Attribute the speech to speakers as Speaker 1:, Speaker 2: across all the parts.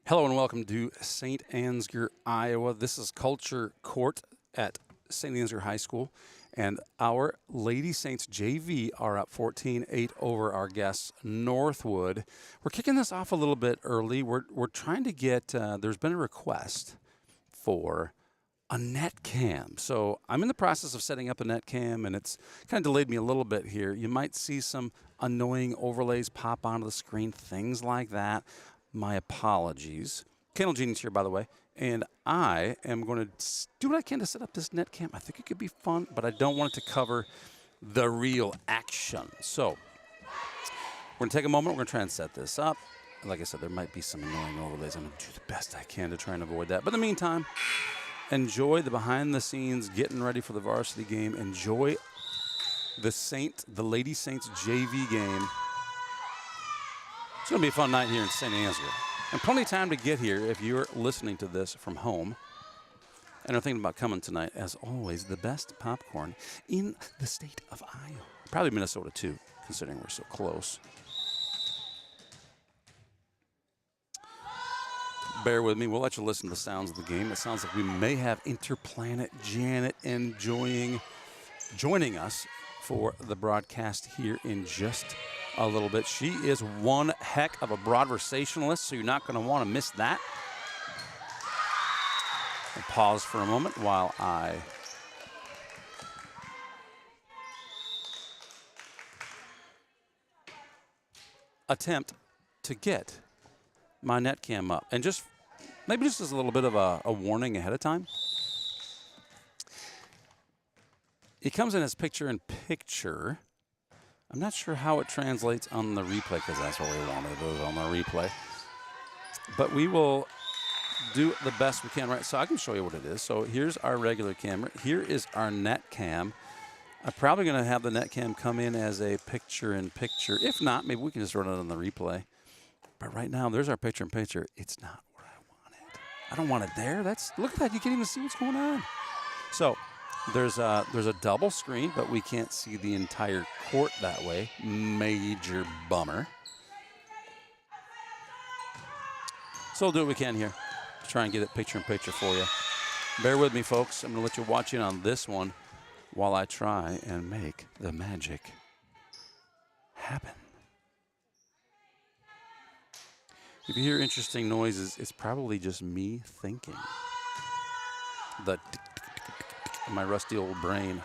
Speaker 1: Hello and welcome to St. Ansgar, Iowa. This is Culture Court at St. Ansgar High School, and our Lady Saints JV are up 14-8 over our guests, Northwood. We're kicking this off a little bit early. We're trying to get, there's been a request for a net cam. So I'm in the process of setting up a net cam, and it's kind of delayed me a little bit here. You might see some annoying overlays pop onto the screen, things like that. My apologies. Kennel Genius here, by the way, and I am going to do what I can to set up this net cam. I think it could be fun, but I don't want it to cover the real action. So we're going to take a moment. We're going to try and set this up. Like I said, there might be some annoying overlays. I'm going to do the best I can to try and avoid that. But in the meantime, enjoy the behind-the-scenes, getting ready for the varsity game. Enjoy the Lady Saints JV game. It's going to be a fun night here in St. Ansgar. And plenty of time to get here if you're listening to this from home and are thinking about coming tonight. As always, the best popcorn in the state of Iowa. Probably Minnesota, too, considering we're so close. Bear with me. We'll let you listen to the sounds of the game. It sounds like we may have Interplanet Janet joining us for the broadcast here in just a little bit. She is one heck of a broadversationalist, so you're not going to want to miss that. I'll pause for a moment while I attempt to get my net cam up. And maybe just as a little bit of a warning ahead of time. It comes in as picture-in-picture. I'm not sure how it translates on the replay, because that's what we wanted, it on the replay. But we will do the best we can, right? So I can show you what it is. So here's our regular camera. Here is our net cam. I'm probably going to have the net cam come in as a picture-in-picture. If not, maybe we can just run it on the replay. But right now, there's our picture-in-picture. It's not where I want it. I don't want it there. Look at that. You can't even see what's going on. So there's a double screen, but we can't see the entire court that way. Major bummer. So we'll do what we can here to try and get it picture-in-picture for you. Bear with me, folks. I'm going to let you watch in on this one while I try and make the magic happen. If you hear interesting noises, it's probably just me thinking. My rusty old brain.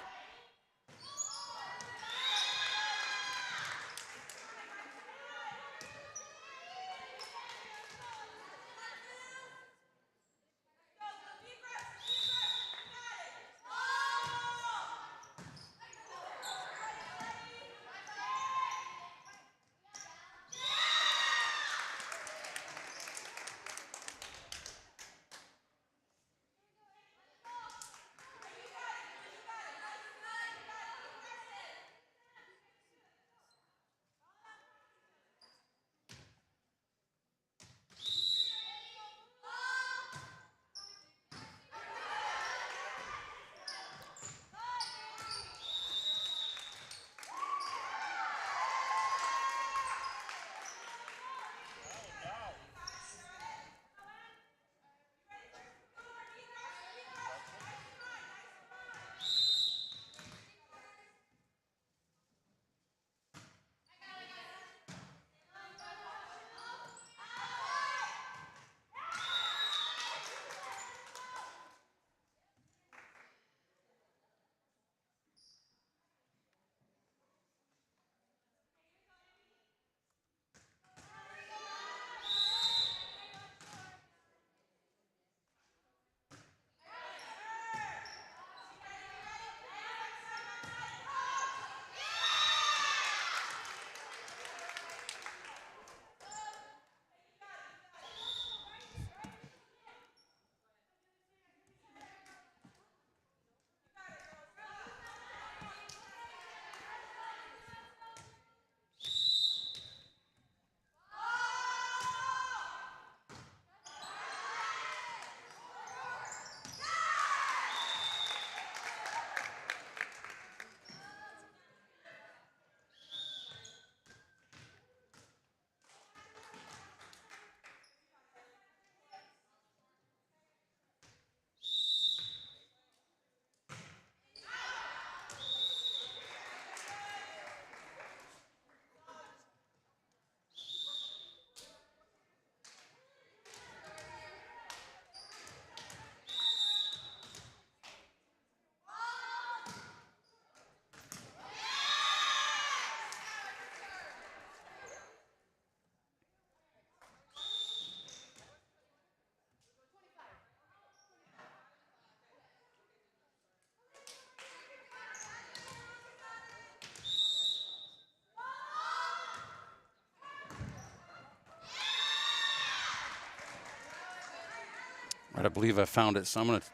Speaker 1: Right, I believe I found it, so I'm going to,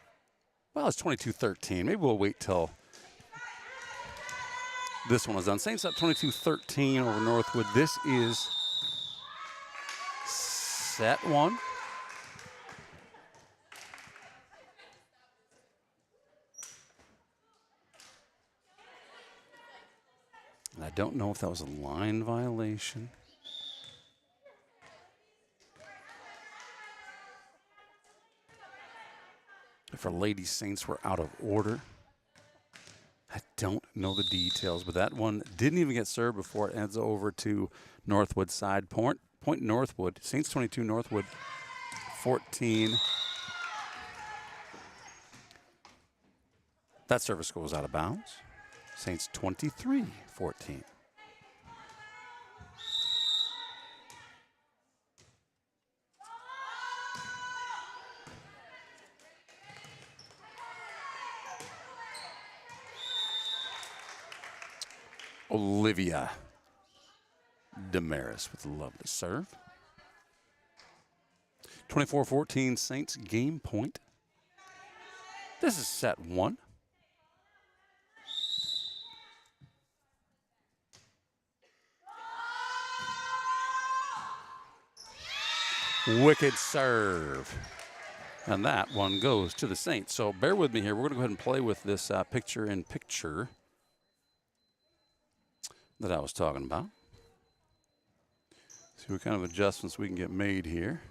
Speaker 1: well, it's 22-13. Maybe we'll wait till this one is done. Saints up 22-13 over Northwood. This is set one. And I don't know if that was a line violation. If our Lady Saints were out of order. I don't know the details, but that one didn't even get served before it ends over to Northwood side. Point Northwood. Saints 22, Northwood 14. That service goes out of bounds. Saints 23-14. Olivia Damaris with a lovely serve. 24-14 Saints game point. This is set one. Wicked serve. And that one goes to the Saints. So bear with me here. We're going to go ahead and play with this picture-in-picture that I was talking about. See what kind of adjustments we can get made here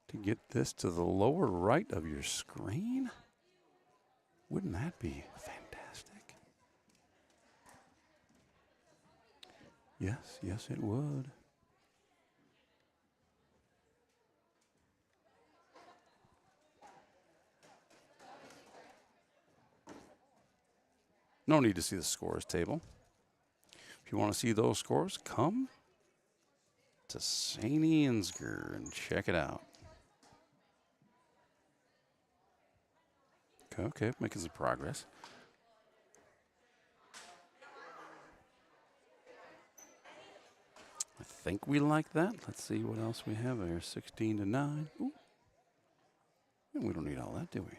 Speaker 1: to get this to the lower right of your screen. Wouldn't that be fantastic? Yes, it would. No need to see the scores table. If you want to see those scores, come to St. Ansgar and check it out. Okay, making some progress. I think we like that. Let's see what else we have there. 16-9. Ooh. We don't need all that, do we?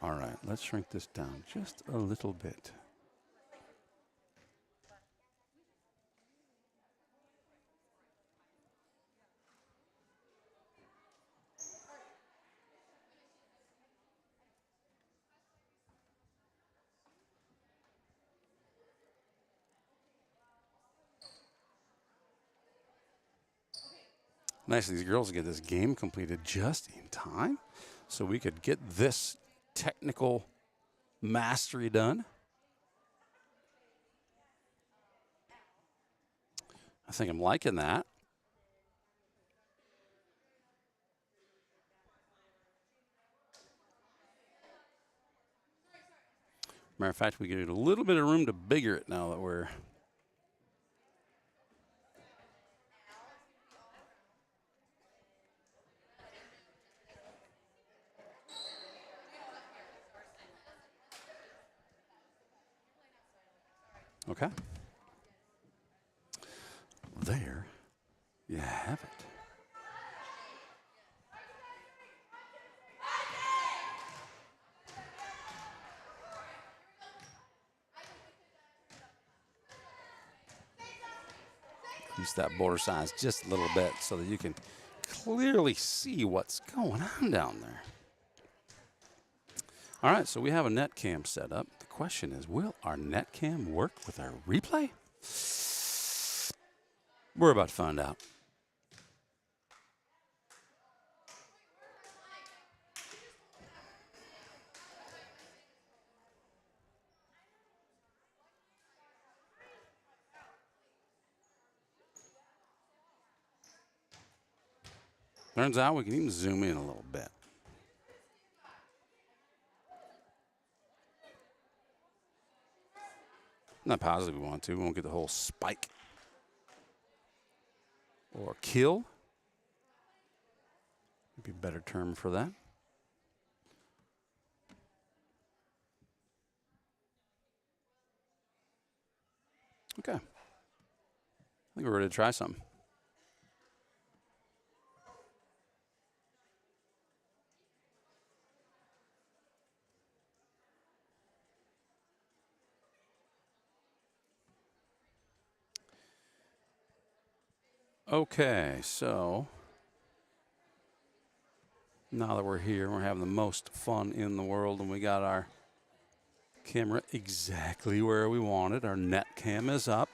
Speaker 1: All right, let's shrink this down just a little bit. Nice of these girls to get this game completed just in time so we could get this technical mastery done. I think I'm liking that. Matter of fact, we get a little bit of room to bigger it now that we're okay. There you have it. Increase that border size just a little bit so that you can clearly see what's going on down there. All right, so we have a net cam set up. The question is, will our net cam work with our replay? We're about to find out. Turns out we can even zoom in a little bit. Not positive we want to. We won't get the whole spike or kill. Maybe a better term for that. think we're ready to try some. Okay, so now that we're here, we're having the most fun in the world, and we got our camera exactly where we want it. Our net cam is up.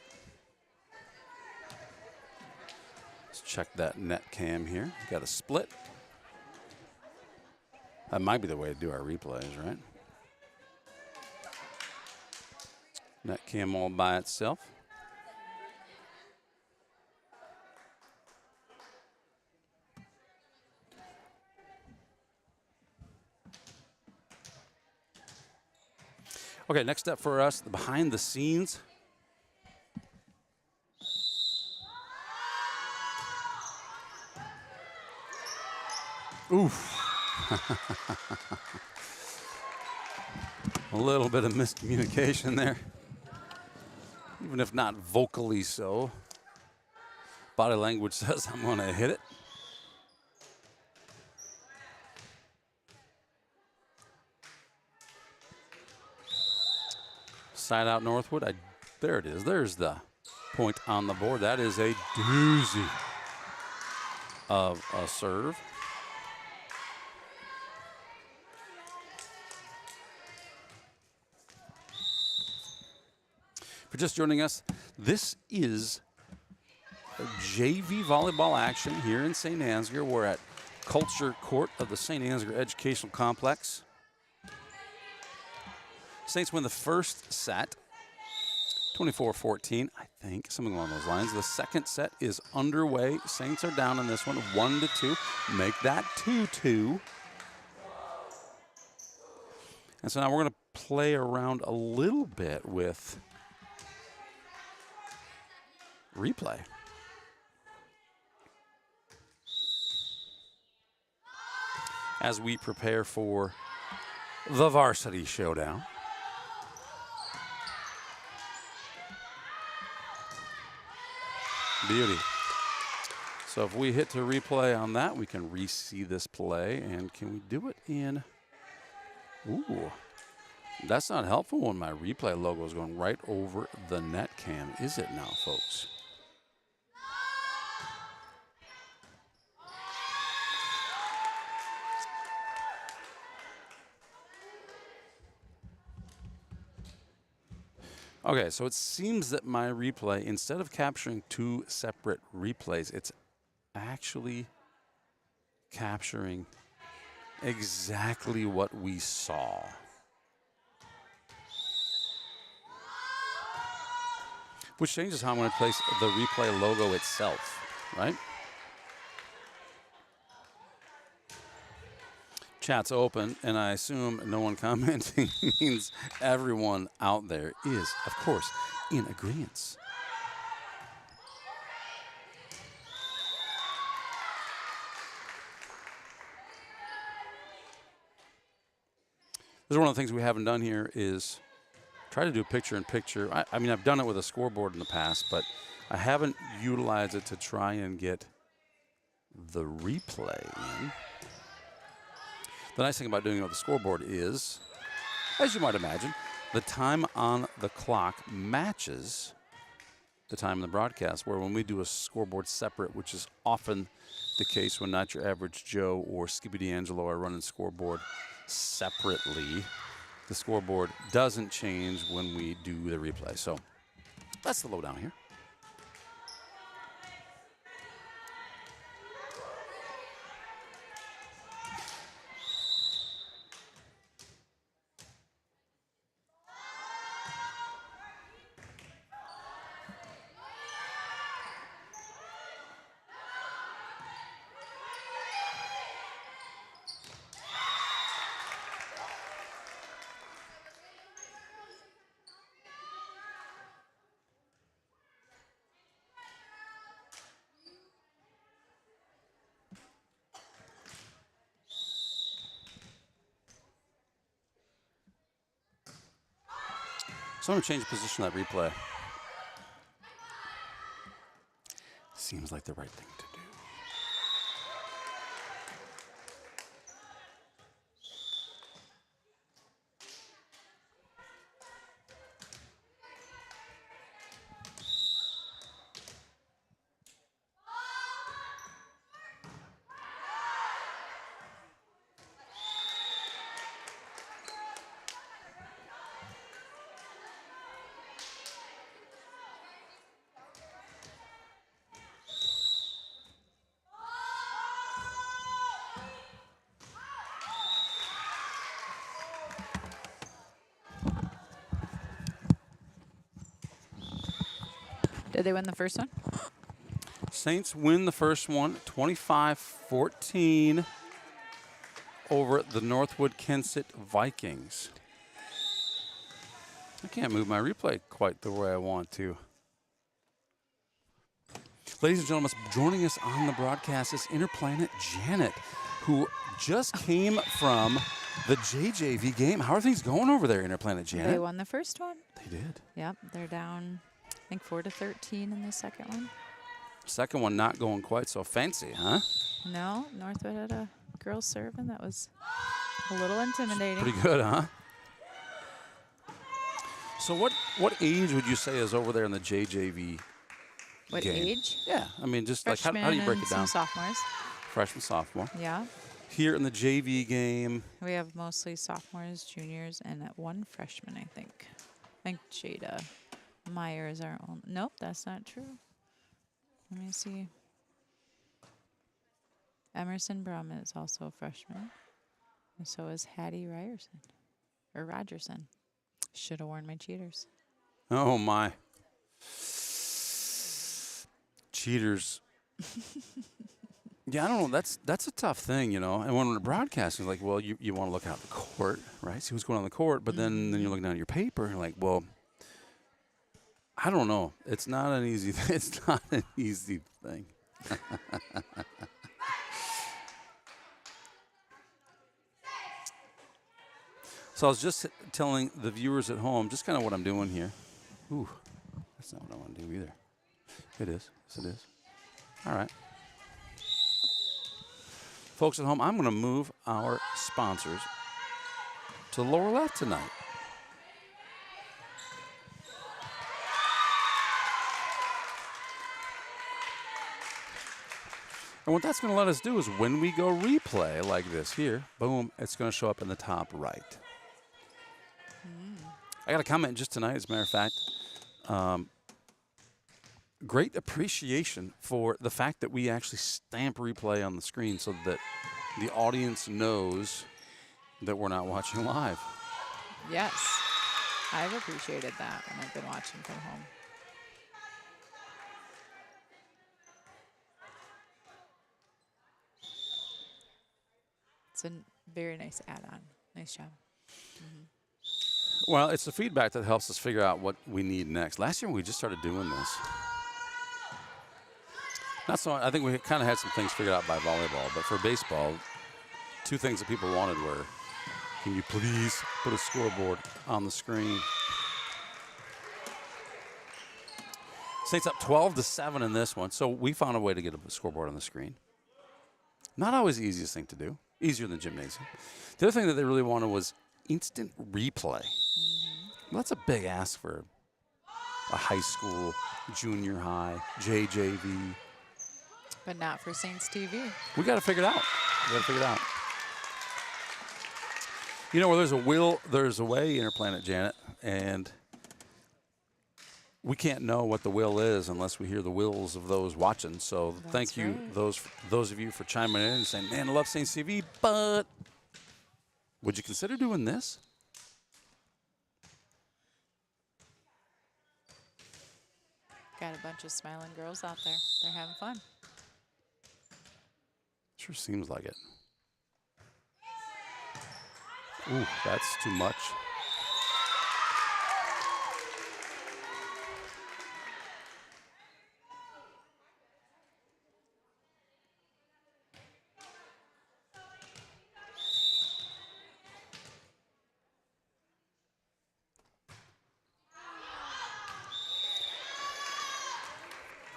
Speaker 1: Let's check that net cam here. Got a split. That might be the way to do our replays, right? Net cam all by itself. Okay, next up for us, the behind the scenes. Oof. A little bit of miscommunication there. Even if not vocally so. Body language says I'm going to hit it. Side out Northwood. There it is. There's the point on the board. That is a doozy of a serve. For just joining us, this is JV volleyball action here in St. Ansgar. We're at Culture Court of the St. Ansgar Educational Complex. Saints win the first set, 24-14, I think, something along those lines. The second set is underway. Saints are down in this one, 1-2. Make that 2-2. And so now we're going to play around a little bit with replay. As we prepare for the varsity showdown. Beauty. So if we hit to replay on that, we can re-see this play. And can we do it in? Ooh, that's not helpful when my replay logo is going right over the net cam, is it now, folks? Okay, so it seems that my replay, instead of capturing two separate replays, it's actually capturing exactly what we saw. Which changes how I'm going to place the replay logo itself, right? Chat's open, and I assume no one commenting means everyone out there is, of course, in agreement. This is one of the things we haven't done here is try to do picture-in-picture. I mean, I've done it with a scoreboard in the past, but I haven't utilized it to try and get the replay in. The nice thing about doing it with the scoreboard is, as you might imagine, the time on the clock matches the time in the broadcast, where when we do a scoreboard separate, which is often the case when Not Your Average Joe or Skippy D'Angelo are running scoreboard separately, the scoreboard doesn't change when we do the replay. So that's the lowdown here. So I'm going to change the position of that replay. seems like the right thing to do.
Speaker 2: Did they win the first one?
Speaker 1: Saints win the first one, 25-14 over the Northwood-Kensett Vikings. I can't move my replay quite the way I want to. Ladies and gentlemen, joining us on the broadcast is Interplanet Janet, who just came from the JJV game. How are things going over there, Interplanet Janet?
Speaker 2: They won the first one.
Speaker 1: They did.
Speaker 2: Yep, they're down, I think, 4-13 in the second one.
Speaker 1: Second one not going quite so fancy, huh?
Speaker 2: No, Northwood had a girl serving that was a little intimidating.
Speaker 1: Pretty good, huh? So what age would you say is over there in the JJV
Speaker 2: What
Speaker 1: game?
Speaker 2: age?
Speaker 1: Yeah, I mean, just like how do you break it down?
Speaker 2: Some sophomores.
Speaker 1: Freshman, sophomore.
Speaker 2: Yeah.
Speaker 1: Here in the JV game.
Speaker 2: We have mostly sophomores, juniors, and one freshman, I think. I think Jada Meyer is our own. Nope, that's not true. Let me see. Emerson Brum is also a freshman. And so is Hattie Ryerson. Or Rogerson. Should have worn my cheaters.
Speaker 1: Oh, my. Cheaters. Yeah, I don't know. That's a tough thing, you know. And when we're broadcasting, like, well, you want to look out the court, right? See what's going on in the court. But then you're looking down at your paper, and you're like, well, I don't know. It's not an easy. It's not an easy thing. So I was just telling the viewers at home just kind of what I'm doing here. Ooh, that's not what I want to do either. It is. Yes, it is. All right. Folks at home, I'm going to move our sponsors to the lower left tonight. And what that's going to let us do is when we go replay like this here, boom, it's going to show up in the top right. I got a comment just tonight, as a matter of fact. Great appreciation for the fact that we actually stamp replay on the screen so that the audience knows that we're not watching live.
Speaker 2: Yes. I've appreciated that when I've been watching from home. It's a very nice add-on. Nice job.
Speaker 1: Well, it's the feedback that helps us figure out what we need next. Last year when we just started doing this, I think we kind of had some things figured out by volleyball, but for baseball, two things that people wanted were, can you please put a scoreboard on the screen? Saints up 12-7 in this one, so we found a way to get a scoreboard on the screen. Not always the easiest thing to do, easier than gymnasium. The other thing that they really wanted was instant replay. Well, that's a big ask for a high school, junior high, JJV.
Speaker 2: But not for Saints TV.
Speaker 1: We got to figure it out. You know, where there's a will, there's a way, Interplanet Janet, and we can't know what the will is unless we hear the wills of those watching. So thank you, those of you, for chiming in and saying, man, I love Saints TV, but would you consider doing this?
Speaker 2: Got a bunch of smiling girls out there. They're having fun.
Speaker 1: Sure seems like it. Ooh, that's too much.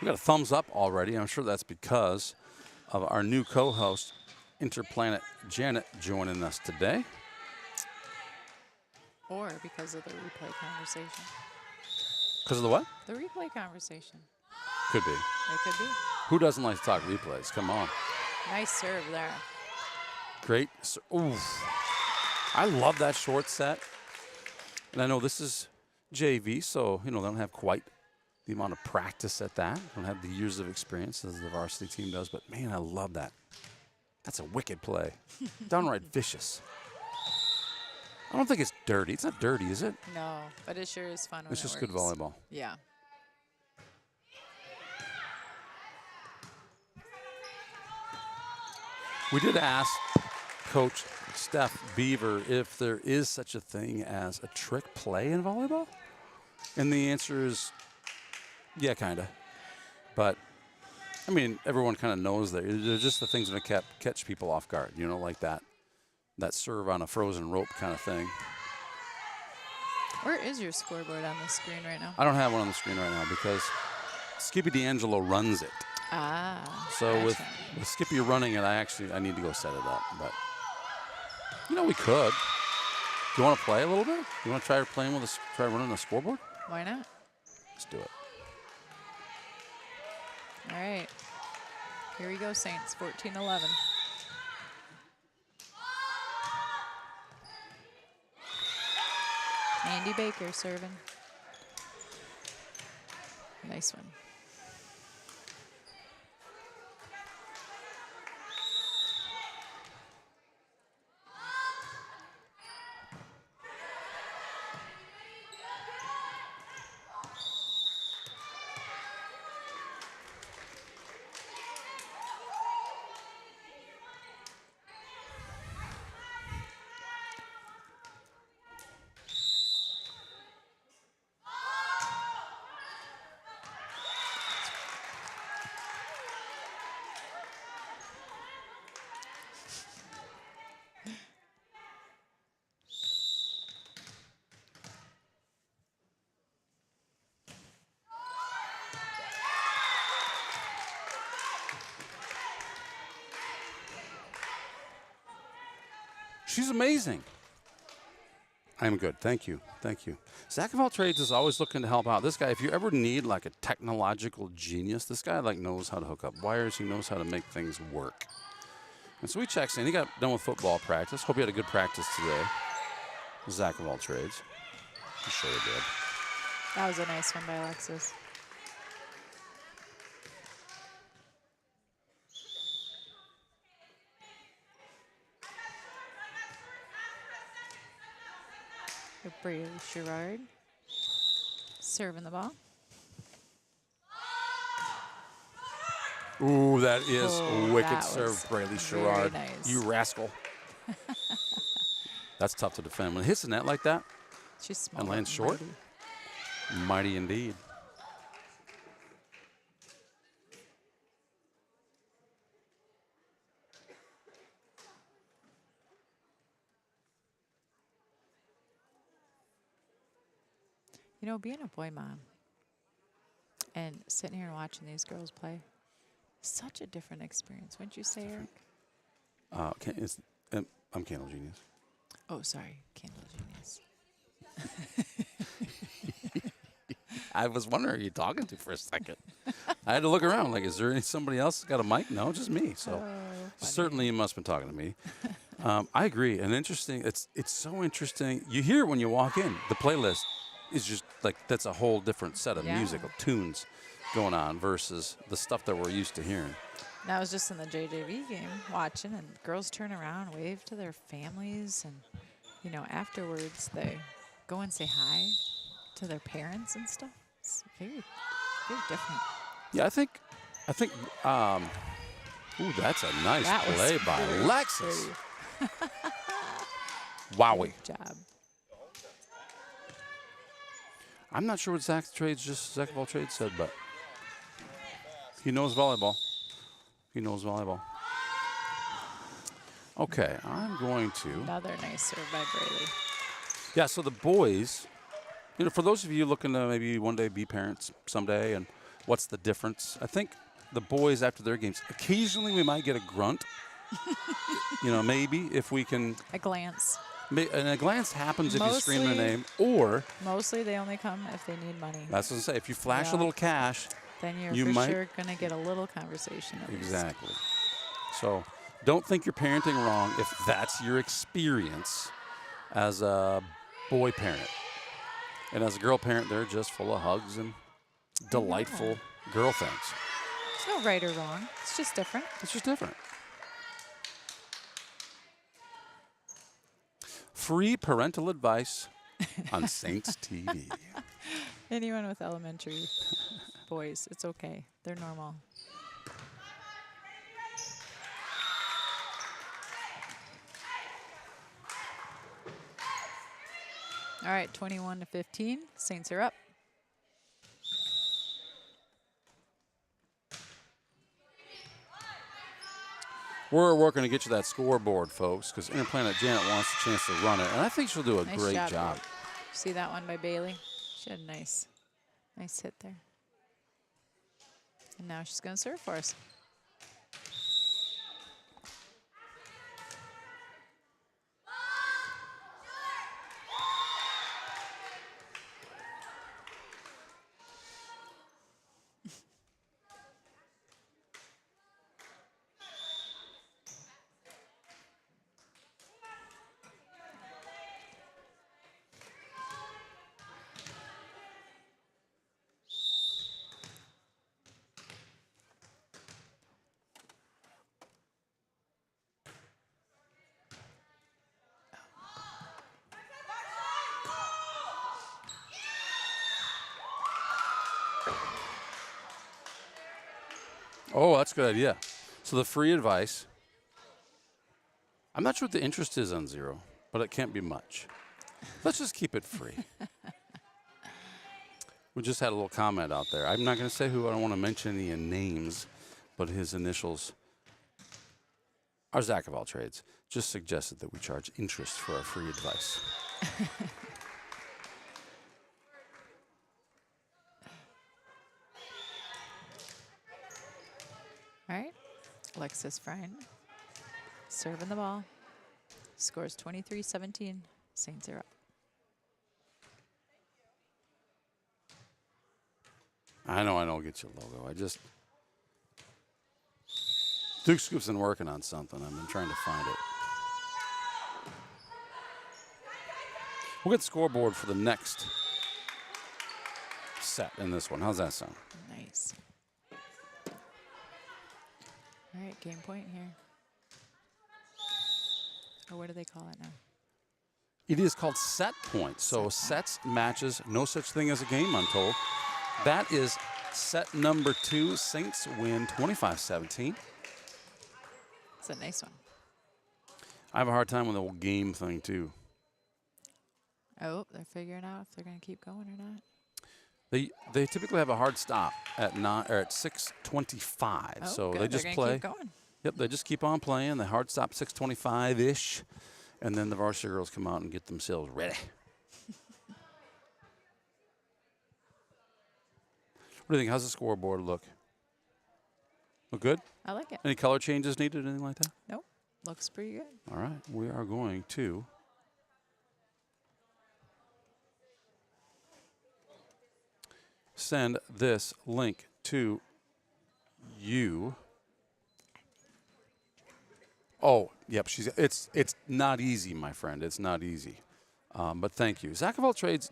Speaker 1: We got a thumbs up already. I'm sure that's because of our new co-host, Interplanet Janet, joining us today.
Speaker 2: Or because of the replay conversation.
Speaker 1: Because of the what?
Speaker 2: The replay conversation.
Speaker 1: Could be.
Speaker 2: It could be.
Speaker 1: Who doesn't like to talk replays? Come on.
Speaker 2: Nice serve there.
Speaker 1: Great. Ooh. I love that short set. And I know this is JV, so, they don't have quite the amount of practice at that. Don't have the years of experience as the varsity team does. But, man, I love that. That's a wicked play. Downright vicious. I don't think it's dirty. It's not dirty, is it?
Speaker 2: No, but it sure is fun when
Speaker 1: It's just
Speaker 2: works.
Speaker 1: good volleyball.
Speaker 2: Yeah.
Speaker 1: We did ask Coach Steph Beaver if there is such a thing as a trick play in volleyball. And the answer is, yeah, kind of. But, I mean, everyone kind of knows that. They're just the things that catch people off guard, like that serve on a frozen rope kind of thing.
Speaker 2: Where is your scoreboard on the screen right now?
Speaker 1: I don't have one on the screen right now because Skippy D'Angelo runs it.
Speaker 2: Ah.
Speaker 1: So
Speaker 2: gotcha.
Speaker 1: with Skippy running it, I need to go set it up. But, we could. Do you want to play a little bit? You want to try running the scoreboard?
Speaker 2: Why not?
Speaker 1: Let's do it.
Speaker 2: All right. Here we go, Saints, 14-11. Andy Baker serving. Nice one.
Speaker 1: She's amazing. I'm good. Thank you. Thank you. Zach of all trades is always looking to help out. This guy, if you ever need like a technological genius, this guy knows how to hook up wires. He knows how to make things work. And so he checks in. He got done with football practice. Hope you had a good practice today. Zach of all trades. He sure did.
Speaker 2: That was a nice one by Alexis. Brady Sherrard serving the ball.
Speaker 1: Ooh, that is
Speaker 2: Oh,
Speaker 1: wicked
Speaker 2: that
Speaker 1: serve,
Speaker 2: was
Speaker 1: Braley
Speaker 2: very
Speaker 1: Sherrard.
Speaker 2: nice.
Speaker 1: You rascal. That's tough to defend. When it hits the net like that
Speaker 2: She's small
Speaker 1: and lands
Speaker 2: and
Speaker 1: short,
Speaker 2: mighty.
Speaker 1: mighty indeed.
Speaker 2: Being a boy mom and sitting here and watching these girls play, such a different experience, wouldn't you say, Eric?
Speaker 1: I'm Candle Genius.
Speaker 2: Oh, sorry, Candle Genius.
Speaker 1: I was wondering who you're talking to for a second. I had to look around. Like, is there somebody else got a mic? No, just me. So certainly you must have been talking to me. I agree. And interesting. It's so interesting. You hear it when you walk in. The playlist is just like that's a whole different set of musical tunes going on versus the stuff that we're used to hearing.
Speaker 2: And I was just in the JJV game watching, and girls turn around, wave to their families, and afterwards they go and say hi to their parents and stuff. It's very, very different.
Speaker 1: Yeah, I think. Ooh, that's a nice play by Alexis. Wowie.
Speaker 2: Good job.
Speaker 1: I'm not sure what Zach of all trades said, but he knows volleyball. He knows volleyball. Okay, I'm going to.
Speaker 2: Another nice serve by Braley.
Speaker 1: Yeah, so the boys, for those of you looking to maybe one day be parents someday and what's the difference. I think the boys after their games, occasionally we might get a grunt. Maybe if we can.
Speaker 2: A glance.
Speaker 1: And a glance happens if you scream their name, or
Speaker 2: mostly they only come if they need money.
Speaker 1: That's what I say. If you flash a little cash,
Speaker 2: then
Speaker 1: you
Speaker 2: for
Speaker 1: might,
Speaker 2: sure going to get a little conversation.
Speaker 1: Exactly. So don't think you're parenting wrong if that's your experience as a boy parent. And as a girl parent, they're just full of hugs and delightful girl things.
Speaker 2: There's no right or wrong. It's just different.
Speaker 1: It's just different. Free parental advice on Saints TV.
Speaker 2: Anyone with elementary boys, it's okay. They're normal. All right, 21-15. Saints are up.
Speaker 1: We're working to get you that scoreboard, folks, because Interplanet Janet wants a chance to run it, and I think she'll do a great job.
Speaker 2: See that one by Bailey? She had a nice hit there. And now she's going to serve for us.
Speaker 1: Oh, that's a good idea. So the free advice. I'm not sure what the interest is on zero, but it can't be much. Let's just keep it free. We just had a little comment out there. I'm not going to say who. I don't want to mention any names, but his initials are Zach of all trades. Just suggested that we charge interest for our free advice.
Speaker 2: All right, Alexis Frine serving the ball. Scores 23-17. Saints are up.
Speaker 1: I know I'll get you a logo. Duke Scoop's been working on something. I've been trying to find it. We'll get the scoreboard for the next set in this one. How's that sound?
Speaker 2: Nice. All right, game point here. Or what do they call it now?
Speaker 1: It is called set point. So sets, matches, no such thing as a game, I'm told. That is set number 2. Saints win 25-17.
Speaker 2: It's a nice one.
Speaker 1: I have a hard time with the whole game thing, too.
Speaker 2: Oh, they're figuring out if they're going to keep going or not.
Speaker 1: They typically have a hard stop at 6:25,
Speaker 2: oh,
Speaker 1: so
Speaker 2: good.
Speaker 1: they just
Speaker 2: they're
Speaker 1: play.
Speaker 2: Keep going.
Speaker 1: Yep, they just keep on playing. The hard stop 6:25-ish, and then the varsity girls come out and get themselves ready. What do you think? How's the scoreboard look? Look good?
Speaker 2: I like it.
Speaker 1: Any color changes needed, anything like that?
Speaker 2: Nope. Looks pretty good.
Speaker 1: All right, we are going to send this link to you. Oh, yep. It's not easy, my friend. It's not easy. But thank you. Zach of all trades,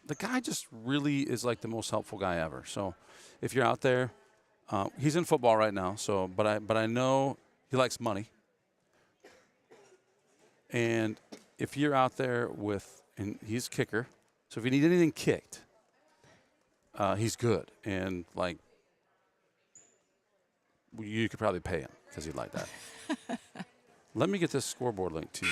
Speaker 1: the guy just really is like the most helpful guy ever. So if you're out there, he's in football right now. So, but I know he likes money. And if you're out there and he's a kicker, so if you need anything kicked, he's good. And like, you could probably pay him because he'd like that. Let me get this scoreboard link to you.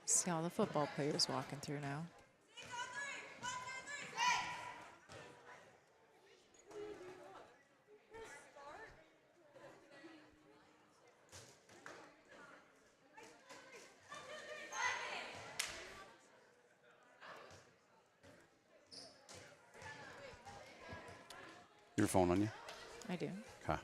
Speaker 2: See all the football players walking through now.
Speaker 1: Your phone on you?
Speaker 2: I do.
Speaker 1: Okay.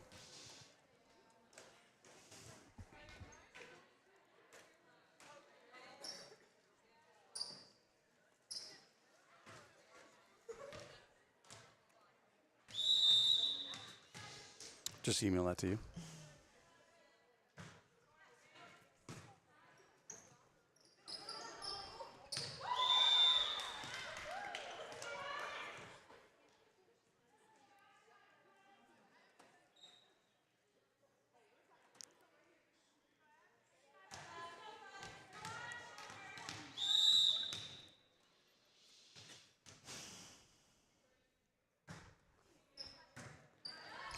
Speaker 1: Just email that to you.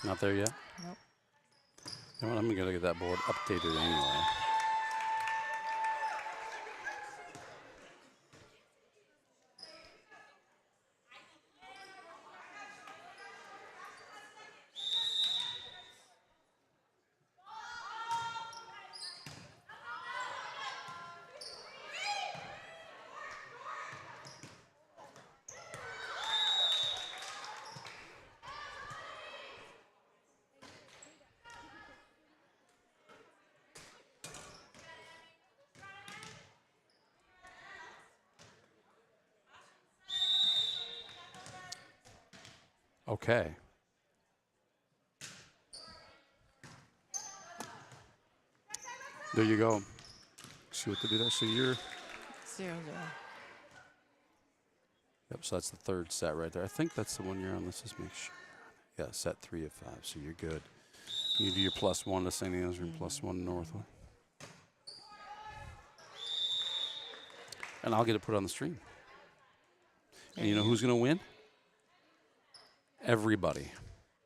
Speaker 1: Not there yet?
Speaker 2: Nope.
Speaker 1: You know what? I'm going to get that board updated anyway. Okay. There you go. See what to do there. So you're,
Speaker 2: 0-0.
Speaker 1: yep, so that's the third set right there. I think that's the one you're on. Let's just make sure. Yeah, set 3 of 5. So you're good. You do your +1 to St. Ansgar and +1 to Northwood. And I'll get it put on the stream. And you know who's going to win? Everybody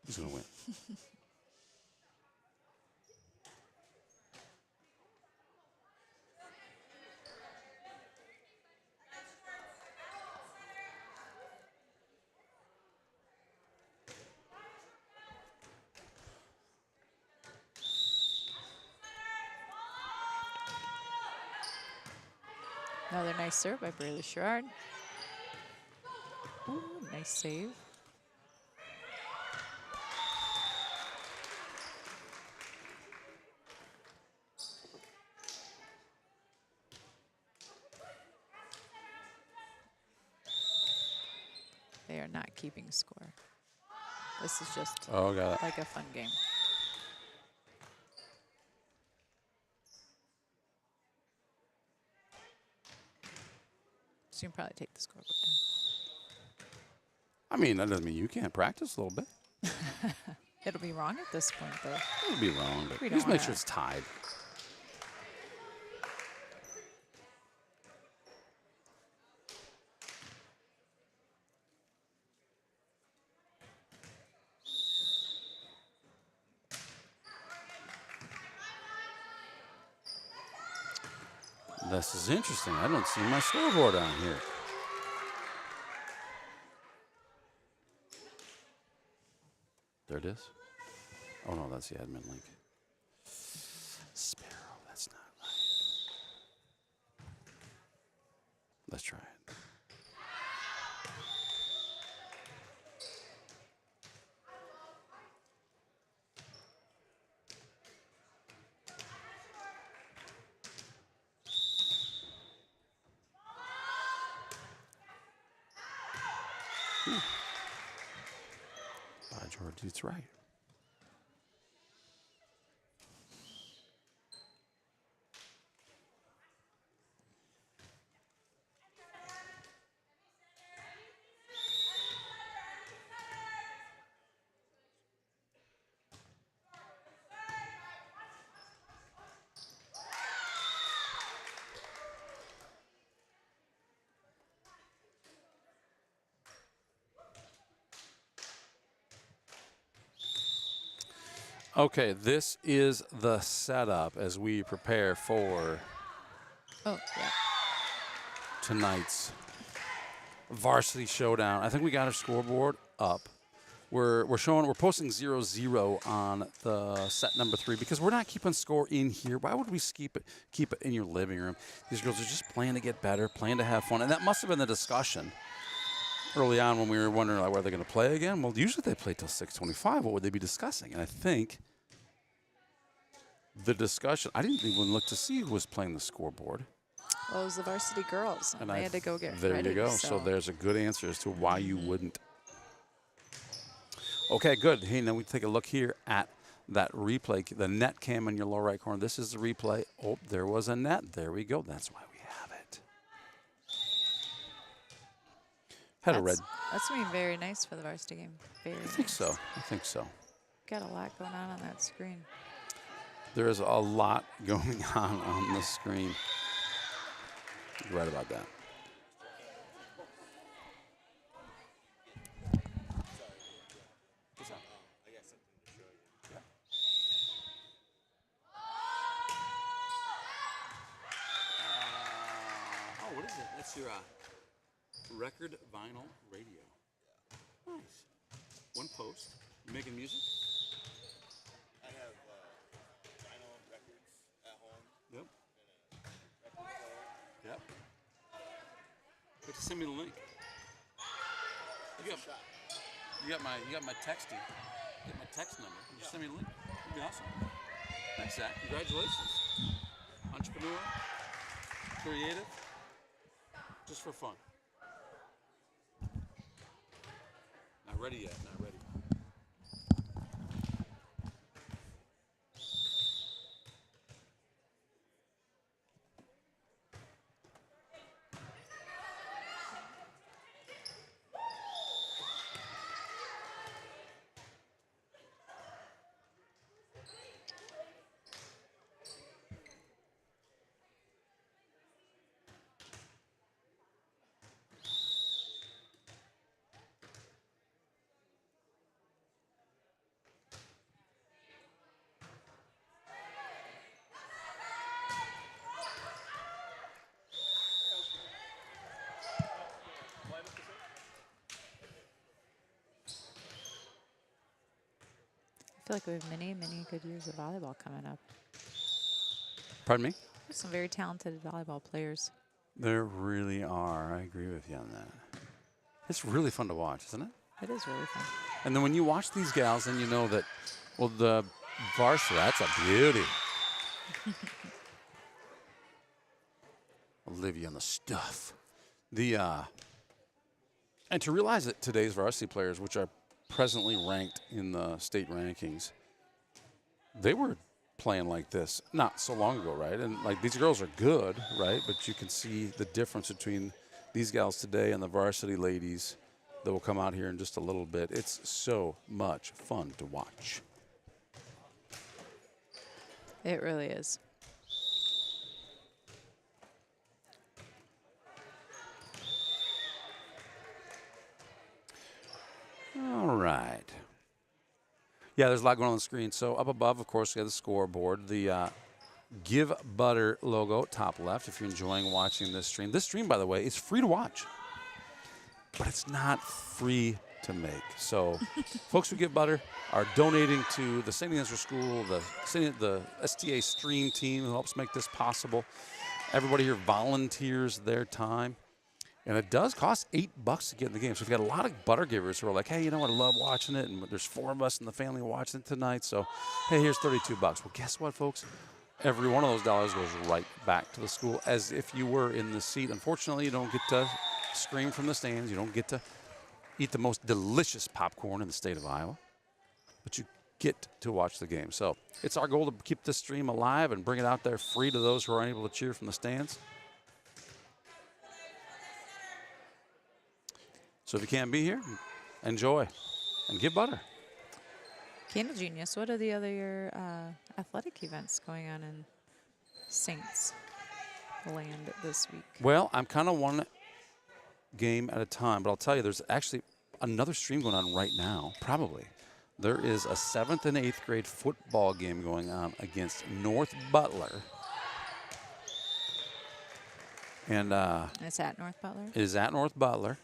Speaker 1: is going to win.
Speaker 2: Another nice serve by Brayler Sherrard. Ooh, nice save. They are not keeping score. This is just
Speaker 1: Oh, got it.
Speaker 2: like a fun game. So you can probably take the scoreboard down.
Speaker 1: I mean, that doesn't mean you can't practice a little bit.
Speaker 2: It'll be wrong at this point, though.
Speaker 1: It would be wrong, but
Speaker 2: We
Speaker 1: just
Speaker 2: don't
Speaker 1: make
Speaker 2: wanna-
Speaker 1: sure it's tied. This is interesting. I don't see my scoreboard on here. There it is. Oh, no, that's the admin link. Sparrow, that's not right. Let's try it. By George, it's right. Okay, this is the setup as we prepare for
Speaker 2: Oh, yeah.
Speaker 1: tonight's varsity showdown. I think we got our scoreboard up. We're posting 0-0 on the set number 3 because we're not keeping score in here. Why would we keep it in your living room? These girls are just playing to get better, playing to have fun, and that must have been the discussion early on when we were wondering like, were they going to play again? Well, usually they play till 6:25. What would they be discussing? And I think the discussion, I didn't even look to see who was playing the scoreboard.
Speaker 2: Well, it was the varsity girls, and they had to go get
Speaker 1: there
Speaker 2: ready.
Speaker 1: There you go. So there's a good answer as to why you wouldn't. Okay, good. Hey, now we take a look here at that replay, the net cam in your lower right corner. This is the replay. Oh, there was a net. There we go. That's why we have it. Had a red.
Speaker 2: That's going to be very nice for the varsity game. Very
Speaker 1: I think
Speaker 2: nice.
Speaker 1: so. I think so.
Speaker 2: Got a lot going on that screen.
Speaker 1: There is a lot going on the screen. You're right about that. What is it? That's your record vinyl radio. Nice. One post. You making music?
Speaker 3: I have vinyl records at home.
Speaker 1: Yep.
Speaker 3: And a record player.
Speaker 1: Yep. You have to send me the link. You got my texting. You got my text number. You send me the link. That'd be awesome. Thanks, Zach. Congratulations. Entrepreneur, creative, just for fun. Not ready yet. Not ready.
Speaker 2: I feel like we have many, many good years of volleyball coming up.
Speaker 1: Pardon me?
Speaker 2: There's some very talented volleyball players.
Speaker 1: There really are. I agree with you on that. It's really fun to watch, isn't it?
Speaker 2: It is really fun.
Speaker 1: And then when you watch these gals, then you know that, well, the varsity, that's a beauty. Olivia on the stuff. And to realize that today's varsity players, which are presently ranked in the state rankings, they were playing like this not so long ago, right? And like these girls are good, right? But you can see the difference between these gals today and the varsity ladies that will come out here in just a little bit. It's so much fun to watch.
Speaker 2: It really is.
Speaker 1: All right. Yeah, there's a lot going on the screen. So up above, of course, we have the scoreboard, the Give Butter logo, top left, if you're enjoying watching this stream. This stream, by the way, is free to watch, but it's not free to make. So folks who give butter are donating to the St. Ansgar School, the STA stream team who helps make this possible. Everybody here volunteers their time. And it does cost $8 to get in the game. So we've got a lot of butter givers who are like, hey, you know what, I love watching it. And there's 4 of us in the family watching it tonight. So, hey, here's $32. Well, guess what, folks? Every one of those dollars goes right back to the school as if you were in the seat. Unfortunately, you don't get to scream from the stands. You don't get to eat the most delicious popcorn in the state of Iowa. But you get to watch the game. So it's our goal to keep this stream alive and bring it out there free to those who are unable to cheer from the stands. So if you can't be here, enjoy and give butter.
Speaker 2: Candle Genius, what are the other athletic events going on in Saints land this week?
Speaker 1: Well, I'm kind of one game at a time, but I'll tell you, there's actually another stream going on right now, probably. There is a 7th and 8th grade football game going on against North Butler. And
Speaker 2: It's at North Butler?
Speaker 1: it is at North Butler.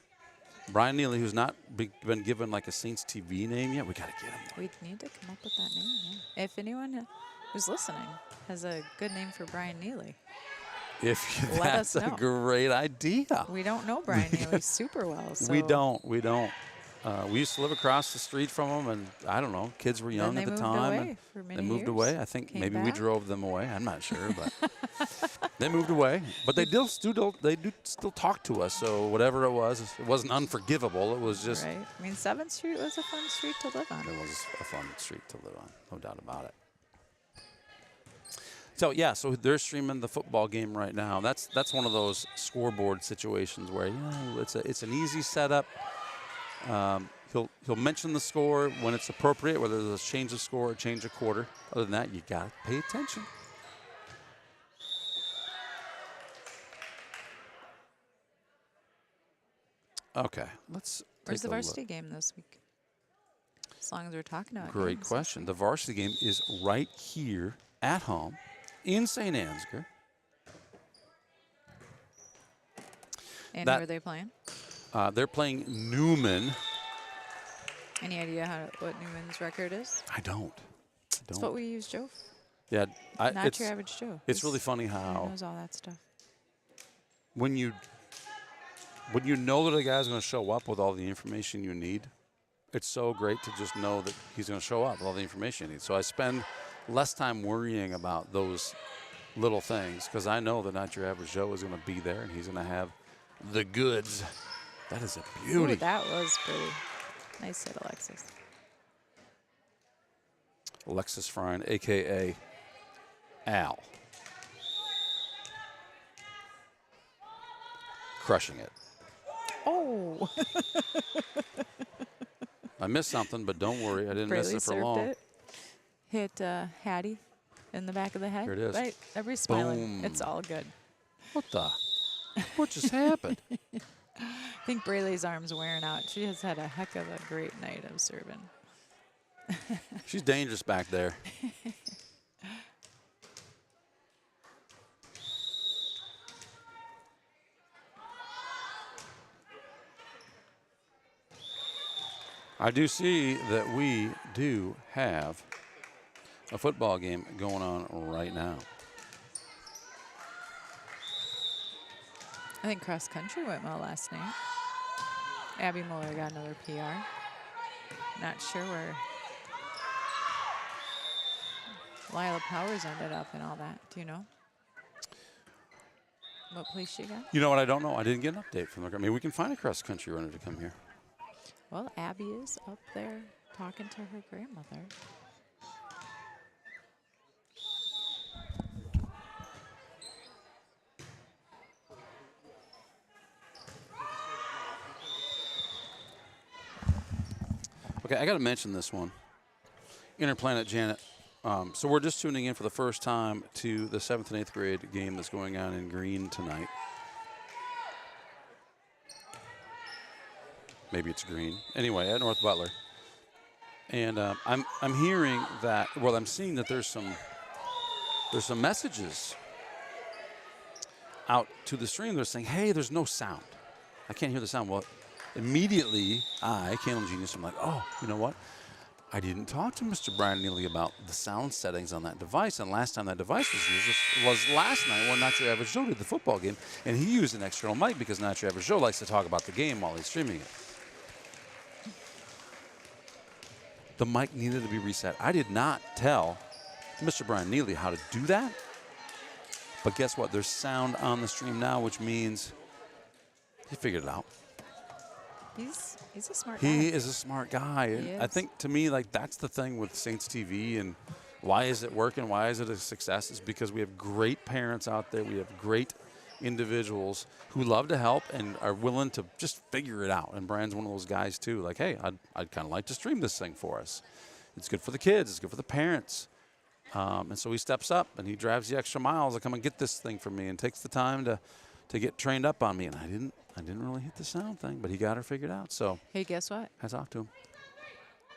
Speaker 1: Brian Neely, who's not been given like a Saints TV name yet, we got to get him.
Speaker 2: We need to come up with that name, yeah. If anyone who's listening has a good name for Brian Neely. Let us
Speaker 1: That's a
Speaker 2: know.
Speaker 1: great idea.
Speaker 2: We don't know Brian Neely super well. So
Speaker 1: We don't. We don't. We used to live across the street from them, and I don't know. Kids were young
Speaker 2: Then
Speaker 1: at
Speaker 2: they
Speaker 1: the
Speaker 2: moved
Speaker 1: time.
Speaker 2: away
Speaker 1: And
Speaker 2: for many
Speaker 1: they moved
Speaker 2: years,
Speaker 1: away. I think
Speaker 2: came
Speaker 1: maybe we
Speaker 2: back.
Speaker 1: drove them away. I'm not sure, but they moved away. But they do still talk to us. So whatever it wasn't unforgivable. It was just
Speaker 2: Right. I mean, 7th Street was a fun street to live on.
Speaker 1: it was a fun street to live on, no doubt about it. So yeah, so they're streaming the football game right now. That's one of those scoreboard situations where it's an easy setup. He'll mention the score when it's appropriate, whether there's a change of score or change of quarter. Other than that, you gotta pay attention. Okay, let's
Speaker 2: Where's
Speaker 1: take
Speaker 2: the
Speaker 1: a look.
Speaker 2: varsity game this week? As long as we're talking about
Speaker 1: Great
Speaker 2: games.
Speaker 1: question. The varsity game is right here at home in St. Ansgar.
Speaker 2: And
Speaker 1: That-
Speaker 2: who are they playing?
Speaker 1: They're playing Newman.
Speaker 2: Any idea what Newman's record is?
Speaker 1: I don't.
Speaker 2: That's what we use Joe for.
Speaker 1: Yeah,
Speaker 2: Not your average Joe.
Speaker 1: it's really
Speaker 2: He's-
Speaker 1: funny
Speaker 2: He
Speaker 1: how
Speaker 2: knows all that stuff.
Speaker 1: when you know that a guy's going to show up with all the information you need, it's so great to just know that he's going to show up with all the information you need. So I spend less time worrying about those little things because I know that Not Your Average Joe is going to be there and he's going to have the goods. That is a beauty.
Speaker 2: Ooh, that was pretty. Nice hit, Alexis.
Speaker 1: Alexis Frine, a.k.a. Al. Crushing it.
Speaker 2: Oh!
Speaker 1: I missed something, but don't worry. I didn't miss
Speaker 2: Braley
Speaker 1: it for
Speaker 2: served
Speaker 1: long.
Speaker 2: it. Hit Hattie in the back of the head.
Speaker 1: Here it is.
Speaker 2: Right. Everybody's smiling.
Speaker 1: Boom.
Speaker 2: It's all good.
Speaker 1: What just happened?
Speaker 2: I think Braley's arm's wearing out. She has had a heck of a great night of serving.
Speaker 1: She's dangerous back there. I do see that we do have a football game going on right now.
Speaker 2: I think cross country went well last night. Abby Muller got another PR. Not sure where Lila Powers ended up and all that. Do you know what place she got?
Speaker 1: You know what? I don't know. I didn't get an update from her. I mean, we can find a cross country runner to come here.
Speaker 2: Well, Abby is up there talking to her grandmother.
Speaker 1: Okay, I got to mention this one. Interplanet Janet. So we're just tuning in for the first time to the 7th and 8th grade game that's going on in Green tonight. Maybe it's Green. Anyway, at North Butler. And I'm hearing that, well, I'm seeing that there's some messages out to the stream. They're saying, hey, there's no sound. I can't hear the sound. Well, immediately, Kalen Genius, I'm like, oh, you know what? I didn't talk to Mr. Brian Neely about the sound settings on that device. And last time that device was used was last night when Not Your Average Joe did the football game. And he used an external mic because Not Your Average Joe likes to talk about the game while he's streaming it. The mic needed to be reset. I did not tell Mr. Brian Neely how to do that. But guess what? There's sound on the stream now, which means he figured it out.
Speaker 2: He's a smart guy.
Speaker 1: He is a smart guy.
Speaker 2: He
Speaker 1: And I
Speaker 2: is.
Speaker 1: think, to me, like, that's the thing with Saints TV and why is it working? Why is it a success? Is because we have great parents out there. We have great individuals who love to help and are willing to just figure it out. And Brian's one of those guys, too. Like, hey, I'd kind of like to stream this thing for us. It's good for the kids. It's good for the parents. And so he steps up and he drives the extra miles to come and get this thing for me and takes the time to get trained up on me. And I didn't really hit the sound thing, but he got her figured out. So
Speaker 2: Hey, guess what?
Speaker 1: hats off to him.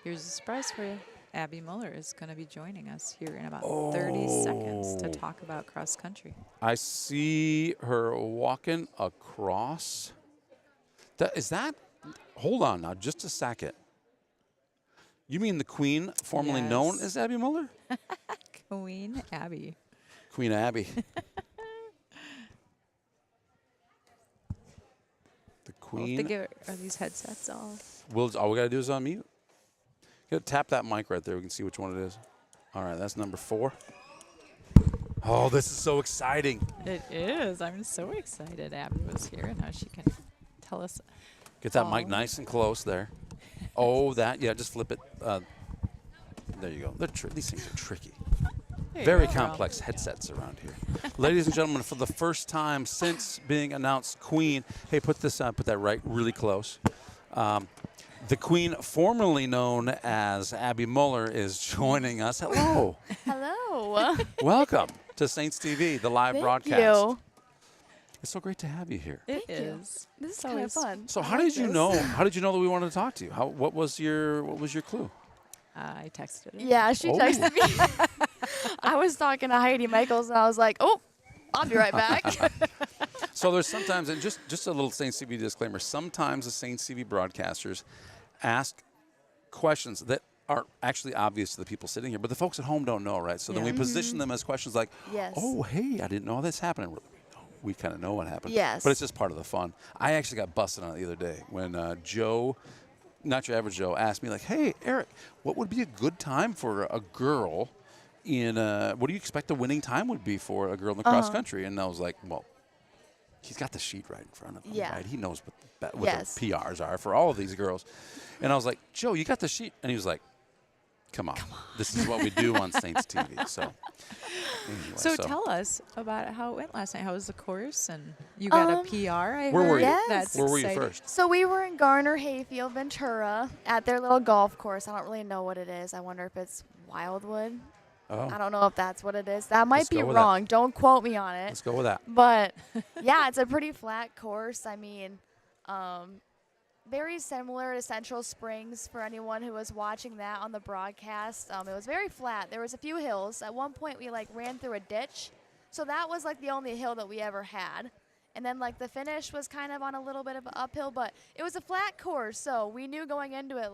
Speaker 2: Here's a surprise for you. Abby Muller is going to be joining us here in about 30 seconds to talk about cross country.
Speaker 1: I see her walking across. Hold on now, just a second. You mean the Queen, formerly known
Speaker 2: Yes.
Speaker 1: as Abby Muller?
Speaker 2: Queen Abby.
Speaker 1: Queen Abby.
Speaker 2: Well, if they
Speaker 1: Queen.
Speaker 2: get, are these headsets off?
Speaker 1: All we got to do is unmute. You tap that mic right there. We can see which one it is. All right, that's number 4. Oh, this is so exciting.
Speaker 2: It is. I'm so excited Abby was here and now she can tell us.
Speaker 1: Get that mic
Speaker 2: all.
Speaker 1: nice and close there. Oh, yeah, just flip it. There you go. These things are tricky.
Speaker 2: There you
Speaker 1: Very
Speaker 2: go.
Speaker 1: complex headsets around here. Ladies and gentlemen, for the first time since being announced Queen, hey, put that right really close. The Queen, formerly known as Abby Muller, is joining us. Hello.
Speaker 4: Hello.
Speaker 1: Welcome to Saints TV, the live
Speaker 4: Thank
Speaker 1: broadcast.
Speaker 4: you.
Speaker 1: It's so great to have you here.
Speaker 2: It
Speaker 4: Thank you.
Speaker 2: is.
Speaker 4: This is
Speaker 2: It's
Speaker 4: kind of
Speaker 2: always
Speaker 4: fun.
Speaker 1: So
Speaker 4: I
Speaker 1: how
Speaker 4: like
Speaker 1: did you
Speaker 4: this.
Speaker 1: know? How did you know that we wanted to talk to you? What was your clue?
Speaker 2: I texted her.
Speaker 4: Yeah, she
Speaker 1: Oh.
Speaker 4: texted me. I was talking to Heidi Michaels, and I was like, oh, I'll be right back.
Speaker 1: So there's sometimes, and just a little Saints TV disclaimer, sometimes the Saints TV broadcasters ask questions that aren't actually obvious to the people sitting here, but the folks at home don't know, right? So then we
Speaker 2: Yeah.
Speaker 1: position them as questions like,
Speaker 4: Yes.
Speaker 1: oh, hey, I didn't know this happened. And we kind of know what happened.
Speaker 4: Yes.
Speaker 1: But it's just part of the fun. I actually got busted on it the other day when Joe, not your average Joe, asked me like, hey, Eric, what would be a good time for a girl in, what do you expect the winning time would be for a girl in the cross country? And I was like, well, he's got the sheet right in front of him,
Speaker 4: Yeah.
Speaker 1: right? He knows what
Speaker 4: Yes.
Speaker 1: the PRs are for all of these girls. And I was like, Joe, you got the sheet? And he was like, come on. This is what we do on Saints TV. So, anyway,
Speaker 2: So tell us about how it went last night. How was the course? And you got a PR, I
Speaker 1: Where
Speaker 2: heard.
Speaker 1: were you?
Speaker 4: Yes.
Speaker 2: That's
Speaker 1: Where were you
Speaker 2: exciting.
Speaker 1: first?
Speaker 4: So we were in Garner, Hayfield, Ventura at their little golf course. I don't really know what it is. I wonder if it's Wildwood.
Speaker 1: Oh,
Speaker 4: I don't know if that's what it is. That might
Speaker 1: Let's
Speaker 4: be
Speaker 1: go with that.
Speaker 4: wrong. Don't quote me on it.
Speaker 1: let's go with that.
Speaker 4: But yeah, it's a pretty flat course. I mean, very similar to Central Springs for anyone who was watching that on the broadcast. It was very flat. There was a few hills. At one point, we ran through a ditch, so that was the only hill that we ever had. And then the finish was kind of on a little bit of an uphill, but it was a flat course, so we knew going into it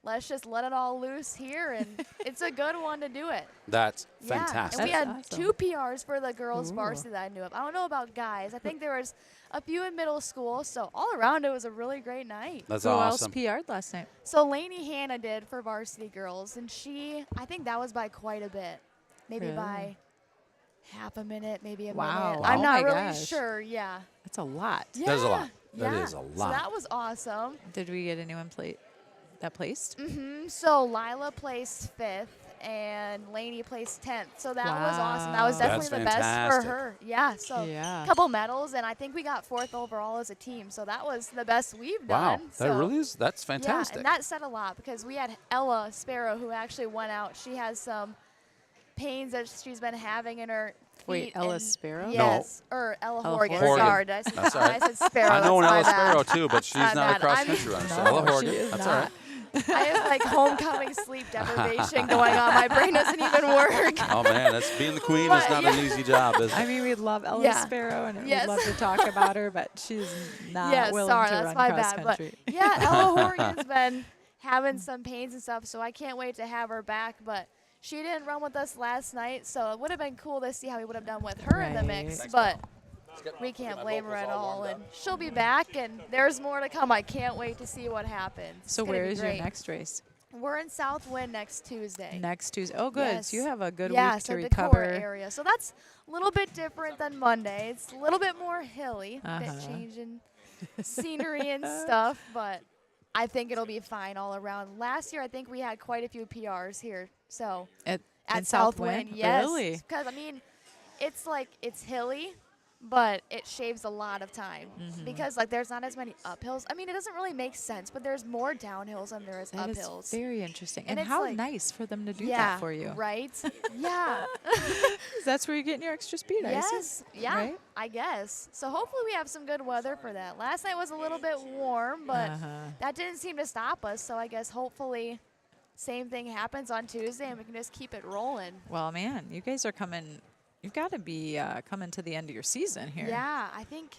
Speaker 4: let's just let it all loose here, and it's a good one to do it.
Speaker 1: That's
Speaker 4: Yeah,
Speaker 1: fantastic.
Speaker 4: and we
Speaker 2: That's
Speaker 4: had
Speaker 2: awesome.
Speaker 4: 2 PRs for the girls
Speaker 2: Ooh.
Speaker 4: varsity that I knew of. I don't know about guys. I think there was a few in middle school, so all around it was a really great night.
Speaker 1: That's
Speaker 2: Who
Speaker 1: awesome.
Speaker 2: else PR'd last night?
Speaker 4: So Lainey Hannah did for varsity girls, and I think that was by quite a bit. Maybe
Speaker 2: Really?
Speaker 4: by half a minute, maybe a
Speaker 2: Wow.
Speaker 4: minute.
Speaker 1: Wow.
Speaker 4: I'm
Speaker 2: Oh
Speaker 4: not
Speaker 2: my
Speaker 4: really
Speaker 2: gosh.
Speaker 4: sure. Yeah.
Speaker 2: That's a lot.
Speaker 4: Yeah.
Speaker 1: That is a lot. That
Speaker 4: Yeah.
Speaker 1: is a
Speaker 4: So
Speaker 1: lot.
Speaker 4: that was awesome.
Speaker 2: Did we get anyone that placed?
Speaker 4: So Lila placed 5th and Lainey placed 10th. So that was awesome. That was
Speaker 2: Wow.
Speaker 4: definitely
Speaker 1: That's
Speaker 4: the best
Speaker 1: fantastic.
Speaker 4: for her. Yeah. So
Speaker 2: Yeah.
Speaker 4: a couple medals, and I think we got 4th overall as a team. So that was the best we've
Speaker 1: Wow,
Speaker 4: done.
Speaker 1: that
Speaker 4: So,
Speaker 1: really is. That's
Speaker 4: yeah,
Speaker 1: fantastic.
Speaker 4: and that said a lot because we had Ella Sparrow who actually went out. She has some pains that she's been having in her feet.
Speaker 2: Wait, Ella
Speaker 4: and-
Speaker 2: Sparrow? No.
Speaker 4: Yes, or Ella
Speaker 2: Ella
Speaker 4: Horgan.
Speaker 1: Horgan.
Speaker 4: Sorry, did I say,
Speaker 1: That's all right.
Speaker 4: I said Sparrow.
Speaker 1: I know an
Speaker 4: that's
Speaker 1: Ella
Speaker 4: my bad.
Speaker 1: Sparrow too, but she's
Speaker 4: My
Speaker 1: not a
Speaker 4: bad.
Speaker 1: cross
Speaker 4: I'm-
Speaker 1: country runner. So
Speaker 2: No,
Speaker 1: Ella
Speaker 2: she
Speaker 1: Horgan.
Speaker 2: is
Speaker 1: That's all right.
Speaker 4: I have homecoming sleep deprivation going on. My brain doesn't even work.
Speaker 1: Oh man, that's being the queen is
Speaker 4: But,
Speaker 1: not
Speaker 4: yeah.
Speaker 1: an easy job, is it?
Speaker 2: I mean, we'd love Ella
Speaker 4: Yeah.
Speaker 2: Sparrow, and
Speaker 4: Yes.
Speaker 2: we'd love to talk about her, but she's not
Speaker 4: Yeah,
Speaker 2: willing
Speaker 4: sorry,
Speaker 2: to
Speaker 4: that's
Speaker 2: run
Speaker 4: my
Speaker 2: cross
Speaker 4: bad.
Speaker 2: country.
Speaker 4: But yeah, Ella Horgan's been having some pains and stuff, so I can't wait to have her back. But she didn't run with us last night, so it would have been cool to see how we would have done with her in the mix.
Speaker 2: Right.
Speaker 4: But we can't blame her at all, and she'll be back, and there's more to come. I can't wait to see what happens.
Speaker 2: So
Speaker 4: It's gonna
Speaker 2: where
Speaker 4: be
Speaker 2: is your
Speaker 4: great.
Speaker 2: next race?
Speaker 4: We're in Southwind next Tuesday.
Speaker 2: Next Tuesday. Oh, good.
Speaker 4: Yes.
Speaker 2: So you have a good
Speaker 4: yeah,
Speaker 2: week to
Speaker 4: so
Speaker 2: recover.
Speaker 4: Decorah area. So that's a little bit different than Monday. It's a little bit more hilly, a
Speaker 2: Uh-huh.
Speaker 4: bit changing scenery and stuff, but I think it'll be fine all around. Last year, I think we had quite a few PRs here. So
Speaker 2: At
Speaker 4: at
Speaker 2: Southwind?
Speaker 4: yes,
Speaker 2: Really?
Speaker 4: because I mean, it's hilly, but it shaves a lot of time
Speaker 2: Mm-hmm.
Speaker 4: because there's not as many uphills. I mean, it doesn't really make sense, but there's more downhills than there is
Speaker 2: That is
Speaker 4: uphills.
Speaker 2: very interesting.
Speaker 4: And
Speaker 2: And,
Speaker 4: it's
Speaker 2: how
Speaker 4: like-
Speaker 2: nice for them to do
Speaker 4: yeah,
Speaker 2: that for you.
Speaker 4: right? Yeah.
Speaker 2: That's where you're getting your extra speed, I assume.
Speaker 4: Yes, yeah,
Speaker 2: Right?
Speaker 4: I guess. So hopefully we have some good weather for that. Last night was a little bit warm, but
Speaker 2: Uh-huh.
Speaker 4: that didn't seem to stop us. So I guess hopefully same thing happens on Tuesday and we can just keep it rolling.
Speaker 2: Well, man, you guys are coming. You've got to be coming to the end of your season here.
Speaker 4: Yeah, I think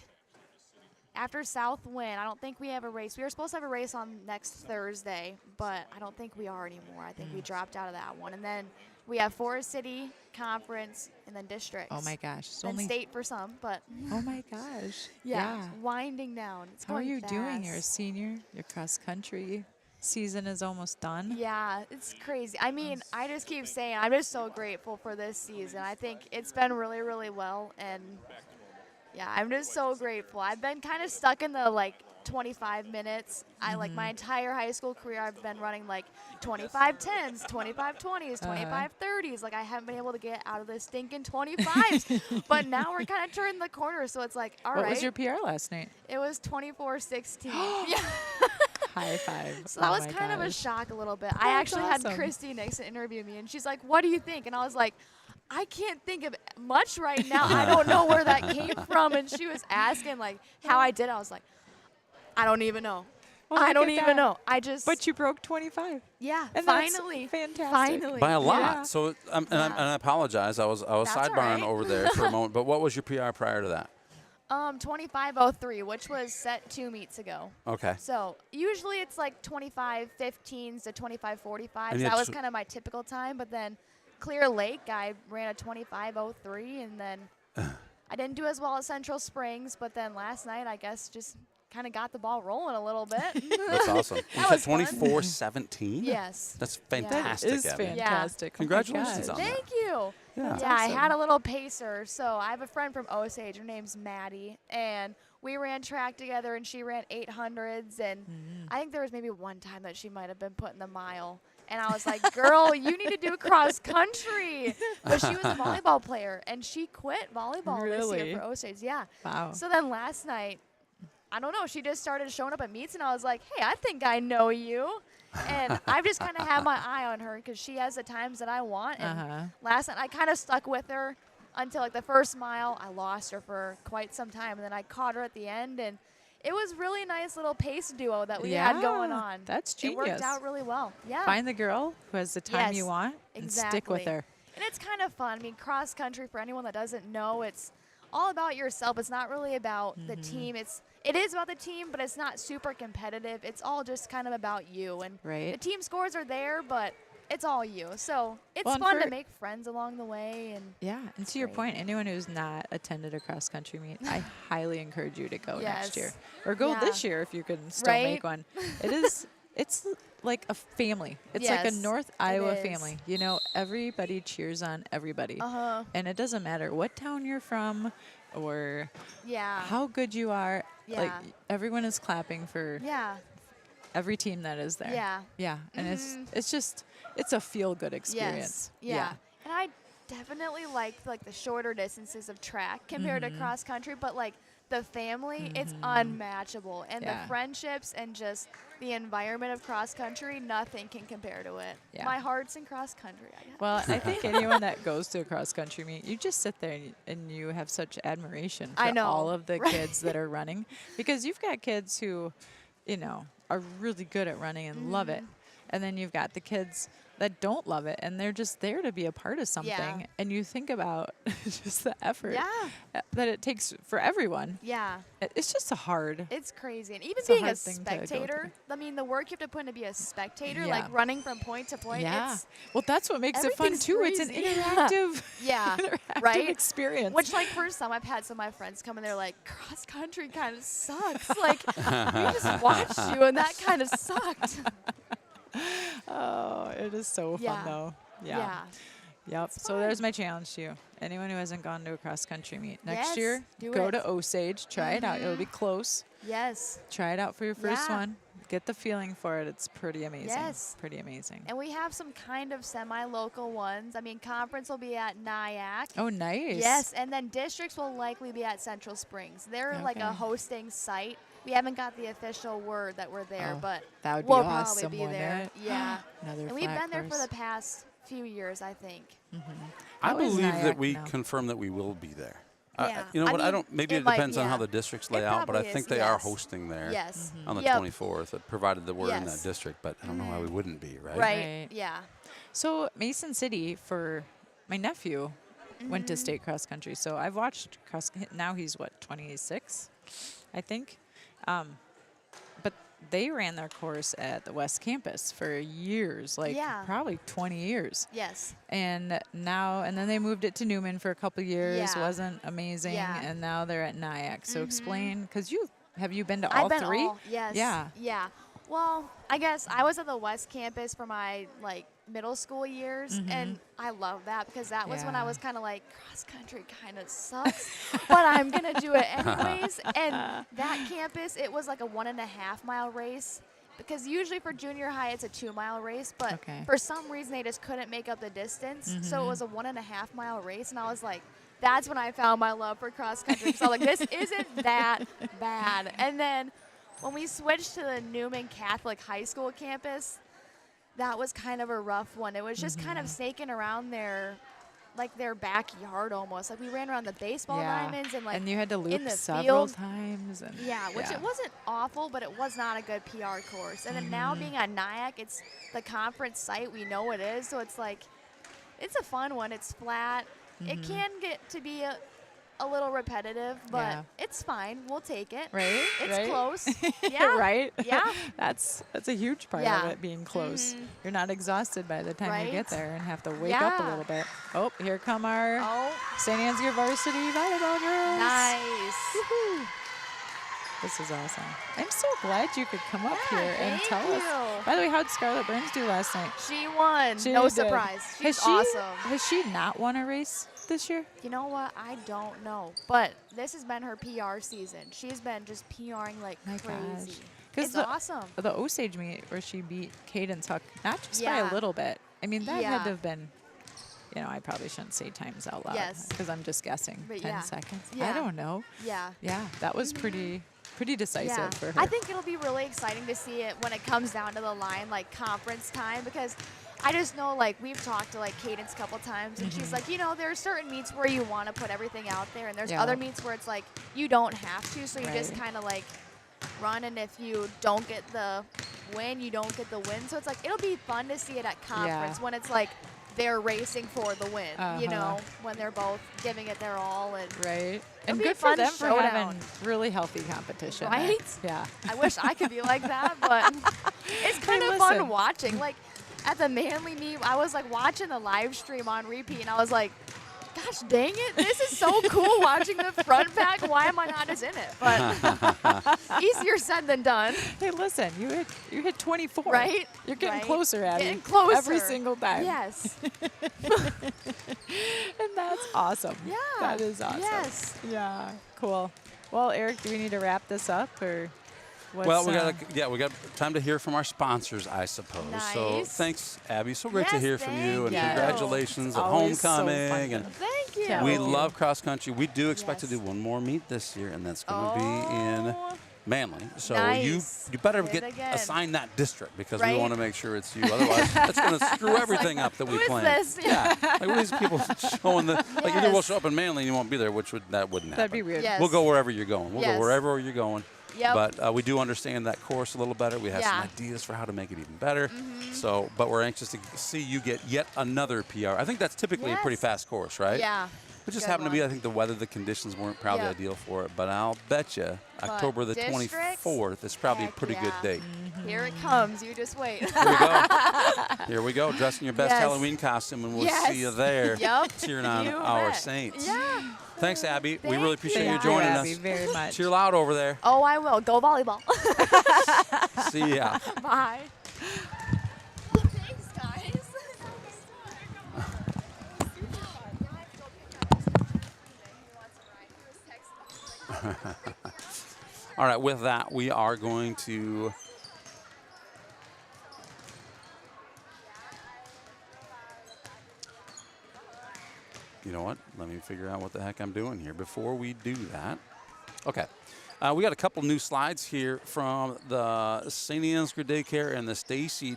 Speaker 4: after South win, I don't think we have a race. We were supposed to have a race on next Thursday, but I don't think we are anymore. I think we dropped out of that one. And then we have Forest City, Conference, and then Districts.
Speaker 2: Oh my gosh. It's
Speaker 4: And
Speaker 2: only
Speaker 4: State for some, but
Speaker 2: Oh my gosh.
Speaker 4: yeah, winding down. It's
Speaker 2: How are
Speaker 4: going
Speaker 2: you doing? You're a
Speaker 4: fast.
Speaker 2: senior. Your cross country season is almost done.
Speaker 4: Yeah, it's crazy. I mean, I just keep saying I'm just so grateful for this season. I think it's been really, really well, and yeah, I'm just so grateful. I've been kind of stuck in the like 25 minutes. I like my entire high school career. I've been running like 25 10s, 25 20s, 25 30s. Like I haven't been able to get out of the stinking 25s. But now we're kind of turning the corner, so it's like, all right.
Speaker 2: What was your PR last night?
Speaker 4: It was 24-16. Yeah.
Speaker 2: High five.
Speaker 4: So that
Speaker 2: Oh
Speaker 4: was
Speaker 2: my
Speaker 4: kind of a
Speaker 2: gosh.
Speaker 4: shock a little bit. I
Speaker 2: That's
Speaker 4: actually
Speaker 2: awesome.
Speaker 4: had Christy Nixon interview me, and she's like, "What do you think?" And I was like, "I can't think of much right now. I don't know where that came from." And she was asking like how I did. I was like, "I don't even know.
Speaker 2: Well,
Speaker 4: I
Speaker 2: look
Speaker 4: don't
Speaker 2: at
Speaker 4: even
Speaker 2: that.
Speaker 4: know. I just
Speaker 2: But you broke 25.
Speaker 4: yeah,
Speaker 2: And that's
Speaker 4: finally,
Speaker 2: fantastic.
Speaker 4: finally
Speaker 2: Yeah.
Speaker 1: By a lot. So, and I apologize. I was
Speaker 4: That's all
Speaker 1: sidebarring
Speaker 4: right.
Speaker 1: over there for a moment. But what was your PR prior to that?
Speaker 4: 25:03, which was set 2 meets ago.
Speaker 1: Okay.
Speaker 4: So usually it's like 25:15s to 25:45.
Speaker 1: And
Speaker 4: So
Speaker 1: you
Speaker 4: that
Speaker 1: had
Speaker 4: was kind of my typical time. But then Clear Lake, I ran a 25:03, and then I didn't do as well at Central Springs. But then last night, I guess, just kind of got the ball rolling a little bit.
Speaker 1: That's awesome. You
Speaker 4: That
Speaker 1: said
Speaker 4: was fun.
Speaker 1: 24-17?
Speaker 4: Yes.
Speaker 1: That's
Speaker 2: That
Speaker 1: fantastic.
Speaker 2: is
Speaker 1: Abby.
Speaker 2: fantastic. Oh my
Speaker 1: Congratulations
Speaker 2: gosh.
Speaker 1: on that.
Speaker 4: Thank you.
Speaker 1: Yeah.
Speaker 4: Yeah, I
Speaker 2: awesome.
Speaker 4: had a little pacer. So I have a friend from Osage. Her name's Maddie. And we ran track together, and she ran 800s. And I think there was maybe one time that she might have been putting the mile. And I was like, girl, you need to do cross country. But she was a volleyball player, and she quit volleyball this
Speaker 2: Really?
Speaker 4: year for Osage. Yeah.
Speaker 2: Wow.
Speaker 4: So then last night, I don't know, she just started showing up at meets, and I was like, hey, I think I know you. And I've just kind of had my eye on her because she has the times that I want. And last night, I kind of stuck with her until like the first mile. I lost her for quite some time, and then I caught her at the end, and it was really nice little pace duo that we had going
Speaker 2: Yeah,
Speaker 4: on.
Speaker 2: that's
Speaker 4: It worked
Speaker 2: genius.
Speaker 4: out really well. Yeah.
Speaker 2: Find the girl who has the time you
Speaker 4: Yes,
Speaker 2: want and stick with
Speaker 4: exactly.
Speaker 2: her.
Speaker 4: And it's kind of fun. I mean, cross country, for anyone that doesn't know, it's all about yourself. It's not really about the team. It is about the team, but it's not super competitive. It's all just kind of about you. And
Speaker 2: Right.
Speaker 4: the team scores are there, but it's all you. So it's
Speaker 2: Well, and
Speaker 4: fun to
Speaker 2: for-
Speaker 4: make friends along the way. And
Speaker 2: Yeah, and to your
Speaker 4: Great.
Speaker 2: point, anyone who's not attended a cross country meet, I highly encourage you to go next year,
Speaker 4: Yes.
Speaker 2: or go
Speaker 4: Yeah.
Speaker 2: this year if you can still make
Speaker 4: Right?
Speaker 2: one. It's like a family. It's like a
Speaker 4: Yes,
Speaker 2: North
Speaker 4: it
Speaker 2: Iowa
Speaker 4: is.
Speaker 2: family. You know, everybody cheers on everybody,
Speaker 4: Uh-huh.
Speaker 2: and it doesn't matter what town you're from, or
Speaker 4: Yeah.
Speaker 2: how good you are. Like
Speaker 4: Yeah.
Speaker 2: everyone is clapping for
Speaker 4: Yeah.
Speaker 2: every team that is there.
Speaker 4: Yeah.
Speaker 2: Yeah, and it's just it's a feel good experience.
Speaker 4: Yes. Yeah. And I definitely like the shorter distances of track compared to cross country, but like the family, it's unmatchable. And
Speaker 2: Yeah.
Speaker 4: the friendships and just the environment of cross country, nothing can compare to it.
Speaker 2: Yeah.
Speaker 4: My heart's in cross country. I guess.
Speaker 2: Well, I think anyone that goes to a cross country meet, you just sit there and you have such admiration for
Speaker 4: I know,
Speaker 2: all of the
Speaker 4: right?
Speaker 2: kids that are running, because you've got kids who, you know, are really good at running and love it, and then you've got the kids that don't love it and they're just there to be a part of something. And you think about just the effort that it takes for everyone.
Speaker 4: Yeah.
Speaker 2: It's just a hard.
Speaker 4: It's crazy. And even
Speaker 2: It's a
Speaker 4: being a
Speaker 2: hard thing to go
Speaker 4: spectator, I mean, the work you have to put in to be a spectator,
Speaker 2: Yeah.
Speaker 4: like running from point to point,
Speaker 2: Yeah.
Speaker 4: it's,
Speaker 2: Well, that's what makes it fun
Speaker 4: everything's
Speaker 2: too. It's an
Speaker 4: crazy.
Speaker 2: interactive,
Speaker 4: yeah,
Speaker 2: interactive
Speaker 4: right?
Speaker 2: experience.
Speaker 4: Which, like, for some, I've had some of my friends come and they're like, cross country kind of sucks. Like, we just watched you and that kind of sucked.
Speaker 2: Oh, it is so fun
Speaker 4: Yeah.
Speaker 2: though.
Speaker 4: Yeah.
Speaker 2: Yep. So there's my challenge to you. Anyone who hasn't gone to a cross country meet next
Speaker 4: Yes,
Speaker 2: year,
Speaker 4: do
Speaker 2: go
Speaker 4: it.
Speaker 2: to Osage, try it out. It'll be close.
Speaker 4: Yes.
Speaker 2: Try it out for your first
Speaker 4: Yeah.
Speaker 2: one. Get the feeling for it. It's pretty amazing.
Speaker 4: Yes.
Speaker 2: Pretty amazing.
Speaker 4: And we have some kind of semi-local ones. I mean, conference will be at Nyack.
Speaker 2: Oh, nice.
Speaker 4: Yes, and then districts will likely be at Central Springs. They're like a
Speaker 2: Okay.
Speaker 4: hosting site. We haven't got the official word that we're there,
Speaker 2: Oh,
Speaker 4: but
Speaker 2: that would be
Speaker 4: we'll
Speaker 2: awesome,
Speaker 4: probably be
Speaker 2: wouldn't
Speaker 4: there.
Speaker 2: it?
Speaker 4: Yeah.
Speaker 2: Another
Speaker 4: And we've
Speaker 2: flat
Speaker 4: been there for
Speaker 2: course.
Speaker 4: the past few years, I think.
Speaker 1: I
Speaker 2: How is
Speaker 1: believe
Speaker 2: Nyack
Speaker 1: that we
Speaker 2: now?
Speaker 1: confirm that we will be there.
Speaker 4: Yeah.
Speaker 1: You know
Speaker 4: I
Speaker 1: what? I
Speaker 4: mean,
Speaker 1: don't. Maybe
Speaker 4: it
Speaker 1: it
Speaker 4: might-
Speaker 1: depends on how
Speaker 4: yeah.
Speaker 1: the districts
Speaker 4: It
Speaker 1: lay out, but I
Speaker 4: probably
Speaker 1: think
Speaker 4: is,
Speaker 1: they are
Speaker 4: yes.
Speaker 1: hosting there
Speaker 4: Yes.
Speaker 1: on the
Speaker 4: Yep.
Speaker 1: 24th. Provided that we're in that
Speaker 4: Yes.
Speaker 1: district, but I don't know why we wouldn't be, right?
Speaker 4: Right.
Speaker 2: Right.
Speaker 4: Yeah.
Speaker 2: So Mason City, for my nephew, went
Speaker 4: Mm-hmm.
Speaker 2: to state cross country. So I've watched cross. Now he's what, 26, I think. But they ran their course at the West Campus for years, like
Speaker 4: Yeah.
Speaker 2: probably 20 years.
Speaker 4: Yes.
Speaker 2: And then they moved it to Newman for a couple years.
Speaker 4: Yeah.
Speaker 2: Wasn't amazing.
Speaker 4: Yeah.
Speaker 2: And now they're at Nyack. So explain, because have you been to
Speaker 4: I've
Speaker 2: all
Speaker 4: been
Speaker 2: three?
Speaker 4: all, yes.
Speaker 2: Yeah.
Speaker 4: Yeah. Well, I guess I was at the West Campus for my like middle school years, and I love that because that was when I
Speaker 2: Yeah.
Speaker 4: was kind of like, cross country kind of sucks, but I'm gonna do it anyways. And that campus, it was like a 1.5 mile race. Because usually for junior high, it's a 2 mile race, but
Speaker 2: Okay.
Speaker 4: for some reason they just couldn't make up the distance. So it was a 1.5 mile race, and I was like, that's when I found my love for cross country. So I was like, this isn't that bad. And then when we switched to the Newman Catholic High School campus, that was kind of a rough one. It was just kind of snaking around their backyard almost. Like we ran around the baseball diamonds and like
Speaker 2: and you had to
Speaker 4: in
Speaker 2: loop
Speaker 4: the
Speaker 2: several
Speaker 4: field.
Speaker 2: times. And
Speaker 4: Yeah, which it wasn't awful, but it was not a good PR course. And then now being on Nyack, it's the conference site. We know it is, so it's like, it's a fun one. It's flat. It can get to be a little repetitive, but
Speaker 2: Yeah.
Speaker 4: it's fine. We'll take it.
Speaker 2: Right?
Speaker 4: It's
Speaker 2: right?
Speaker 4: close. Yeah.
Speaker 2: right?
Speaker 4: Yeah.
Speaker 2: That's a huge part
Speaker 4: Yeah.
Speaker 2: of it being close. You're not exhausted by the time you get
Speaker 4: Right?
Speaker 2: there and have to wake up a
Speaker 4: Yeah.
Speaker 2: little bit. Oh, here come our
Speaker 4: Oh,
Speaker 2: St. Ansgar varsity volleyball girls.
Speaker 4: nice.
Speaker 2: Woohoo. This is awesome. I'm so glad you could come up
Speaker 4: Yeah,
Speaker 2: here and
Speaker 4: thank
Speaker 2: tell us.
Speaker 4: you.
Speaker 2: By the way, how'd Scarlett Burns do last night?
Speaker 4: She won.
Speaker 2: She
Speaker 4: No
Speaker 2: did.
Speaker 4: surprise. She's
Speaker 2: Has she,
Speaker 4: awesome.
Speaker 2: Has she not won a race this year?
Speaker 4: You know what? I don't know. But this has been her PR season. She's been just PRing like
Speaker 2: My
Speaker 4: crazy.
Speaker 2: gosh. 'Cause
Speaker 4: It's
Speaker 2: the-
Speaker 4: awesome.
Speaker 2: The Osage meet where she beat Cadence Huck, not just by
Speaker 4: Yeah.
Speaker 2: a little bit. I mean, that had
Speaker 4: Yeah.
Speaker 2: to have been, I probably shouldn't say times out loud.
Speaker 4: Yes.
Speaker 2: Because I'm just guessing.
Speaker 4: But
Speaker 2: 10
Speaker 4: yeah.
Speaker 2: seconds. I
Speaker 4: Yeah.
Speaker 2: don't know.
Speaker 4: Yeah.
Speaker 2: Yeah, that was pretty decisive
Speaker 4: Yeah.
Speaker 2: for her.
Speaker 4: I think it'll be really exciting to see it when it comes down to the line, like conference time, because I just know, like, we've talked to, like, Cadence a couple times, and she's like, there are certain meets where you want to put everything out there, and there's
Speaker 2: Yeah.
Speaker 4: other meets where it's like, you don't have to, so you just
Speaker 2: Right.
Speaker 4: kind of, like, run, and if you don't get the win, you don't get the win. So it's like, it'll be fun to see it at conference when it's like they're racing for the win, when they're both giving it their all. And
Speaker 2: Right. And
Speaker 4: be a
Speaker 2: good for
Speaker 4: fun
Speaker 2: them for
Speaker 4: showdown.
Speaker 2: having really healthy competition. there.
Speaker 4: Right?
Speaker 2: Yeah.
Speaker 4: I wish I could be like that, but it's kind of
Speaker 2: listen.
Speaker 4: fun watching. Like at the Manly meet, I was like watching the live stream on repeat, and I was like, gosh dang it, this is so cool watching the front pack. Why am I not as in it? But easier said than done,
Speaker 2: Hey, listen, you hit 24.
Speaker 4: right?
Speaker 2: You're getting
Speaker 4: Right.
Speaker 2: closer, Abby.
Speaker 4: Getting closer.
Speaker 2: Every single time.
Speaker 4: Yes.
Speaker 2: And that's awesome.
Speaker 4: Yeah.
Speaker 2: That is awesome.
Speaker 4: Yes.
Speaker 2: Yeah. Cool. Well, Eric, do we need to wrap this up or what's
Speaker 1: Well, we got time to hear from our sponsors, I suppose. So
Speaker 4: Nice.
Speaker 1: thanks, Abby. So great to
Speaker 4: Yes,
Speaker 1: hear from you, and
Speaker 2: thank you.
Speaker 1: congratulations on
Speaker 2: Always so
Speaker 1: homecoming.
Speaker 2: fun to-
Speaker 1: And
Speaker 4: Thank you.
Speaker 2: Yeah.
Speaker 1: we
Speaker 2: Oh.
Speaker 1: love cross country. We do expect to
Speaker 4: Yes.
Speaker 1: do one more meet this year, and that's going to be in
Speaker 4: Oh,
Speaker 1: Manly. So
Speaker 4: Nice.
Speaker 1: you better
Speaker 4: Hit
Speaker 1: get
Speaker 4: again.
Speaker 1: assigned that district because we
Speaker 4: Right.
Speaker 1: want to make sure it's you. Otherwise, that's going to screw everything up that we
Speaker 4: who is
Speaker 1: plan.
Speaker 4: this?
Speaker 1: Yeah, like what are these people showing the like either we'll
Speaker 4: Yes.
Speaker 1: show up in Manly and you won't be there, which wouldn't happen.
Speaker 2: That'd be weird.
Speaker 4: Yes.
Speaker 1: We'll go wherever you're going. We'll
Speaker 4: Yes.
Speaker 1: go wherever you're going.
Speaker 4: Yep.
Speaker 1: But we do understand that course a little better. We have some
Speaker 4: Yeah.
Speaker 1: ideas for how to make it even better. So, but we're anxious to see you get yet another PR. I think that's typically a pretty
Speaker 4: Yes.
Speaker 1: fast course, right?
Speaker 4: Yeah.
Speaker 1: It just
Speaker 4: Good
Speaker 1: happened to be,
Speaker 4: one.
Speaker 1: I think the weather, the conditions weren't probably
Speaker 4: Yep.
Speaker 1: ideal for it. But I'll bet you October the
Speaker 4: districts?
Speaker 1: 24th is probably a
Speaker 4: Heck
Speaker 1: pretty good
Speaker 4: yeah.
Speaker 1: date.
Speaker 4: Here it comes. You just wait.
Speaker 1: Here we go. Here we go. Dress in your best
Speaker 4: Yes.
Speaker 1: Halloween costume, and we'll
Speaker 4: Yes.
Speaker 1: see you there
Speaker 4: Yep.
Speaker 1: cheering on
Speaker 4: You
Speaker 1: our
Speaker 4: bet.
Speaker 1: Saints.
Speaker 4: Yeah.
Speaker 1: Thanks, Abby. we
Speaker 4: Thank
Speaker 1: really appreciate you
Speaker 4: you.
Speaker 1: joining
Speaker 2: Abby,
Speaker 1: us.
Speaker 2: very much.
Speaker 1: Cheer loud over there.
Speaker 4: Oh, I will. Go volleyball.
Speaker 1: See ya.
Speaker 4: Bye. Thanks, guys.
Speaker 1: All right, with that, we are going to you know what? Let me figure out what the heck I'm doing here before we do that. Okay. We got a couple new slides here from the St. Ansgar Daycare and the Stacyville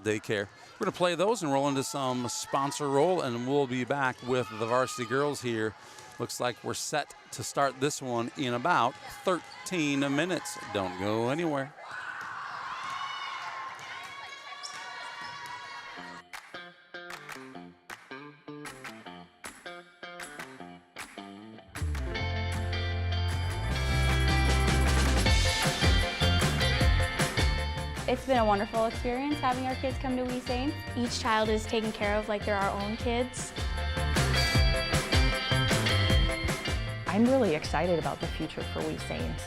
Speaker 1: Daycare. We're going to play those and roll into some sponsor roll, and we'll be back with the varsity girls here. Looks like we're set to start this one in about 13 minutes. Don't go anywhere.
Speaker 5: It's been a wonderful experience having our kids come to We Saints.
Speaker 6: Each child is taken care of like they're our own kids.
Speaker 7: I'm really excited about the future for We Saints.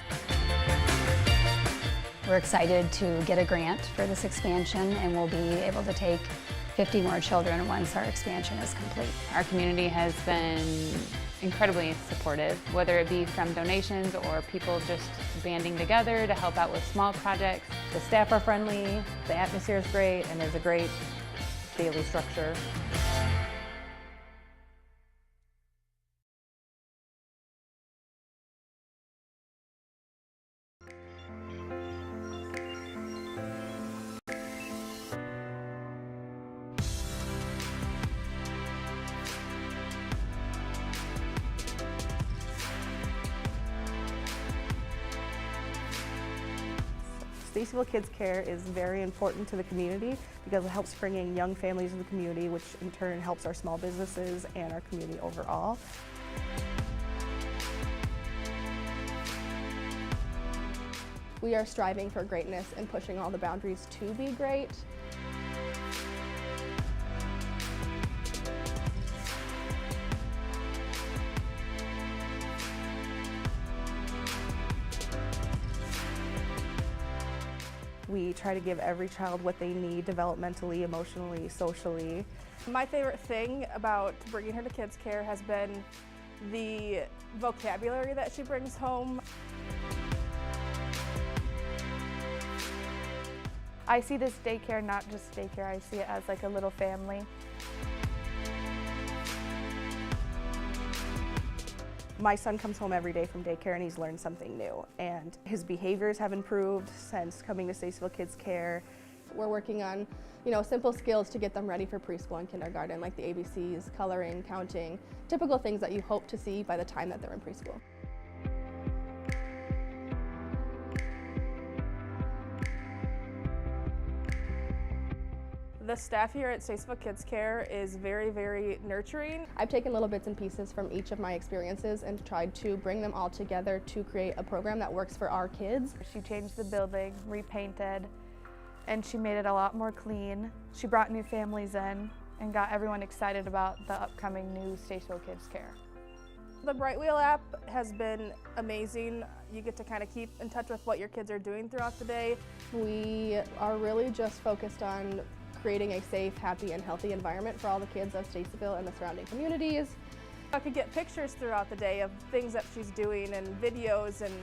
Speaker 8: We're excited to get a grant for this expansion, and we'll be able to take 50 more children once our expansion is complete.
Speaker 9: Our community has been incredibly supportive, whether it be from donations or people just banding together to help out with small projects.
Speaker 7: The staff are friendly, the atmosphere is great, and there's a great daily structure.
Speaker 10: Stacyville Kids Care is very important to the community because it helps bring in young families in the community, which in turn helps our small businesses and our community overall.
Speaker 11: We are striving for greatness and pushing all the boundaries to be great.
Speaker 10: We try to give every child what they need developmentally, emotionally, socially.
Speaker 11: My favorite thing about bringing her to Kids Care has been the vocabulary that she brings home.
Speaker 12: I see this daycare not just daycare, I see it as like a little family.
Speaker 10: My son comes home every day from daycare and he's learned something new, and his behaviors have improved since coming to Stacyville Kids Care.
Speaker 11: We're working on, simple skills to get them ready for preschool and kindergarten, like the ABCs, coloring, counting, typical things that you hope to see by the time that they're in preschool. The staff here at Stacyville Kids Care is very, very nurturing. I've taken little bits and pieces from each of my experiences and tried to bring them all together to create a program that works for our kids.
Speaker 12: She changed the building, repainted, and she made it a lot more clean. She brought new families in and got everyone excited about the upcoming new Stacyville Kids Care.
Speaker 11: The Bright Wheel app has been amazing. You get to kind of keep in touch with what your kids are doing throughout the day. We are really just focused on creating a safe, happy, and healthy environment for all the kids of Stacyville and the surrounding communities. I could get pictures throughout the day of things that she's doing and videos, and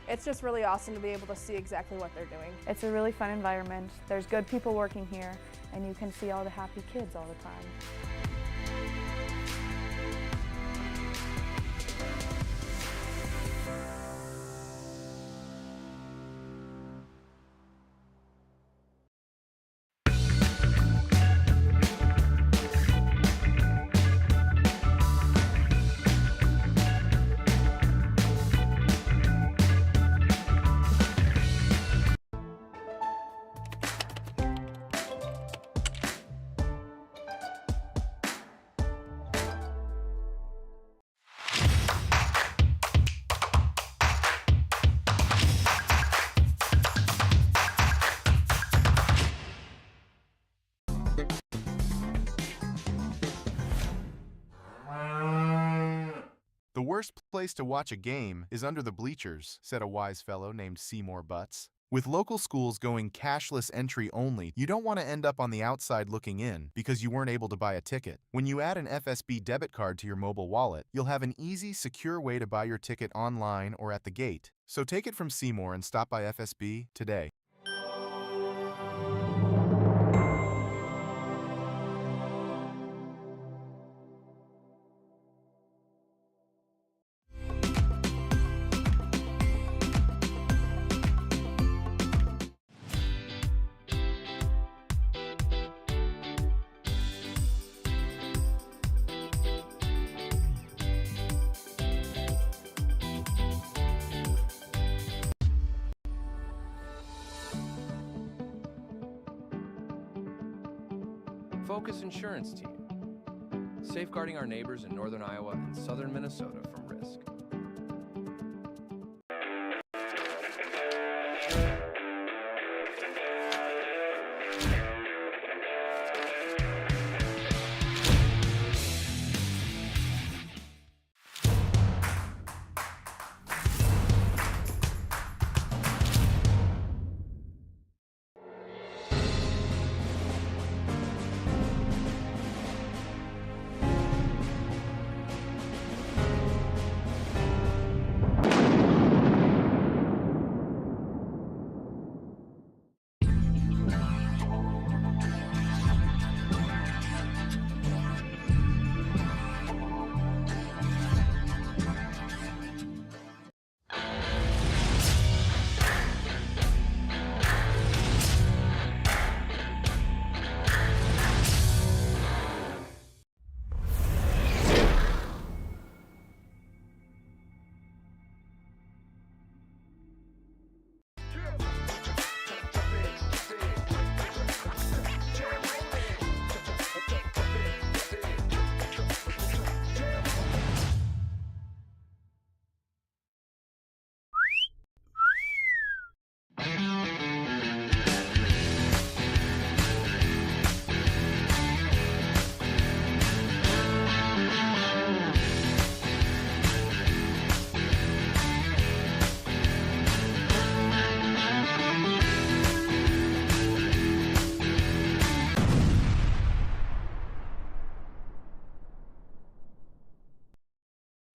Speaker 11: it's just really awesome to be able to see exactly what they're doing.
Speaker 12: It's a really fun environment. There's good people working here, and you can see all the happy kids all the time.
Speaker 13: The worst place to watch a game is under the bleachers, said a wise fellow named Seymour Butts. With local schools going cashless entry only, you don't want to end up on the outside looking in because you weren't able to buy a ticket. When you add an FSB debit card to your mobile wallet, you'll have an easy, secure way to buy your ticket online or at the gate. So take it from Seymour and stop by FSB today.
Speaker 14: Focus Insurance Team, safeguarding our neighbors in northern Iowa and southern Minnesota from risk.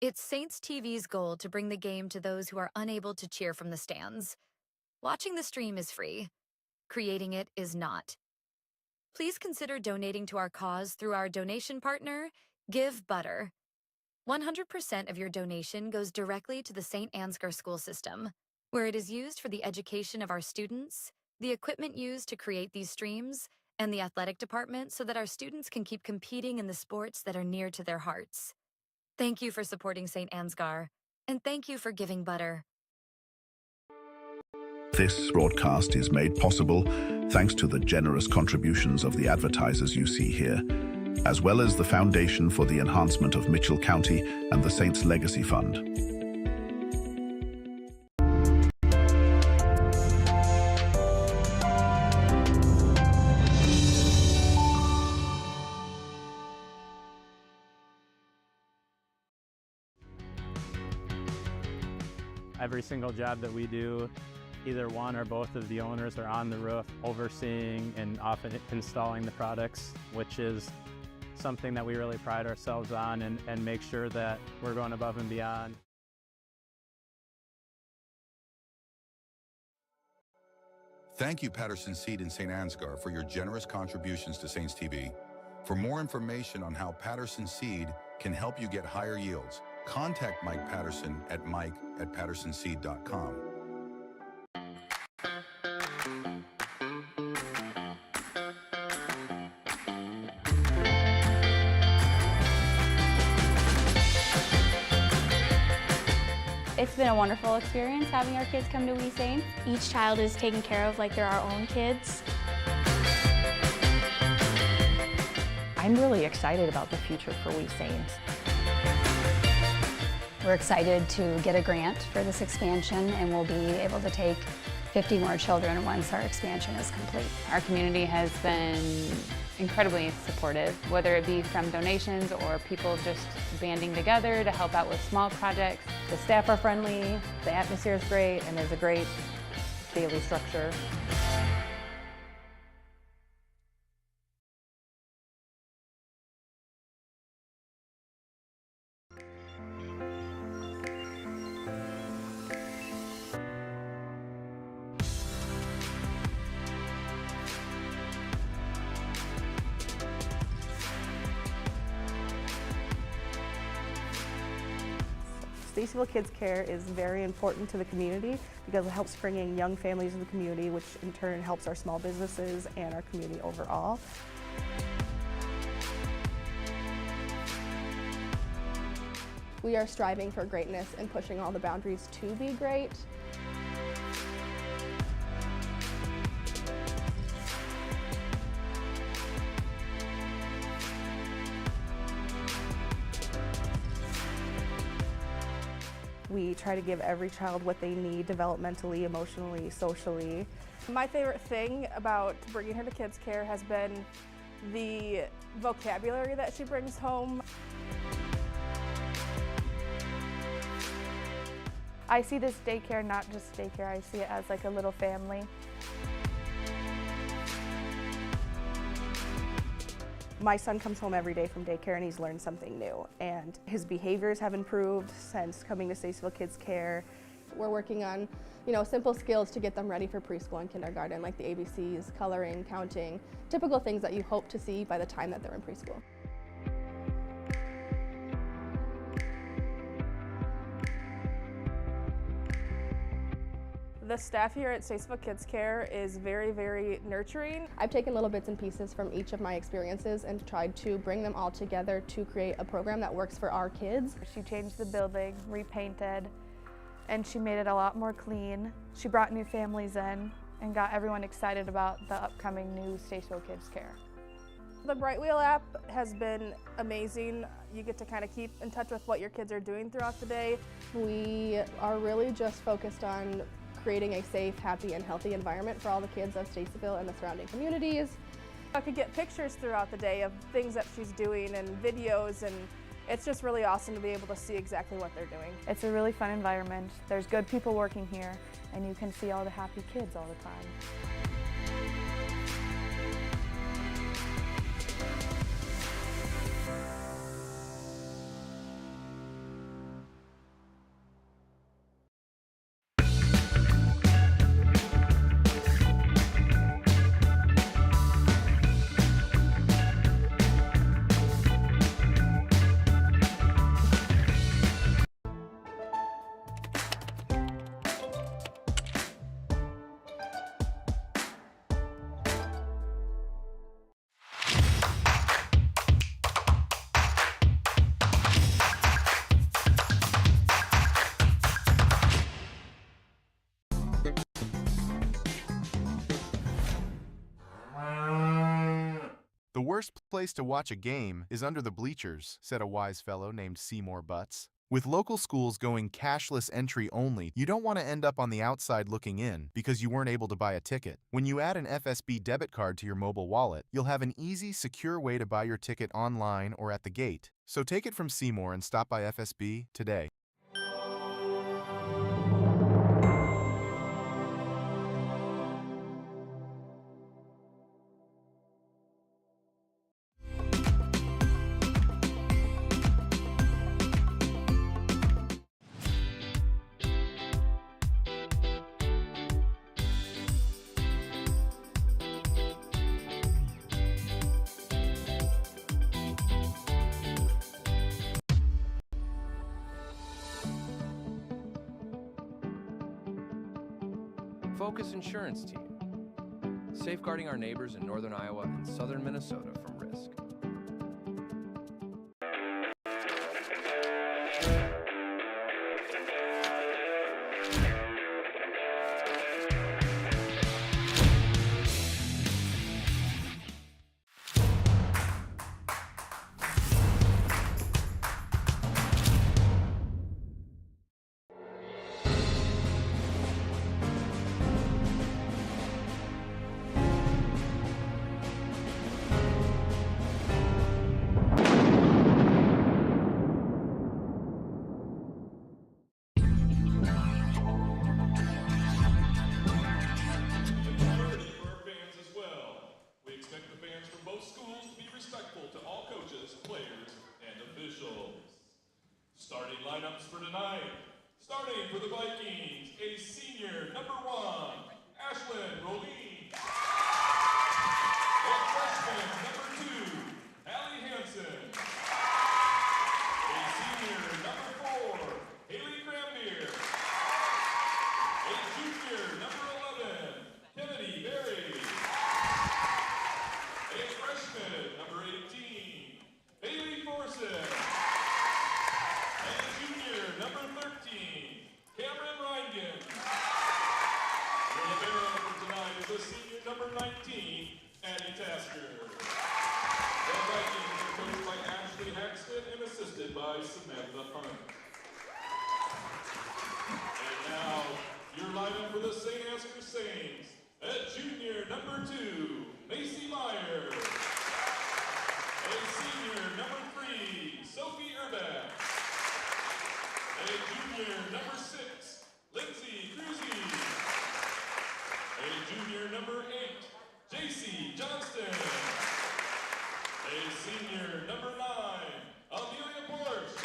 Speaker 15: It's Saints TV's goal to bring the game to those who are unable to cheer from the stands. Watching the stream is free. Creating it is not. Please consider donating to our cause through our donation partner, Give Butter. 100% of your donation goes directly to the St. Ansgar school system, where it is used for the education of our students, the equipment used to create these streams, and the athletic department so that our students can keep competing in the sports that are near to their hearts. Thank you for supporting St. Ansgar, and thank you for giving butter.
Speaker 16: This broadcast is made possible thanks to the generous contributions of the advertisers you see here, as well as the Foundation for the Enhancement of Mitchell County and the Saints Legacy Fund.
Speaker 17: Every single job that we do, either one or both of the owners are on the roof overseeing and often installing the products, which is something that we really pride ourselves on and make sure that we're going above and beyond.
Speaker 18: Thank you, Patterson Seed and St. Ansgar, for your generous contributions to Saints TV. For more information on how Patterson Seed can help you get higher yields, contact Mike Patterson at mike@pattersonseed.com.
Speaker 5: It's been a wonderful experience having our kids come to We Saints.
Speaker 6: Each child is taken care of like they're our own kids.
Speaker 7: I'm really excited about the future for We Saints.
Speaker 8: We're excited to get a grant for this expansion, and we'll be able to take 50 more children once our expansion is complete.
Speaker 9: Our community has been incredibly supportive, whether it be from donations or people just banding together to help out with small projects.
Speaker 7: The staff are friendly, the atmosphere is great, and there's a great daily structure.
Speaker 10: Stacyville Kids Care is very important to the community because it helps bring in young families in the community, which in turn helps our small businesses and our community overall.
Speaker 11: We are striving for greatness and pushing all the boundaries to be great.
Speaker 10: We try to give every child what they need developmentally, emotionally, socially.
Speaker 11: My favorite thing about bringing her to Kids Care has been the vocabulary that she brings home.
Speaker 12: I see this daycare not just daycare, I see it as like a little family.
Speaker 10: My son comes home every day from daycare and he's learned something new, and his behaviors have improved since coming to Stacyville Kids Care.
Speaker 11: We're working on, simple skills to get them ready for preschool and kindergarten, like the ABCs, coloring, counting, typical things that you hope to see by the time that they're in preschool. The staff here at Stacyville Kids Care is very, very nurturing. I've taken little bits and pieces from each of my experiences and tried to bring them all together to create a program that works for our kids.
Speaker 12: She changed the building, repainted, and she made it a lot more clean. She brought new families in and got everyone excited about the upcoming new Stacyville Kids Care.
Speaker 11: The Bright Wheel app has been amazing. You get to kind of keep in touch with what your kids are doing throughout the day. We are really just focused on creating a safe, happy, and healthy environment for all the kids of Stacyville and the surrounding communities. I could get pictures throughout the day of things that she's doing and videos, and it's just really awesome to be able to see exactly what they're doing.
Speaker 12: It's a really fun environment. There's good people working here, and you can see all the happy kids all the time.
Speaker 13: worst place to watch a game is under the bleachers, said a wise fellow named Seymour Butts. With local schools going cashless entry only, you don't want to end up on the outside looking in because you weren't able to buy a ticket. When you add an FSB debit card to your mobile wallet, you'll have an easy, secure way to buy your ticket online or at the gate. So take it from Seymour and stop by FSB today.
Speaker 14: Focus Insurance Team, safeguarding our neighbors in northern Iowa and southern Minnesota from risk.
Speaker 19: Starting lineups for tonight. Starting for the Vikings, a senior, number 1, Ashlyn Rolene. A freshman, number 2, Allie Hansen. A senior, number 4, Haley Crambier. A junior, number 11, Kennedy Berry. A freshman, number 18, Bailey Forsyth. Number 13, Cameron Reingen. The libero for tonight is a senior, number 19, Addie Tasker. The Vikings are coached by Ashley Haxton and assisted by Samantha Hunt. And now, your lineup for the St. Ansgar Saints. At junior, number 2, Macy Meyer. A senior, number 3, Sophie Erbach. A junior, number 6, Lindsay Cruzy. A junior, number 8, JC Johnston. A senior, number 9, Amelia Porch.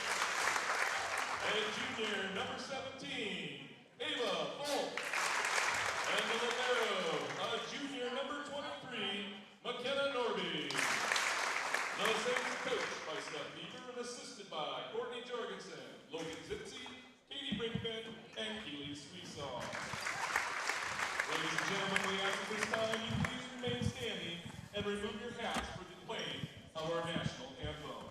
Speaker 19: A junior, number 17, Ava Folk. And the libero, a junior, number 23, McKenna Norby. The Saints coached by Steph Beaver and assisted by Courtney Jorgensen, Logan Zitzi, Katie Brinkman, and Keely Sweetsaw. Ladies and gentlemen, we ask at this time you please remain standing and remove your hats for the playing of our national anthem.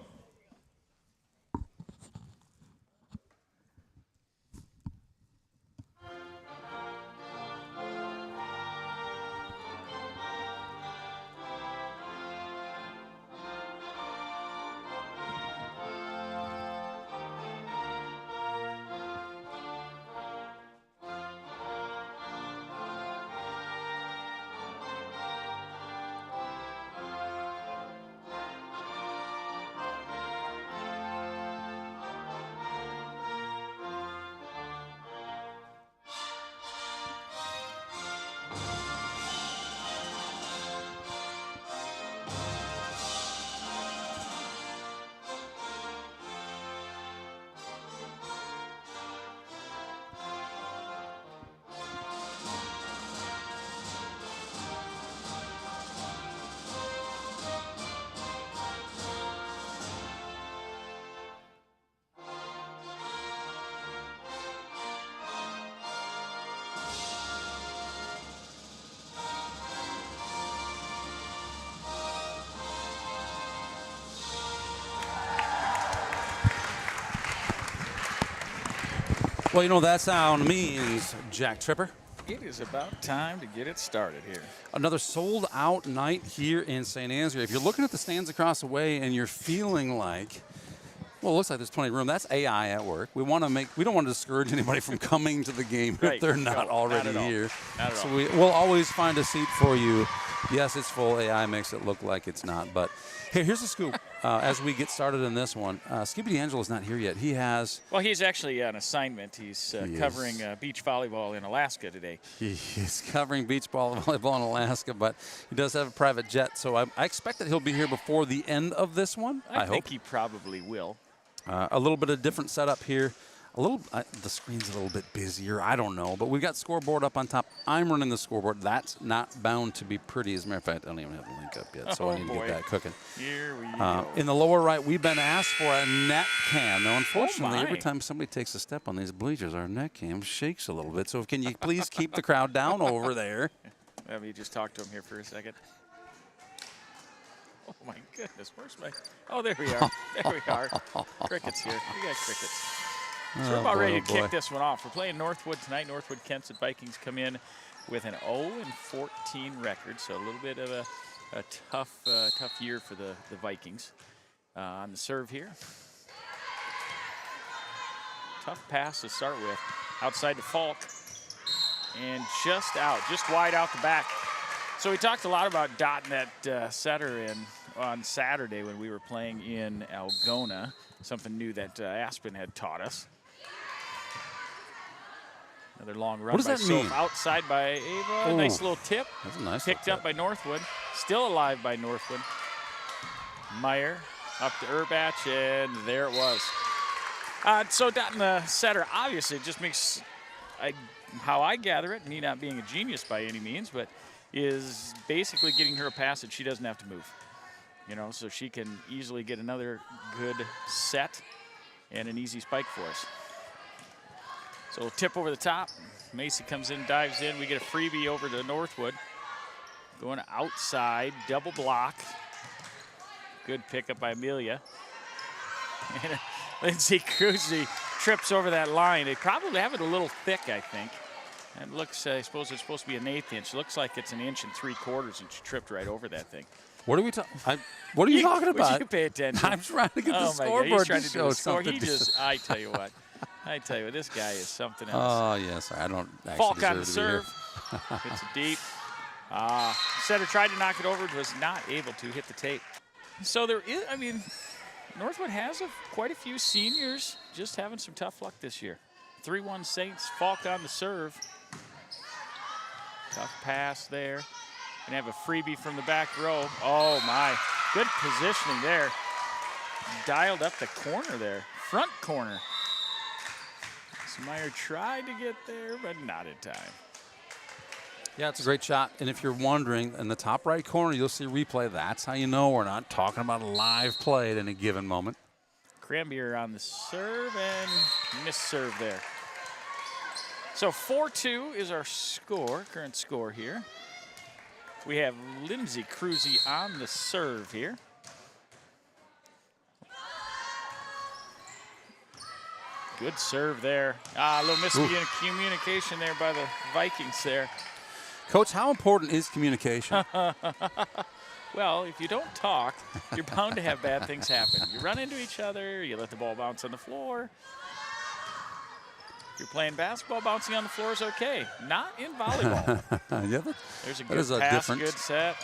Speaker 1: Well, you know, that sound means Jack Tripper
Speaker 20: it is about time to get it started here.
Speaker 1: Another sold-out night here in St. Ansgar. If you're looking at the stands across the way and you're feeling like, well, it looks like there's plenty of room, that's AI at work. We don't want to discourage anybody from coming to the game
Speaker 20: Right.
Speaker 1: if they're not already
Speaker 20: not
Speaker 1: here.
Speaker 20: Not at
Speaker 1: So
Speaker 20: all.
Speaker 1: we'll always find a seat for you. Yes, it's full. AI makes it look like it's not. But hey, here's the scoop. As we get started in this one, Skippy D'Angelo's not here yet. He has.
Speaker 20: Well, he's actually on assignment. He's covering beach volleyball in Alaska today.
Speaker 1: He is covering beach volleyball in Alaska, but he does have a private jet. So I expect that he'll be here before the end of this one. I
Speaker 20: think
Speaker 1: hope.
Speaker 20: he probably will.
Speaker 1: A little bit of different setup here. The screen's a little bit busier. I don't know, but we've got scoreboard up on top. I'm running the scoreboard. That's not bound to be pretty. As a matter of fact, I don't even have the link up yet, so I need to get that cooking.
Speaker 20: Here we go.
Speaker 1: In the lower right, we've been asked for a net cam. Now, unfortunately,
Speaker 20: my.
Speaker 1: every time somebody takes a step on these bleachers, our net cam shakes a little bit. So can you please keep the crowd down over there?
Speaker 20: Let me just talk to him here for a second. Oh, my goodness. Where's my... Oh, there we are. There we are. Crickets here. We got crickets. So we're about ready to kick this one off. We're playing Northwood tonight. Northwood-Kensett Vikings come in with an 0-14 record, so a little bit of a tough year for the Vikings. On the serve here. Tough pass to start with. Outside to Falk. And just out, just wide out the back. So we talked a lot about dotting that setter in on Saturday when we were playing in Algona, something new that Aspen had taught us. Another long run
Speaker 1: what does
Speaker 20: by
Speaker 1: that mean?
Speaker 20: Outside by Ava.
Speaker 1: Ooh,
Speaker 20: nice little tip.
Speaker 1: That's a nice
Speaker 20: Picked
Speaker 1: little
Speaker 20: up by Northwood. Still alive by Northwood. Meyer up to Urbach, and there it was. So dotting the setter obviously just makes, how I gather it, me not being a genius by any means, but is basically getting her a pass that she doesn't have to move. You know, so she can easily get another good set and an easy spike for us. So tip over the top. Macy comes in, dives in. We get a freebie over to Northwood. Going outside, double block. Good pickup by Amelia. And Lindsay Cruzy trips over that line. They probably have it a little thick, I think. It looks, I suppose it's supposed to be an 1/8 inch. Looks like it's 1 3/4 inches, and she tripped right over that thing.
Speaker 1: What are we talking? What are you talking about?
Speaker 20: Would you pay attention?
Speaker 1: I'm trying to get the
Speaker 20: my God,
Speaker 1: scoreboard
Speaker 20: he's trying
Speaker 1: to
Speaker 20: to do
Speaker 1: show
Speaker 20: a score.
Speaker 1: something.
Speaker 20: He just, I tell you what, this guy is something else.
Speaker 1: Oh yes, I don't actually
Speaker 20: Falk on the
Speaker 1: deserve
Speaker 20: serve.
Speaker 1: to be here.
Speaker 20: It's deep. Setter tried to knock it over, was not able to hit the tape. So there is, I mean, Northwood has quite a few seniors just having some tough luck this year. 3-1 Saints. Falk on the serve. Tough pass there. And have a freebie from the back row. Oh, my. Good positioning there. Dialed up the corner there. Front corner. Meyer tried to get there, but not in time.
Speaker 1: Yeah, it's a great shot. And if you're wondering, in the top right corner, you'll see replay. That's how you know we're not talking about a live play at any given moment.
Speaker 20: Cranbier on the serve and missed serve there. So 4-2 is our score, current score here. We have Lindsay Cruzy on the serve here. Good serve there. A little miscommunication there by the Vikings there.
Speaker 1: Coach, how important is communication?
Speaker 20: Well, if you don't talk, you're bound to have bad things happen. You run into each other, you let the ball bounce on the floor. If you're playing basketball, bouncing on the floor is okay. Not in volleyball.
Speaker 1: Yeah,
Speaker 20: There's a good pass, good set.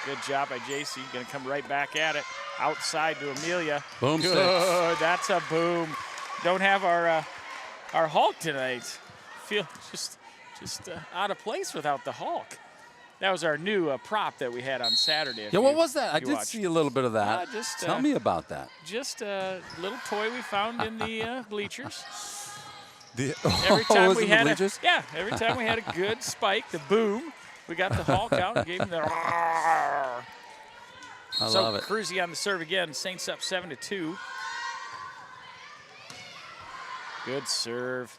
Speaker 20: Good job by JC. Going to come right back at it. Outside to Amelia.
Speaker 1: Boom
Speaker 20: good.
Speaker 1: six.
Speaker 20: That's a boom. Don't have our Hulk tonight. Feel just out of place without the Hulk. That was our new prop that we had on Saturday.
Speaker 1: Yeah, what was that? I did see a little bit of that. Tell me about that.
Speaker 20: Just a little toy we found in the bleachers.
Speaker 1: Every
Speaker 20: time we had every time we had a good spike, the boom, we got the Hulk out and gave him the.
Speaker 1: I love it.
Speaker 20: Cruzy on the serve again. Saints up 7-2. Good serve.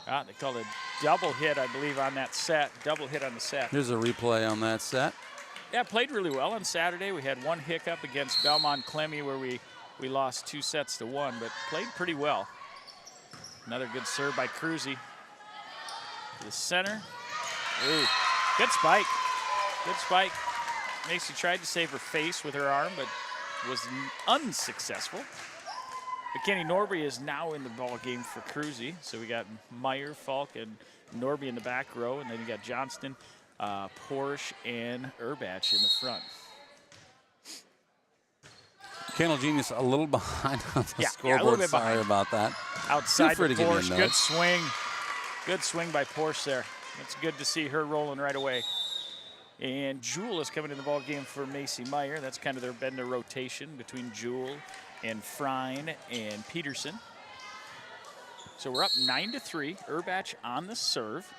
Speaker 20: They called a double hit, I believe, on that set. Double hit on the set.
Speaker 1: Here's a replay on that set.
Speaker 20: Yeah, played really well on Saturday. We had one hiccup against Belmont Clemmy where we lost 2-1, but played pretty well. Another good serve by Cruzy. to the center. Ooh, good spike. Good spike. Macy tried to save her face with her arm, but was unsuccessful. McKinney Norby is now in the ball game for Cruzy. So we got Meyer, Falk, and Norby in the back row, and then you got Johnston, Porsche, and Urbach in the front.
Speaker 1: Candle Genius a little behind on the
Speaker 20: Yeah,
Speaker 1: scoreboard.
Speaker 20: a little bit
Speaker 1: Sorry
Speaker 20: behind.
Speaker 1: about that.
Speaker 20: Outside
Speaker 1: Feel
Speaker 20: the
Speaker 1: free to give me a
Speaker 20: Porsche,
Speaker 1: note.
Speaker 20: good swing. Good swing by Porsche there. It's good to see her rolling right away. And Jewel is coming in the ball game for Macy Meyer. That's kind of been their rotation between Jewel and Frine and Peterson. So we're up 9-3. Urbach on the serve.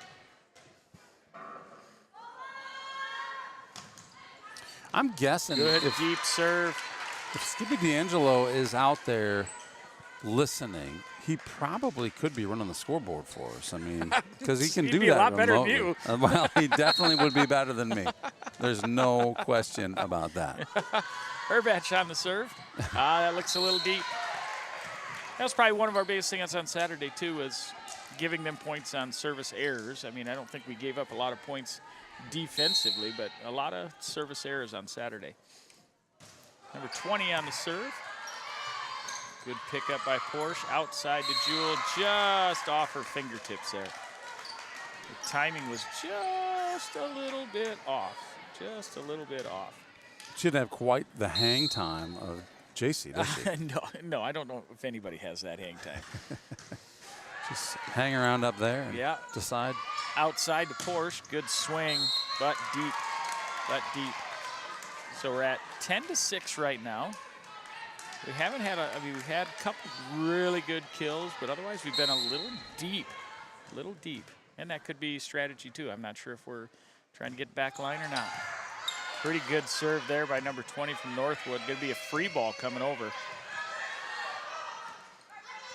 Speaker 1: I'm guessing
Speaker 20: Good
Speaker 1: if
Speaker 20: deep serve.
Speaker 1: If Skippy D'Angelo is out there listening, he probably could be running the scoreboard for us. I mean, because he can
Speaker 20: He'd
Speaker 1: do
Speaker 20: be a
Speaker 1: that
Speaker 20: lot better than
Speaker 1: remotely.
Speaker 20: you.
Speaker 1: Well, he definitely would be better than me. There's no question about that.
Speaker 20: Urbach on the serve. That looks a little deep. That was probably one of our biggest things on Saturday, too, was giving them points on service errors. I mean, I don't think we gave up a lot of points defensively, but a lot of service errors on Saturday. Number 20 on the serve. Good pickup by Porsche. Outside to Jewel, just off her fingertips there. The timing was just a little bit off. Just a little bit off.
Speaker 1: She didn't have quite the hang time of JC, does she?
Speaker 20: No, I don't know if anybody has that hang time.
Speaker 1: Just hang around up there and
Speaker 20: Yeah.
Speaker 1: decide.
Speaker 20: Outside to Porsche, good swing, but deep, So we're at 10-6 right now. We haven't had we've had a couple really good kills, but otherwise we've been a little deep. And that could be strategy too. I'm not sure if we're trying to get back line or not. Pretty good serve there by number 20 from Northwood. Gonna be a free ball coming over.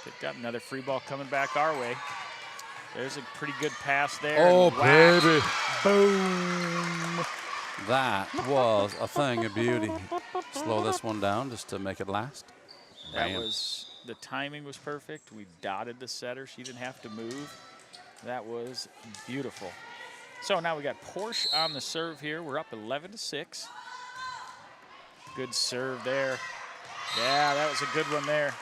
Speaker 20: Picked up another free ball coming back our way. There's a pretty good pass there.
Speaker 1: Oh,
Speaker 20: Whack.
Speaker 1: baby.
Speaker 20: Boom.
Speaker 1: That was a thing of beauty. Slow this one down just to make it last. Bam.
Speaker 20: The timing was perfect. We dotted the setter. She didn't have to move. That was beautiful. So now we got Porsche on the serve here. We're up 11-6. Good serve there. Yeah, that was a good one there.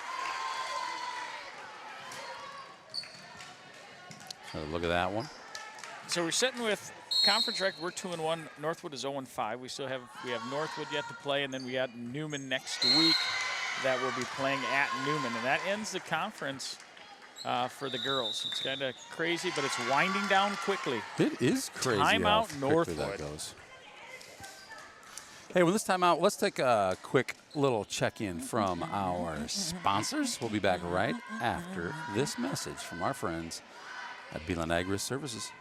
Speaker 1: Look at that one.
Speaker 20: So we're sitting with conference record. We're 2-1. Northwood is 0-5. We have Northwood yet to play, and then we got Newman next week that will be playing at Newman, and that ends the conference for the girls. It's kind of crazy, but it's winding down quickly.
Speaker 1: It is crazy how
Speaker 20: Timeout
Speaker 1: quickly
Speaker 20: Northwood.
Speaker 1: that goes. Hey, with this timeout, let's take a quick little check-in from our sponsors. We'll be back right after this message from our friends at Beeline Agri Services.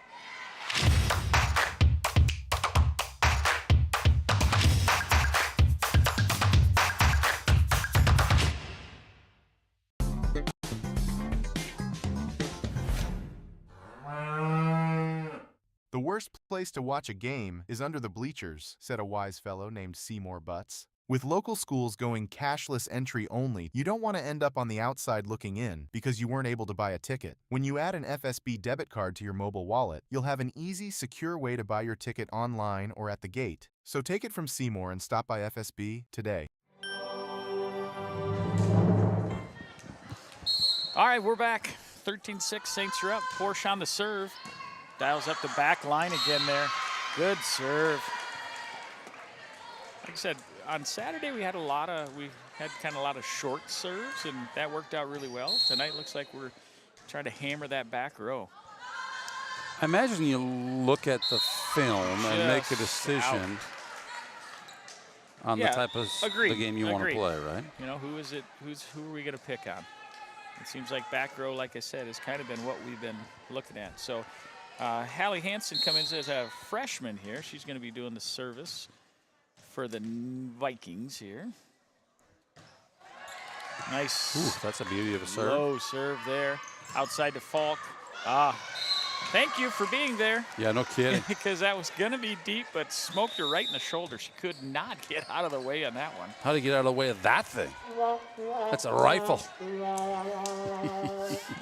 Speaker 13: The worst place to watch a game is under the bleachers, said a wise fellow named Seymour Butts. With local schools going cashless entry only, you don't want to end up on the outside looking in because you weren't able to buy a ticket. When you add an FSB debit card to your mobile wallet, you'll have an easy, secure way to buy your ticket online or at the gate. So take it from Seymour and stop by FSB today.
Speaker 20: All right, we're back. 13-6, Saints are up. Porsche on the serve. Dials up the back line again there. Good serve. Like I said, on Saturday we had kind of a lot of short serves, and that worked out really well. Tonight looks like we're trying to hammer that back row.
Speaker 1: I imagine you look at the film and make a decision on the type of the game you want to play, right?
Speaker 20: You know, who are we going to pick on? It seems like back row, like I said, has kind of been what we've been looking at. So Hallie Hansen comes in as a freshman here. She's going to be doing the service for the Vikings here. Nice.
Speaker 1: Ooh, that's a beauty of a serve.
Speaker 20: Low serve there. Outside to Falk. Thank you for being there.
Speaker 1: Yeah, no kidding.
Speaker 20: Because that was going to be deep, but smoked her right in the shoulder. She could not get out of the way on that one.
Speaker 1: How do you get out of the way of that thing? That's a rifle.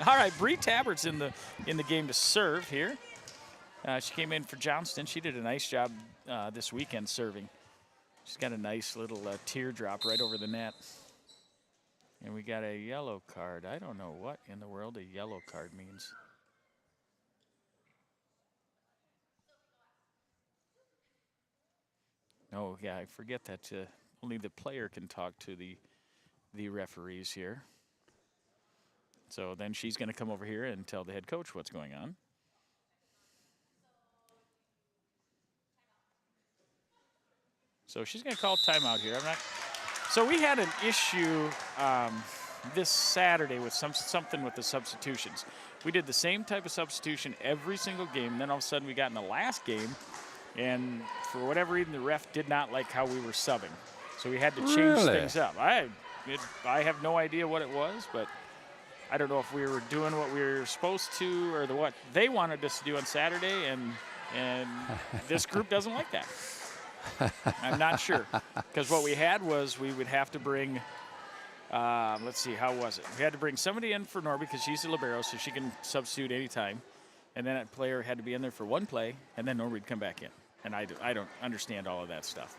Speaker 20: All right, Bree Tabbert's in the game to serve here. She came in for Johnston. She did a nice job this weekend serving. She's got a nice little teardrop right over the net. And we got a yellow card. I don't know what in the world a yellow card means. Oh, yeah, I forget that only the player can talk to the referees here. So then she's going to come over here and tell the head coach what's going on. So she's going to call timeout here. So we had an issue this Saturday with something with the substitutions. We did the same type of substitution every single game. And then all of a sudden we got in the last game, and for whatever reason the ref did not like how we were subbing. So we had to change things up. I have no idea what it was, but I don't know if we were doing what we were supposed to or what they wanted us to do on Saturday, and this group doesn't like that. I'm not sure, because what we had was we would have to bring, let's see, how was it? We had to bring somebody in for Norby because she's a libero, so she can substitute anytime. And then that player had to be in there for one play, and then Norby would come back in. And I don't understand all of that stuff.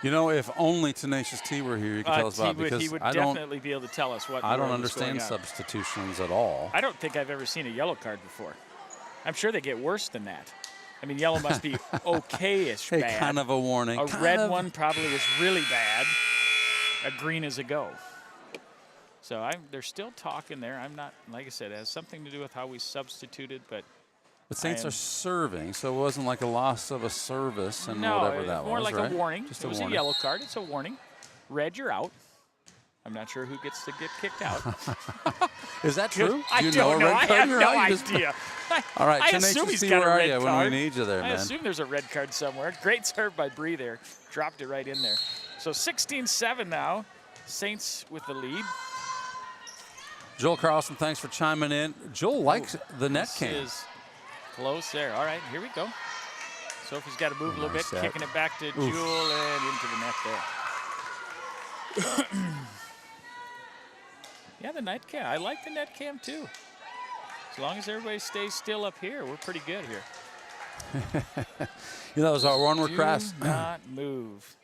Speaker 1: You know, if only Tenacious T were here, he could tell us about it. Because
Speaker 20: he would definitely be able to tell us what.
Speaker 1: I don't understand substitutions at all.
Speaker 20: I don't think I've ever seen a yellow card before. I'm sure they get worse than that. I mean, yellow must be okay-ish
Speaker 1: hey,
Speaker 20: bad.
Speaker 1: kind of a warning.
Speaker 20: A red one probably is really bad. A green is a go. So they're still talking there. I'm not, like I said, it has something to do with how we substituted, but.
Speaker 1: The Saints are serving, so it wasn't like a loss of a service and whatever that was,
Speaker 20: more like
Speaker 1: right?
Speaker 20: a warning.
Speaker 1: Just
Speaker 20: it was a yellow card. It's a warning. Red, you're out. I'm not sure who gets to get kicked out.
Speaker 1: Is that true?
Speaker 20: I
Speaker 1: Do you
Speaker 20: don't know.
Speaker 1: a red
Speaker 20: I
Speaker 1: card
Speaker 20: have
Speaker 1: here?
Speaker 20: no
Speaker 1: You just-
Speaker 20: idea.
Speaker 1: All right,
Speaker 20: I
Speaker 1: Tenacious
Speaker 20: assume he's
Speaker 1: T,
Speaker 20: got
Speaker 1: where
Speaker 20: a
Speaker 1: are
Speaker 20: red
Speaker 1: you
Speaker 20: card.
Speaker 1: when we need you there, man?
Speaker 20: I assume there's a red card somewhere. Great serve by Bree there. Dropped it right in there. So 16-7 now. Saints with the lead.
Speaker 1: Joel Carlson, thanks for chiming in. Joel likes the net cam.
Speaker 20: This is close there. All right, here we go. Sophie's got to move a little bit,
Speaker 1: set.
Speaker 20: kicking it back to Jewel and into the net there. Yeah, the net cam. I like the net cam too. As long as everybody stays still up here, we're pretty good here.
Speaker 1: You know, that was our one request.
Speaker 20: Do not move.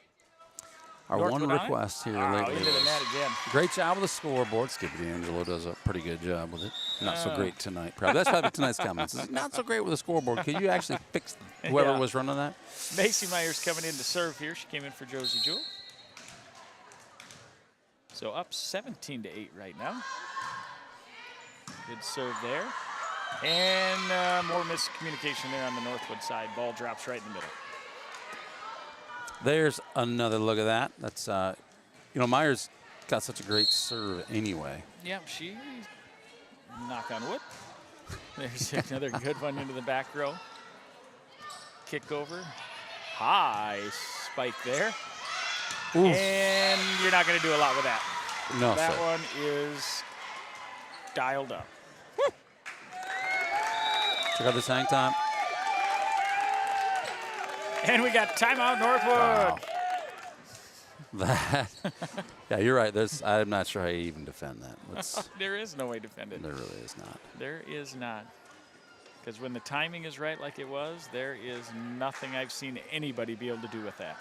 Speaker 1: Our
Speaker 20: Northwood
Speaker 1: one request here lately
Speaker 20: into the net again.
Speaker 1: Great job with the scoreboard. Skippy D'Angelo does a pretty good job with it. Not so great tonight. Probably. That's probably tonight's comments. Not so great with the scoreboard. Could you actually fix whoever was running that?
Speaker 20: Macy Myers coming in to serve here. She came in for Josie Jewell. So up 17-8 right now. Good serve there. And more miscommunication there on the Northwood side. Ball drops right in the middle.
Speaker 1: There's another look at that. That's, you know, Myers got such a great serve anyway.
Speaker 20: Yep, she, knock on wood. There's another good one into the back row. Kick over. High spike there.
Speaker 1: Oof.
Speaker 20: And you're not going to do a lot with that.
Speaker 1: No,
Speaker 20: that
Speaker 1: sir.
Speaker 20: one is dialed up. Woo.
Speaker 1: Check out this hang time.
Speaker 20: And we got timeout, Northwood.
Speaker 1: Wow. That, yeah, you're right. I'm not sure how you even defend that.
Speaker 20: There is no way to defend it.
Speaker 1: There really is not.
Speaker 20: There is not. Because when the timing is right like it was, there is nothing I've seen anybody be able to do with that.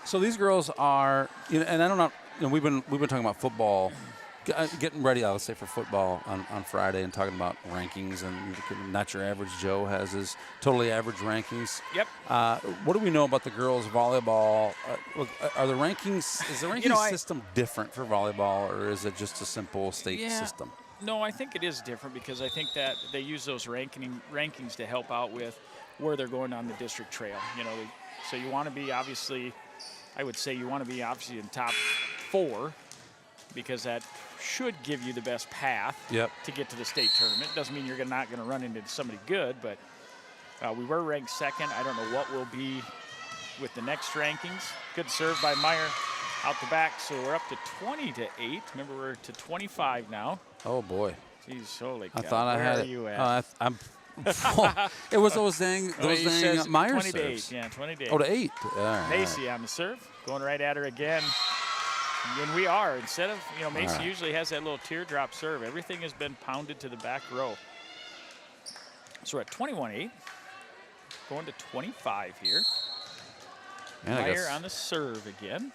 Speaker 1: So these girls are, you know, and I don't know, you know, we've been talking about football, getting ready, I would say, for football on Friday and talking about rankings, and Not Your Average Joe has his totally average rankings.
Speaker 20: Yep.
Speaker 1: What do we know about the girls' volleyball? Look, are the rankings, is the ranking system different for volleyball, or is it just a simple state system?
Speaker 20: No, I think it is different because I think that they use those rankings to help out with where they're going on the district trail. You know, so you want to be obviously, I would say you want to be obviously in top 4 because that should give you the best path to get to the state tournament. Doesn't mean you're not going to run into somebody good, but we were ranked 2nd. I don't know what will be with the next rankings. Good serve by Meyer out the back, so we're up to 20-8. Remember, we're to 25 now.
Speaker 1: Oh boy!
Speaker 20: Jeez, holy cow!
Speaker 1: I thought I had
Speaker 20: Where
Speaker 1: it.
Speaker 20: are you at?
Speaker 1: I'm. It was those dang Meyer
Speaker 20: 20 to 8.
Speaker 1: serves.
Speaker 20: Yeah, 20 to 8.
Speaker 1: Oh, to 8. All right.
Speaker 20: Macy on the serve, going right at her again. And we are, instead of, you know, Macy usually has that little teardrop serve. Everything has been pounded to the back row. So we're at 21-8. Going to 25 here.
Speaker 1: And
Speaker 20: Meyer on the serve again.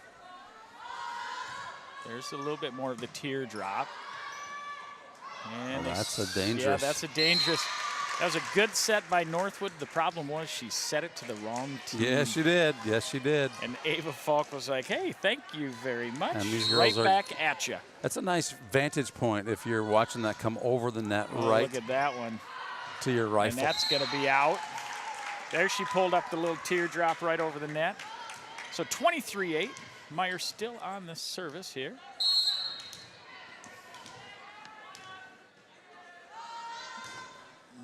Speaker 20: There's a little bit more of the teardrop. And
Speaker 1: that's a dangerous.
Speaker 20: Yeah, that's a dangerous. That was a good set by Northwood. The problem was she set it to the wrong team.
Speaker 1: Yes, she did. Yes, she did.
Speaker 20: And Ava Falk was like, hey, thank you very much.
Speaker 1: And these
Speaker 20: right
Speaker 1: girls
Speaker 20: back at you.
Speaker 1: That's a nice vantage point if you're watching that come over the net right.
Speaker 20: Look at that one.
Speaker 1: To your rifle.
Speaker 20: And that's going to be out. There she pulled up the little teardrop right over the net. So 23-8. Meyer still on the service here.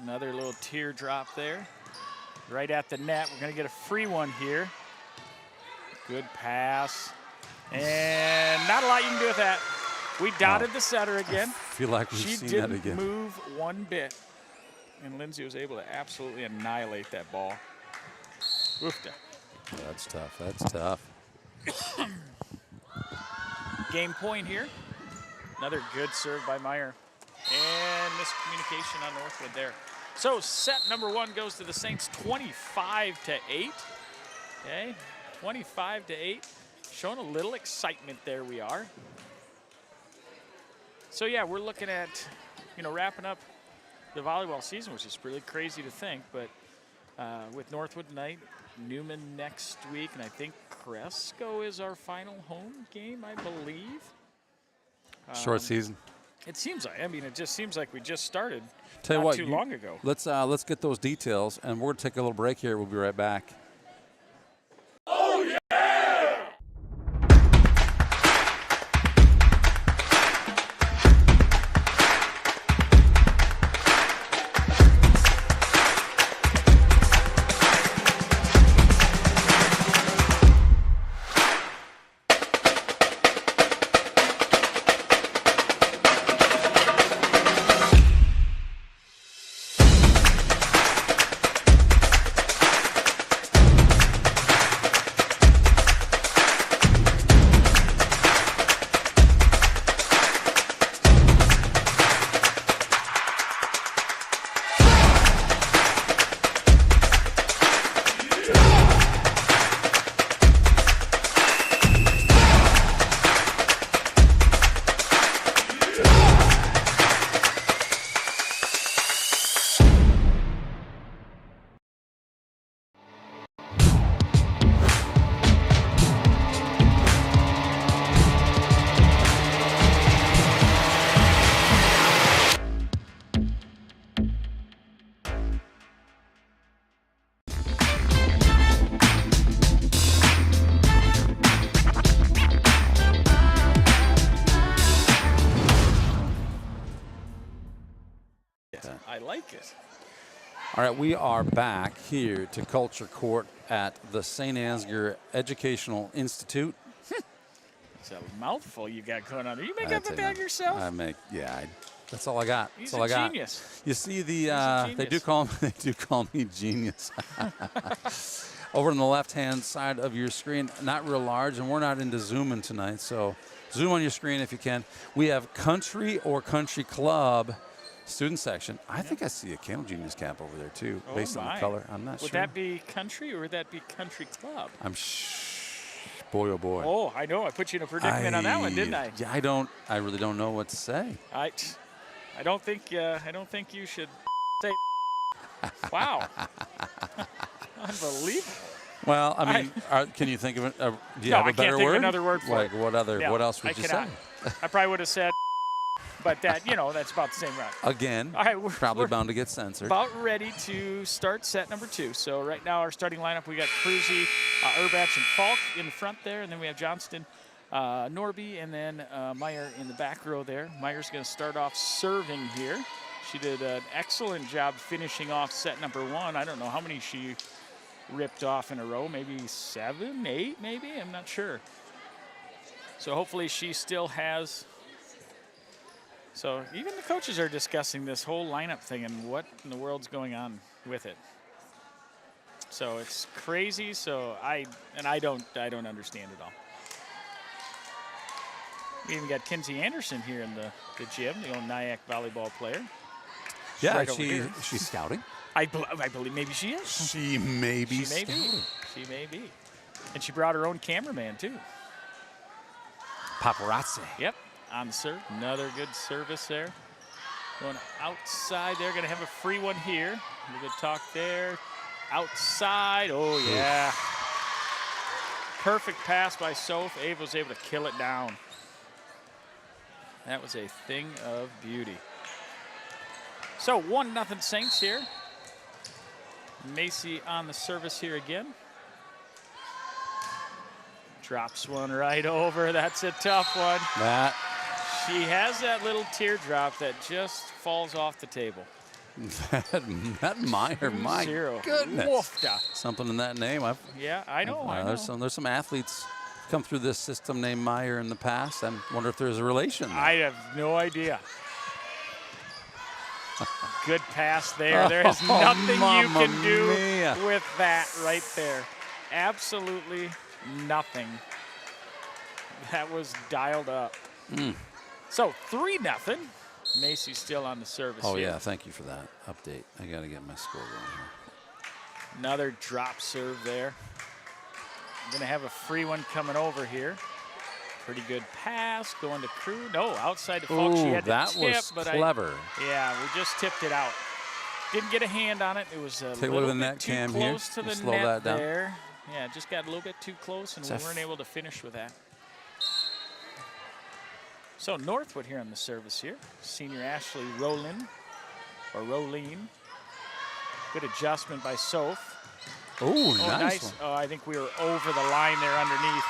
Speaker 20: Another little teardrop there. Right at the net. We're going to get a free one here. Good pass. And not a lot you can do with that. We dotted the setter again.
Speaker 1: I feel like we've seen that again.
Speaker 20: She didn't move one bit. And Lindsay was able to absolutely annihilate that ball. Oofta.
Speaker 1: That's tough. That's tough.
Speaker 20: Game point here. Another good serve by Meyer. And miscommunication on Northwood there. So set number 1 goes to the Saints 25-8. Okay, 25-8. Showing a little excitement there we are. So yeah, we're looking at, wrapping up the volleyball season, which is really crazy to think, but with Northwood tonight, Newman next week, and I think Cresco is our final home game, I believe.
Speaker 1: Short season.
Speaker 20: It seems like, it just seems like we just started
Speaker 1: Tell you
Speaker 20: not
Speaker 1: what,
Speaker 20: too long ago.
Speaker 1: Let's get those details, and we're going to take a little break here. We'll be right back.
Speaker 19: Oh, yeah!
Speaker 20: I like it.
Speaker 1: All right, we are back here to Culture Court at the St. Ansgar Educational Institute.
Speaker 20: It's a mouthful you got going on there. You make up a bag yourself?
Speaker 1: That's all I got.
Speaker 20: He's
Speaker 1: That's all I got.
Speaker 20: Genius.
Speaker 1: You see they do call me genius. Over on the left-hand side of your screen, not real large, and we're not into zooming tonight, so zoom on your screen if you can. We have country or country club student section. I think I see a Candle Genius cap over there too, based on the color. I'm not sure.
Speaker 20: Would that be country or would that be country club?
Speaker 1: Boy, oh boy.
Speaker 20: Oh, I know. I put you in a predicament on that one, didn't I?
Speaker 1: Yeah, I really don't know what to say.
Speaker 20: I don't think you should say. Wow. Unbelievable.
Speaker 1: Well, I mean, can you think of it? Do you have a better word?
Speaker 20: I can't think of another word for it.
Speaker 1: What other?
Speaker 20: No,
Speaker 1: what else would you say?
Speaker 20: I probably would have said, but that's about the same route.
Speaker 1: Again,
Speaker 20: all right, we're
Speaker 1: probably bound to get censored.
Speaker 20: About ready to start set number 2. So right now our starting lineup, we got Cruzy, Urbach, and Falk in the front there, and then we have Johnston, Norby, and then Meyer in the back row there. Meyer's going to start off serving here. She did an excellent job finishing off set number 1. I don't know how many she ripped off in a row, maybe 7, 8, maybe, I'm not sure. So hopefully she still has. So even the coaches are discussing this whole lineup thing and what in the world's going on with it. So it's crazy. So I don't understand it all. We even got Kinsey Anderson here in the gym, the old Nyack volleyball player.
Speaker 1: Yeah, she's scouting.
Speaker 20: I believe maybe she is.
Speaker 1: She may be.
Speaker 20: She may be. She may be. And she brought her own cameraman, too.
Speaker 1: Paparazzi.
Speaker 20: Yep, on the serve. Another good service there. Going outside there. Going to have a free one here. A little bit talk there. Outside. Oh, yeah. Perfect pass by Soph. Ava was able to kill it down. That was a thing of beauty. So 1-0 Saints here. Macy on the service here again. Drops one right over. That's a tough one. She has that little teardrop that just falls off the table.
Speaker 1: that Meyer, my
Speaker 20: 2-0.
Speaker 1: goodness.
Speaker 20: Woofda.
Speaker 1: Something in that name.
Speaker 20: Yeah, I know.
Speaker 1: There's some athletes come through this system named Meyer in the past. I wonder if there's a relation there.
Speaker 20: I have no idea. Good pass there. There is nothing you can do with that right there. Absolutely nothing. That was dialed up. So 3-0. Macy's still on the service here.
Speaker 1: Yeah, thank you for that update. I got to get my score going here.
Speaker 20: Another drop serve there. Going to have a free one coming over here. Pretty good pass going to Crew. No, outside the fault. She had to
Speaker 1: that
Speaker 20: tip,
Speaker 1: was
Speaker 20: but
Speaker 1: clever.
Speaker 20: Yeah, we just tipped it out. Didn't get a hand on it. It was a
Speaker 1: Take a look
Speaker 20: little
Speaker 1: at the
Speaker 20: bit
Speaker 1: net
Speaker 20: too
Speaker 1: cam
Speaker 20: close
Speaker 1: here.
Speaker 20: to the
Speaker 1: Slow
Speaker 20: net
Speaker 1: that down.
Speaker 20: there. Yeah, just got a little bit too close, and we weren't able to finish with that. So Northwood here on the service here. Senior Ashley Rowland, or Rolene. Good adjustment by Soph.
Speaker 1: Oh, nice one.
Speaker 20: Oh, I think we were over the line there underneath.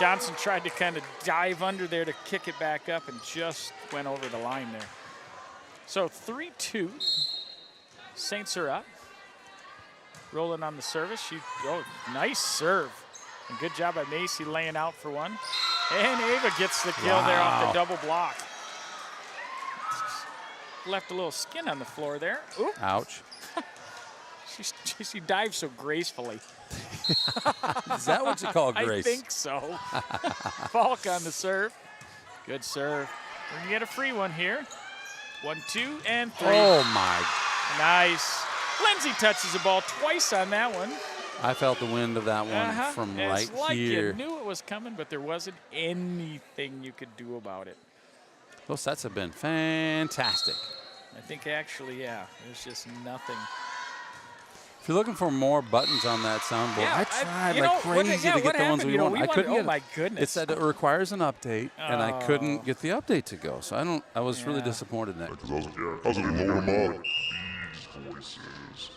Speaker 20: Johnson tried to kind of dive under there to kick it back up and just went over the line there. So 3-2. Saints are up. Rolling on the service. Nice serve. And good job by Macy laying out for one. And Ava gets the kill there off the double block. Left a little skin on the floor there. Oop.
Speaker 1: Ouch.
Speaker 20: She dives so gracefully.
Speaker 1: Is that what you call grace?
Speaker 20: I think so. Falk on the serve. Good serve. We're going to get a free one here. 1, 2, and 3.
Speaker 1: Oh, my.
Speaker 20: Nice. Lindsay touches the ball twice on that one.
Speaker 1: I felt the wind of that one from right
Speaker 20: it's like
Speaker 1: here.
Speaker 20: You knew it was coming, but there wasn't anything you could do about it.
Speaker 1: Those sets have been fantastic.
Speaker 20: I think actually, yeah, there's just nothing.
Speaker 1: If you're looking for more buttons on that soundboard, I tried like crazy to get the ones we want. I couldn't get
Speaker 20: oh, my goodness.
Speaker 1: It said it requires an update, and I couldn't get the update to go. So I was really disappointed in that.
Speaker 19: Because I was going to lower them up. These voices.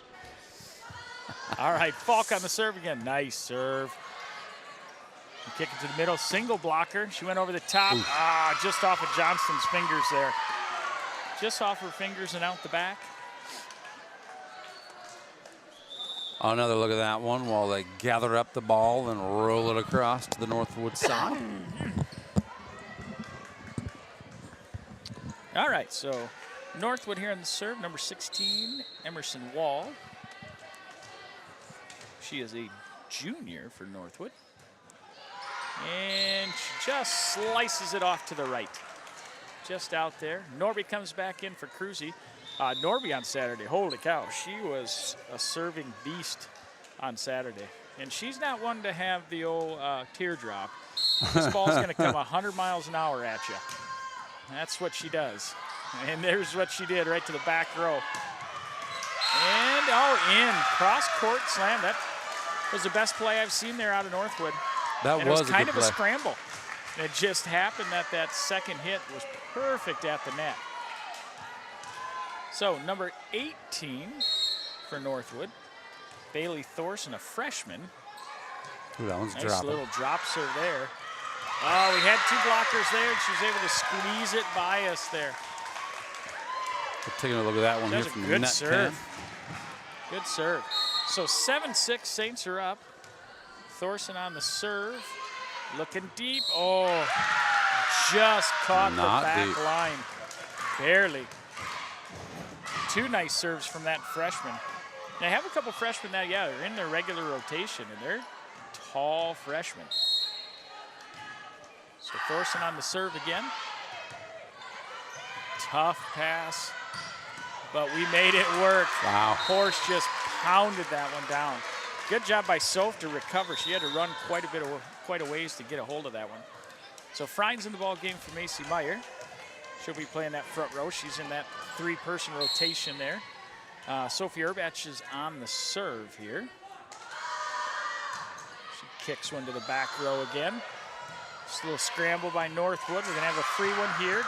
Speaker 20: All right, Falk on the serve again. Nice serve. Kick it to the middle, single blocker. She went over the top. Oof. Just off of Johnston's fingers there. Just off her fingers and out the back.
Speaker 1: Another look at that one while they gather up the ball and roll it across to the Northwood side.
Speaker 20: All right, so Northwood here on the serve, number 16, Emerson Wall. She is a junior for Northwood. And she just slices it off to the right. Just out there. Norby comes back in for Cruzy. Norby on Saturday, holy cow, she was a serving beast on Saturday. And she's not one to have the old teardrop. This ball's going to come 100 miles an hour at you. That's what she does. And there's what she did right to the back row. And, in. Cross-court slam. That was the best play I've seen there out of Northwood.
Speaker 1: That was
Speaker 20: kind of
Speaker 1: a
Speaker 20: a scramble. And it just happened that second hit was perfect at the net. So number 18 for Northwood, Bailey Thorson, a freshman.
Speaker 1: Ooh, that one's
Speaker 20: nice
Speaker 1: dropping.
Speaker 20: Little drop serve there. Oh, we had two blockers there, and she was able to squeeze it by us there.
Speaker 1: We're taking a look at that one here from the net.
Speaker 20: Good serve. Good serve. So 7-6, Saints are up. Thorson on the serve, looking deep. Oh, just caught the back line, barely. Two nice serves from that freshman. They have a couple freshmen that, they're in their regular rotation, and they're tall freshmen. So Thorson on the serve again. Tough pass but we made it work.
Speaker 1: Wow.
Speaker 20: Porsche just pounded that one down. Good job by Soph to recover. She had to run quite a ways to get a hold of that one. So Frein's in the ball game for Macy Meyer. She'll be playing that front row. She's in that 3-person rotation there. Sophie Urbach is on the serve here. She kicks one to the back row again. Just a little scramble by Northwood. We're gonna have a free one here.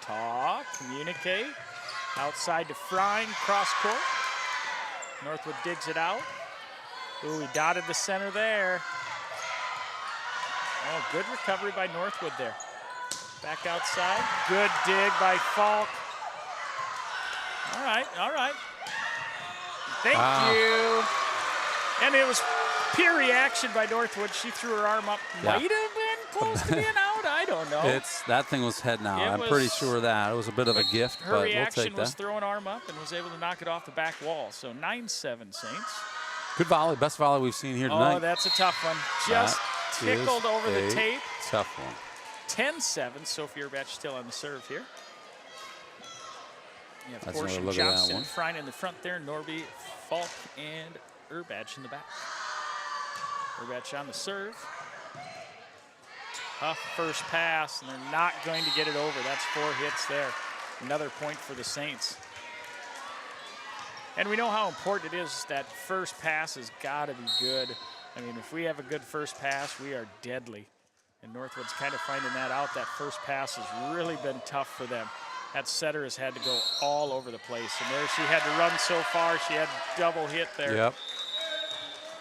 Speaker 20: Talk, communicate. Outside to Frein, cross court. Northwood digs it out. Ooh, he dotted the center there. Oh, good recovery by Northwood there. Back outside, good dig by Falk. All right, all right. Thank you. And it was pure reaction by Northwood. She threw her arm up.
Speaker 1: Yeah.
Speaker 20: Might have been close to being out, I don't know.
Speaker 1: That thing was heading out. I'm pretty sure of that. It was a bit of a gift,
Speaker 20: Her
Speaker 1: but we'll
Speaker 20: reaction
Speaker 1: take
Speaker 20: was
Speaker 1: that.
Speaker 20: throw an arm up and was able to knock it off the back wall. So 9-7 Saints.
Speaker 1: Good volley, best volley we've seen here tonight.
Speaker 20: Oh, that's a tough one. Just
Speaker 1: That
Speaker 20: tickled
Speaker 1: is
Speaker 20: over the
Speaker 1: a
Speaker 20: tape.
Speaker 1: Tough one.
Speaker 20: 10-7. Sophie Urbach still on the serve here. You have
Speaker 1: That's
Speaker 20: Porsche,
Speaker 1: another look at that
Speaker 20: Johnson,
Speaker 1: one.
Speaker 20: and Frein in the front there. Norby, Falk, and Urbach in the back. Urbach on the serve. Tough first pass, and they're not going to get it over. That's 4 hits there. Another point for the Saints. And we know how important it is. That first pass has got to be good. I mean, if we have a good first pass, we are deadly. And Northwood's kind of finding that out. That first pass has really been tough for them. That setter has had to go all over the place. And there she had to run so far. She had double hit there.
Speaker 1: Yep.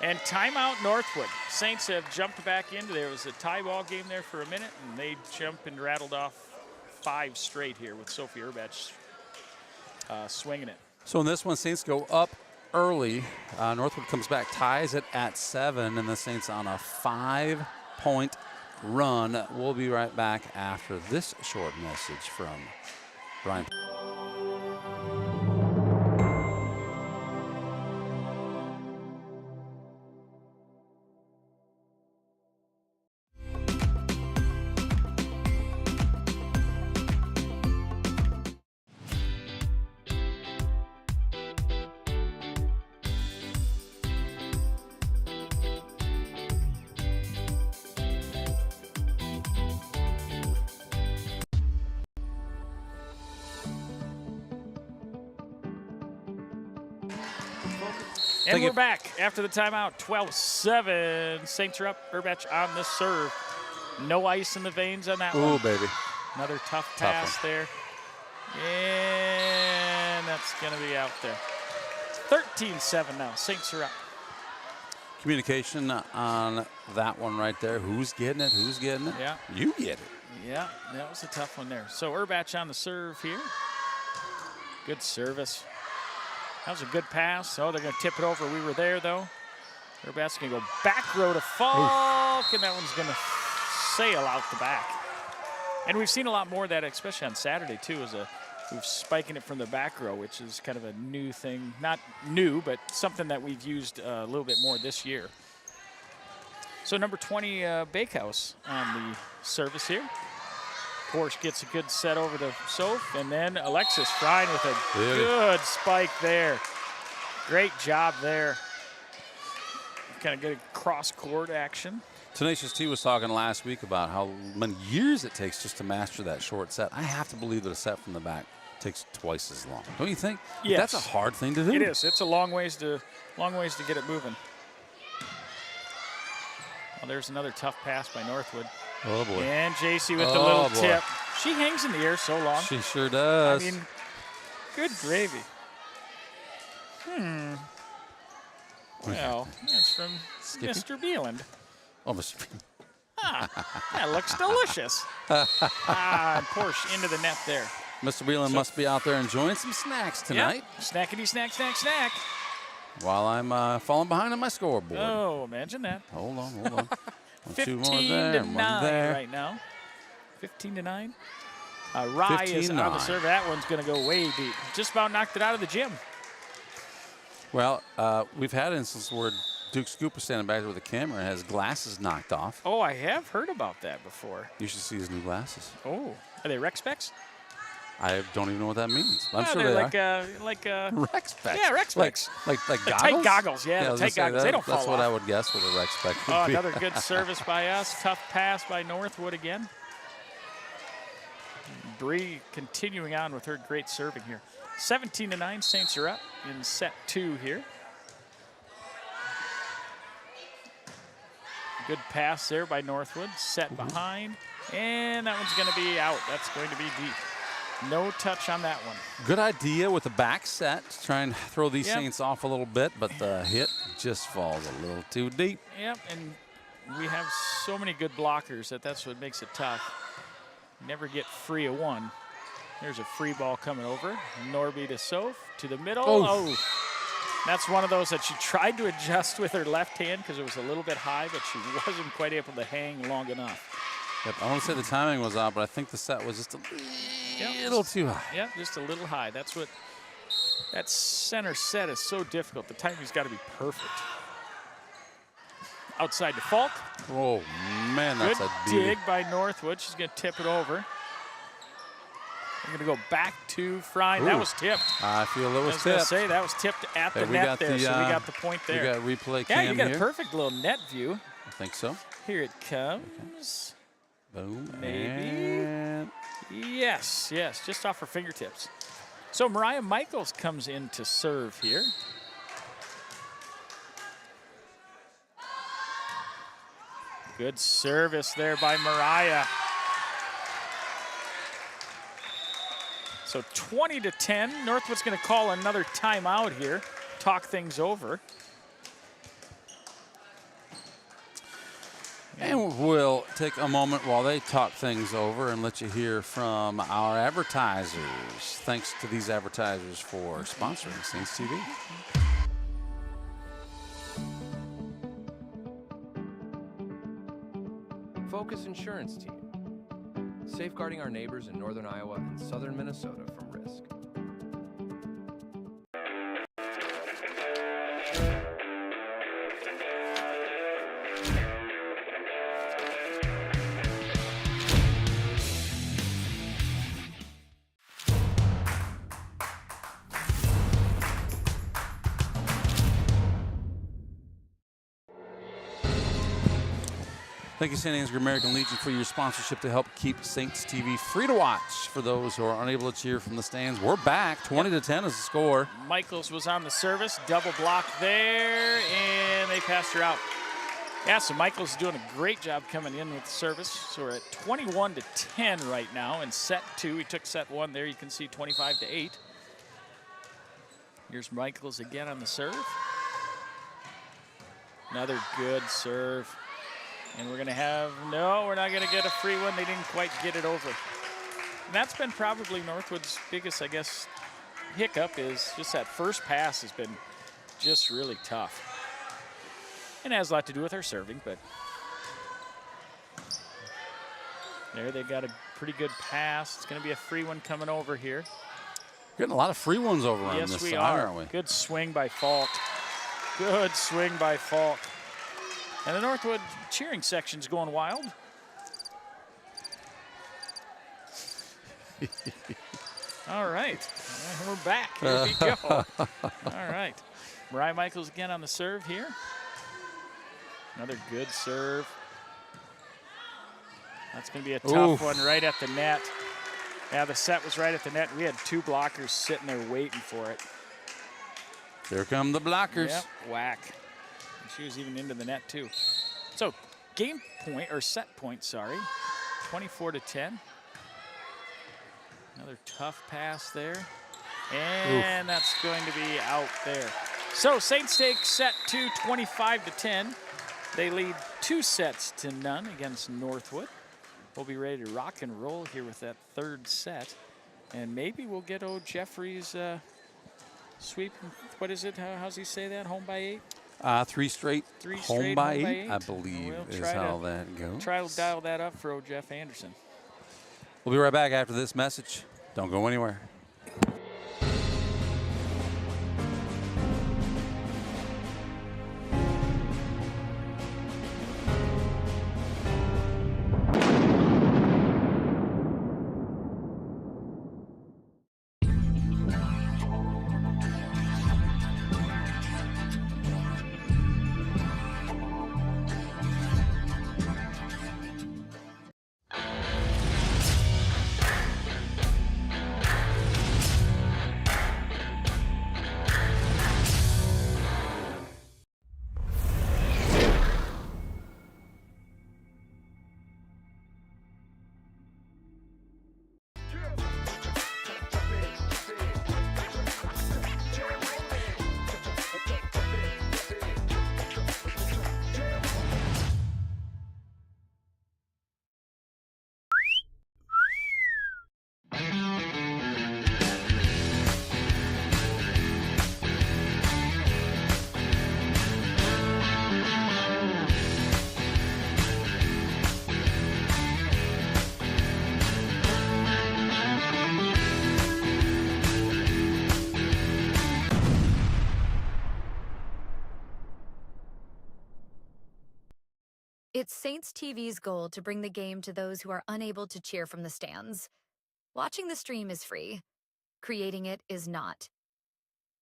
Speaker 20: And timeout Northwood. Saints have jumped back into there. It was a tie ball game there for a minute, and they jumped and rattled off 5 straight here with Sophie Urbach swinging it.
Speaker 1: So in this one, Saints go up early. Northwood comes back, ties it at 7, and the Saints on a 5-point run. We'll be right back after this short message from Brian.
Speaker 20: And we're back after the timeout. 12-7. Saints are up. Urbach on the serve. No ice in the veins on that one.
Speaker 1: Ooh, baby.
Speaker 20: Another tough pass there. And that's going to be out there. 13-7 now. Saints are up.
Speaker 1: Communication on that one right there. Who's getting it? Who's getting it?
Speaker 20: Yeah.
Speaker 1: You get it.
Speaker 20: Yeah, that was a tough one there. So Urbach on the serve here. Good service. That was a good pass. Oh, they're going to tip it over. We were there, though. Urbach's going to go back row to Falk, and that one's going to sail out the back. And we've seen a lot more of that, especially on Saturday, too, we've spiking it from the back row, which is kind of a new thing. Not new, but something that we've used a little bit more this year. So number 20, Bakehouse on the service here. Porsche gets a good set over to Soph, and then Alexis Frein with a good spike there. Great job there. Kind of good cross-court action.
Speaker 1: Tenacious T was talking last week about how many years it takes just to master that short set. I have to believe that a set from the back takes twice as long. Don't you think?
Speaker 20: Yes.
Speaker 1: That's a hard thing to do.
Speaker 20: It is. It's a long ways to get it moving. Well, there's another tough pass by Northwood.
Speaker 1: Oh, boy.
Speaker 20: And JC with the little tip. She hangs in the air so long.
Speaker 1: She sure does.
Speaker 20: I mean, good gravy. Well, that's from
Speaker 1: Skippy?
Speaker 20: Mr. Beeland.
Speaker 1: Oh, Mr.
Speaker 20: That looks delicious. And Porsche into the net there.
Speaker 1: Mr. Beeland must be out there enjoying some snacks tonight.
Speaker 20: Yep. Snackety snack, snack, snack.
Speaker 1: While I'm falling behind on my scoreboard.
Speaker 20: Oh, imagine that.
Speaker 1: Hold on, hold on.
Speaker 20: 15
Speaker 1: more there,
Speaker 20: to
Speaker 1: one
Speaker 20: 9
Speaker 1: there.
Speaker 20: right now. 15 to 9. Rye is on the
Speaker 1: 15-9.
Speaker 20: serve. That one's going to go way deep. Just about knocked it out of the gym.
Speaker 1: Well, we've had instances where Duke Scoop is standing back there with the camera and has glasses knocked off.
Speaker 20: Oh, I have heard about that before.
Speaker 1: You should see his new glasses.
Speaker 20: Oh, are they rec specs?
Speaker 1: I don't even know what that means. I'm sure
Speaker 20: they're
Speaker 1: they
Speaker 20: like
Speaker 1: are. Rec specs.
Speaker 20: Yeah, rec specs.
Speaker 1: Like
Speaker 20: The
Speaker 1: goggles?
Speaker 20: tight goggles, yeah,
Speaker 1: I
Speaker 20: the
Speaker 1: was
Speaker 20: tight
Speaker 1: gonna say
Speaker 20: goggles. They don't fall
Speaker 1: That's what
Speaker 20: off.
Speaker 1: I would guess what a rec spec would
Speaker 20: Oh,
Speaker 1: be.
Speaker 20: another good service by us. Tough pass by Northwood again. Bree continuing on with her great serving here. 17-9, Saints are up in set 2 here. Good pass there by Northwood. Set behind, and that one's going to be out. That's going to be deep. No touch on that one.
Speaker 1: Good idea with the back set to try and throw these Saints off a little bit, but the hit just falls a little too deep.
Speaker 20: Yep, and we have so many good blockers that's what makes it tough. Never get free of one. There's a free ball coming over. Norby to Soph to the middle. Oh, that's one of those that she tried to adjust with her left hand because it was a little bit high, but she wasn't quite able to hang long enough.
Speaker 1: Yep, I want to say the timing was off, but I think the set was just a little too high.
Speaker 20: Yep, just a little high. That's what that center set is so difficult. The timing's got to be perfect. Outside to Falk.
Speaker 1: Oh, man, that's
Speaker 20: good
Speaker 1: a beauty.
Speaker 20: dig by Northwood. She's going to tip it over. We're going to go back to Fry. That was tipped.
Speaker 1: I feel it was
Speaker 20: I was going to
Speaker 1: tipped.
Speaker 20: say that was tipped at the net there, so we got the point there.
Speaker 1: We got replay
Speaker 20: yeah,
Speaker 1: cam
Speaker 20: you got
Speaker 1: here.
Speaker 20: a perfect little net view.
Speaker 1: I think so.
Speaker 20: Here it comes.
Speaker 1: Boom.
Speaker 20: Maybe.
Speaker 1: And
Speaker 20: Yes, just off her fingertips. So Mariah Michaels comes in to serve here. Good service there by Mariah. So 20-10. Northwood's going to call another timeout here, talk things over.
Speaker 1: And we'll take a moment while they talk things over and let you hear from our advertisers. Thanks to these advertisers for sponsoring Saints TV.
Speaker 14: Focus Insurance Team, safeguarding our neighbors in northern Iowa and southern Minnesota from risk.
Speaker 1: Thank you, St. Ansgar American Legion, for your sponsorship to help keep Saints TV free to watch for those who are unable to cheer from the stands. We're back. 20-10 is the score.
Speaker 20: Michaels was on the service, double block there, and they passed her out. Yeah, so Michaels is doing a great job coming in with the service. So we're at 21-10 right now in set 2. We took set 1 there. You can see 25-8. Here's Michaels again on the serve. Another good serve. And we're going to have, no, we're not going to get a free one. They didn't quite get it over. And that's been probably Northwood's biggest, I guess, hiccup is just that first pass has been just really tough. And it has a lot to do with our serving, but there they got a pretty good pass. It's going to be a free one coming over here.
Speaker 1: Getting a lot of free ones over on
Speaker 20: Yes,
Speaker 1: this
Speaker 20: we
Speaker 1: side,
Speaker 20: are.
Speaker 1: aren't we?
Speaker 20: Good swing by Falk. Good swing by Falk. And the Northwood cheering section's going wild. All right, we're back. Here we go. All right. Mariah Michaels again on the serve here. Another good serve. That's going to be a tough one right at the net. Yeah, the set was right at the net. We had two blockers sitting there waiting for it.
Speaker 1: Here come the blockers.
Speaker 20: Yep, whack. And she was even into the net too. So game point, or set point, sorry. 24-10. Another tough pass there. And that's going to be out there. So Saints take set 2, 25-10. They lead 2-0 against Northwood. We'll be ready to rock and roll here with that third set. And maybe we'll get old Jeffrey's sweep. What is it? How's he say that? Home by 8?
Speaker 1: 3 straight. Home by 8, I believe, is how that goes.
Speaker 20: Try to dial that up for old Jeff Anderson.
Speaker 1: We'll be right back after this message. Don't go anywhere.
Speaker 15: It's Saints TV's goal to bring the game to those who are unable to cheer from the stands. Watching the stream is free. Creating it is not.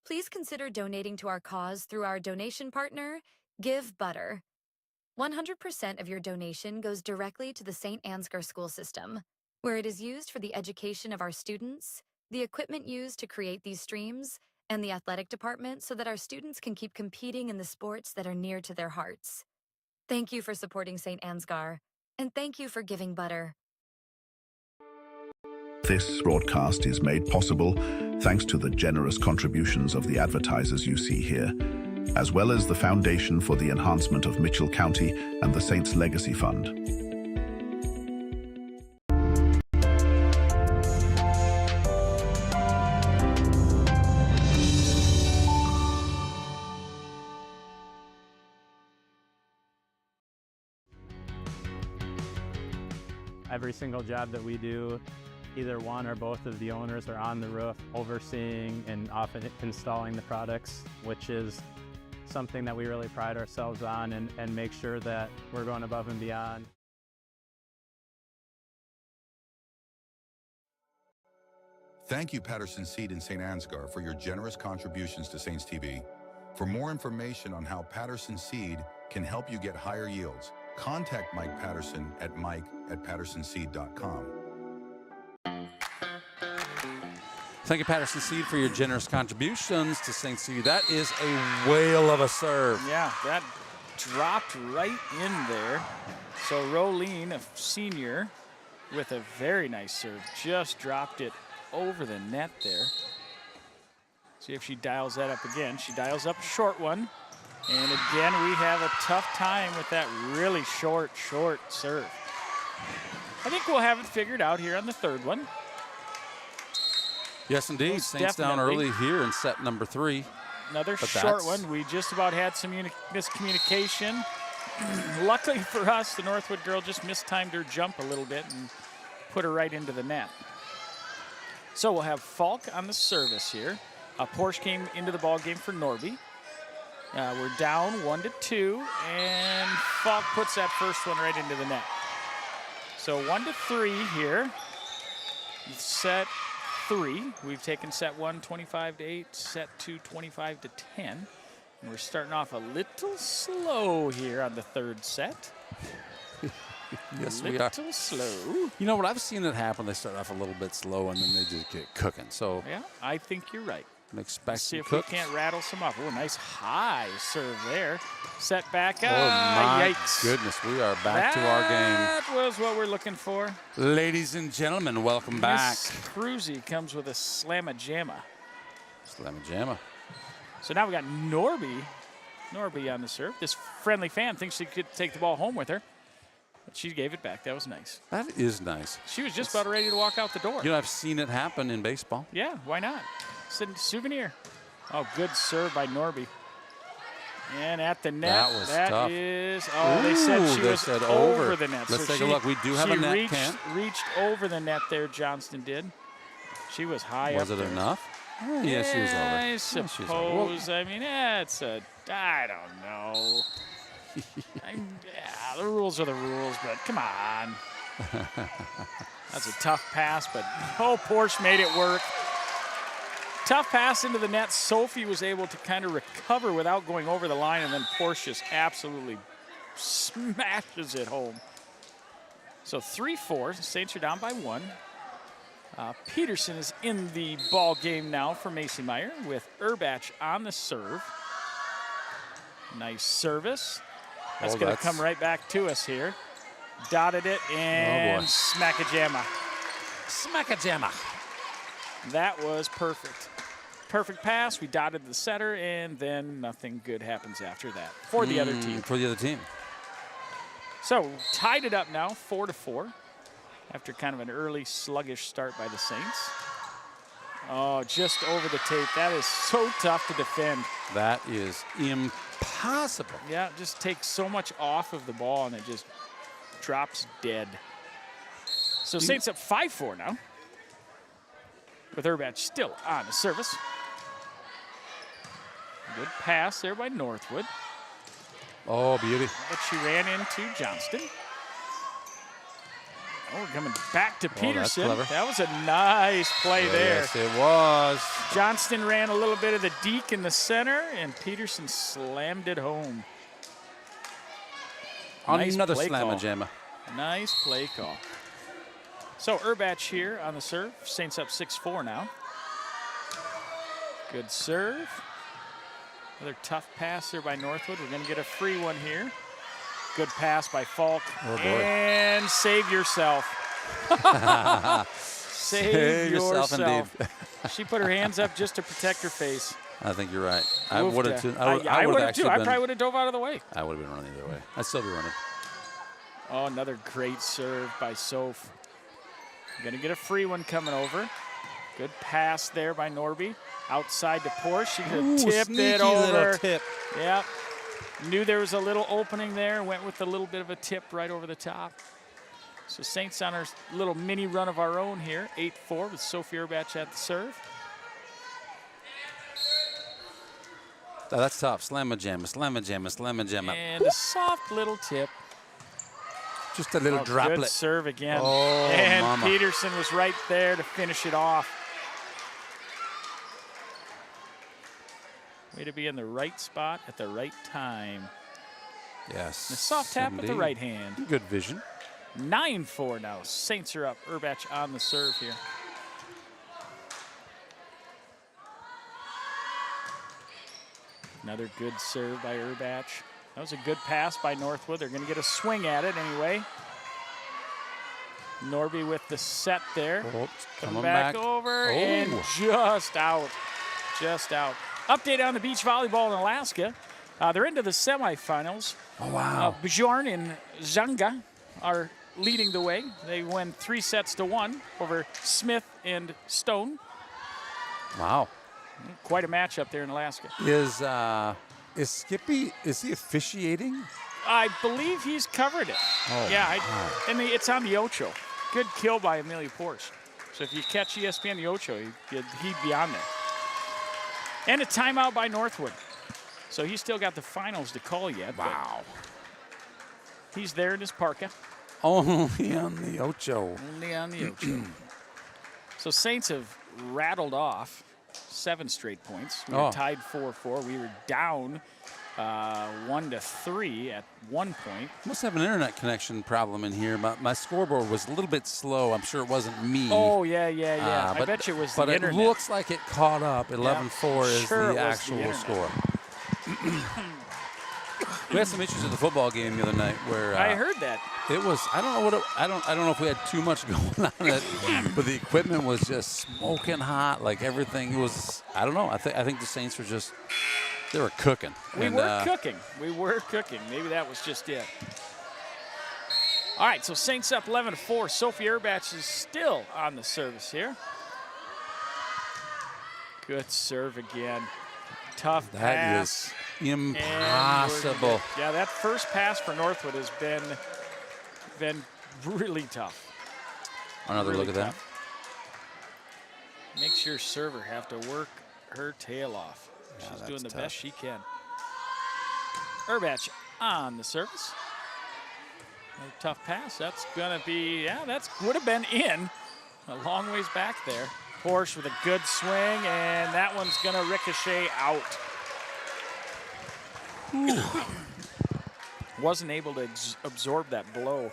Speaker 15: Please consider donating to our cause through our donation partner, Give Butter. 100% of your donation goes directly to the St. Ansgar school system, where it is used for the education of our students, the equipment used to create these streams, and the athletic department so that our students can keep competing in the sports that are near to their hearts. Thank you for supporting St. Ansgar, and thank you for giving Butter.
Speaker 16: This broadcast is made possible thanks to the generous contributions of the advertisers you see here, as well as the Foundation for the Enhancement of Mitchell County and the Saints Legacy Fund.
Speaker 17: Every single job that we do, either one or both of the owners are on the roof overseeing and often installing the products, which is something that we really pride ourselves on and make sure that we're going above and beyond.
Speaker 18: Thank you, Patterson Seed in St. Ansgar, for your generous contributions to Saints TV. For more information on how Patterson Seed can help you get higher yields, contact Mike Patterson at mike@pattersonseed.com.
Speaker 1: Thank you, Patterson Seed, for your generous contributions to St. TV. That is a whale of a serve.
Speaker 20: Yeah, that dropped right in there. So Rolene, a senior, with a very nice serve, just dropped it over the net there. See if she dials that up again. She dials up a short one. And again, we have a tough time with that really short serve. I think we'll have it figured out here on the third one.
Speaker 1: Yes, indeed.
Speaker 20: Most
Speaker 1: Saints down
Speaker 20: definitely.
Speaker 1: early here in set number 3.
Speaker 20: Another
Speaker 1: But
Speaker 20: short
Speaker 1: that's-
Speaker 20: one. We just about had some miscommunication. Luckily for us, the Northwood girl just mistimed her jump a little bit and put her right into the net. So we'll have Falk on the service here. Porsche came into the ball game for Norby. We're down 1-2, and Falk puts that first one right into the net. So 1-3 here. Set 3. We've taken set 1 25-8, set 2 25-10. And we're starting off a little slow here on the third set.
Speaker 1: Yes, we are.
Speaker 20: Little slow.
Speaker 1: You know what? I've seen it happen. They start off a little bit slow, and then they just get cooking. So
Speaker 20: Yeah, I think you're right.
Speaker 1: expect
Speaker 20: Let's see
Speaker 1: some
Speaker 20: if
Speaker 1: cooks.
Speaker 20: we can't rattle some up. Oh, nice high serve there. Set back up.
Speaker 1: Oh, my
Speaker 20: Yikes.
Speaker 1: goodness. We are back to our game.
Speaker 20: That was what we're looking for.
Speaker 1: Ladies and gentlemen, welcome back.
Speaker 20: Miss Cruzy comes with a slamma-jamma.
Speaker 1: Slamma-jamma.
Speaker 20: So now we got Norby on the serve. This friendly fan thinks she could take the ball home with her. But she gave it back. That was nice.
Speaker 1: That is nice.
Speaker 20: She was just about ready to walk out the door.
Speaker 1: You know, I've seen it happen in baseball.
Speaker 20: Yeah, why not? Souvenir. Oh, good serve by Norby. And at the net.
Speaker 1: That was tough.
Speaker 20: They said she
Speaker 1: they
Speaker 20: was
Speaker 1: said
Speaker 20: over the net.
Speaker 1: Let's
Speaker 20: So
Speaker 1: take a look. We do have
Speaker 20: she
Speaker 1: a net can.
Speaker 20: reached over the net there, Johnston did. She was high up
Speaker 1: Was it
Speaker 20: there.
Speaker 1: enough? Oh, yeah, she was over.
Speaker 20: I
Speaker 1: Yeah, she was over.
Speaker 20: suppose. I mean, I don't know. The rules are the rules, but come on. That's a tough pass, but Porsche made it work. Tough pass into the net. Sophie was able to kind of recover without going over the line, and then Porsche just absolutely smashes it home. So 3-4, Saints are down by 1. Peterson is in the ball game now for Macy Meyer with Urbach on the serve. Nice service. That's going to come right back to us here. Dotted it and smack-a-jamma.
Speaker 1: Smack-a-jamma.
Speaker 20: That was perfect. Perfect pass. We dotted the setter, and then nothing good happens after that for the other team.
Speaker 1: For the other team.
Speaker 20: So tied it up now, 4-4, after kind of an early sluggish start by the Saints. Oh, just over the tape. That is so tough to defend.
Speaker 1: That is impossible.
Speaker 20: Yeah, it just takes so much off of the ball, and it just drops dead. So Saints up 5-4 now, with Urbach still on the service. Good pass there by Northwood.
Speaker 1: Oh, beauty.
Speaker 20: But she ran into Johnston. Oh, we're coming back to Peterson.
Speaker 1: That's clever.
Speaker 20: That was a nice play there.
Speaker 1: Yes, it was.
Speaker 20: Johnston ran a little bit of the deke in the center, and Peterson slammed it home. Nice
Speaker 1: Another
Speaker 20: play
Speaker 1: slammer
Speaker 20: call.
Speaker 1: jammer.
Speaker 20: Nice play call. So Urbach here on the serve. Saints up 6-4 now. Good serve. Another tough pass there by Northwood. We're going to get a free one here. Good pass by Falk.
Speaker 1: Oh, boy.
Speaker 20: And save yourself. Save yourself.
Speaker 1: Indeed.
Speaker 20: She put her hands up just to protect her face.
Speaker 1: I think you're right. I
Speaker 20: Oofta.
Speaker 1: would have too.
Speaker 20: I would have too. I
Speaker 1: been,
Speaker 20: probably would have dove out of the way.
Speaker 1: I would have been running either way. I'd still be running.
Speaker 20: Oh, another great serve by Soph. Going to get a free one coming over. Good pass there by Norby. Outside to Porsche. She could have tipped it over.
Speaker 1: Little tip.
Speaker 20: Yep. Knew there was a little opening there. Went with a little bit of a tip right over the top. So Saints on our little mini run of our own here. 8-4 with Sophie Urbach at the serve.
Speaker 1: Oh, that's tough. Slamma jamma, slamma jamma, slamma jamma.
Speaker 20: And a soft little tip.
Speaker 1: Just a little droplet.
Speaker 20: Good serve again.
Speaker 1: Oh,
Speaker 20: and
Speaker 1: mama.
Speaker 20: Peterson was right there to finish it off. Way to be in the right spot at the right time.
Speaker 1: Yes.
Speaker 20: And a soft tap with the
Speaker 1: indeed.
Speaker 20: right hand.
Speaker 1: Good vision.
Speaker 20: 9-4 now. Saints are up. Urbach on the serve here. Another good serve by Urbach. That was a good pass by Northwood. They're going to get a swing at it anyway. Norby with the set there.
Speaker 1: Oh,
Speaker 20: Coming back over and just out. Just out. Update on the beach volleyball in Alaska. They're into the semifinals.
Speaker 1: Oh, wow.
Speaker 20: Bjorn and Zanga are leading the way. They win 3-1 over Smith and Stone.
Speaker 1: Wow.
Speaker 20: Quite a match up there in Alaska.
Speaker 1: Is Skippy, is he officiating?
Speaker 20: I believe he's covered it.
Speaker 1: Oh,
Speaker 20: yeah, and it's on the Ocho. Good kill by Amelia Porsche. So if you catch ESPN the Ocho, he'd be on there. And a timeout by Northwood. So he's still got the finals to call yet.
Speaker 1: Wow.
Speaker 20: He's there in his parka.
Speaker 1: Only on the Ocho.
Speaker 20: Only on the Ocho. So Saints have rattled off 7 straight points. We were tied 4-4. We were down 1-3 at one point.
Speaker 1: Must have an internet connection problem in here. My scoreboard was a little bit slow. I'm sure it wasn't me.
Speaker 20: Oh, yeah. I bet you it was the internet.
Speaker 1: But it looks like it caught up. 11-4 is the actual score. We had some issues at the football game the other night where
Speaker 20: I heard that.
Speaker 1: It was, I don't know if we had too much going on it, but the equipment was just smoking hot, like everything was, I don't know. I think the Saints were just, they were cooking.
Speaker 20: We were cooking. Maybe that was just it. All right, so Saints up 11-4. Sophie Urbach is still on the service here. Good serve again. Tough pass.
Speaker 1: That is impossible.
Speaker 20: Yeah, that first pass for Northwood has been really tough.
Speaker 1: Another
Speaker 20: really
Speaker 1: look at that.
Speaker 20: Makes your server have to work her tail off.
Speaker 1: Yeah,
Speaker 20: She's
Speaker 1: that's
Speaker 20: doing the
Speaker 1: tough.
Speaker 20: best she can. Urbach on the service. A tough pass. That's gonna be, that would have been in. A long ways back there. Porsche with a good swing, and that one's gonna ricochet out. Wasn't able to absorb that blow.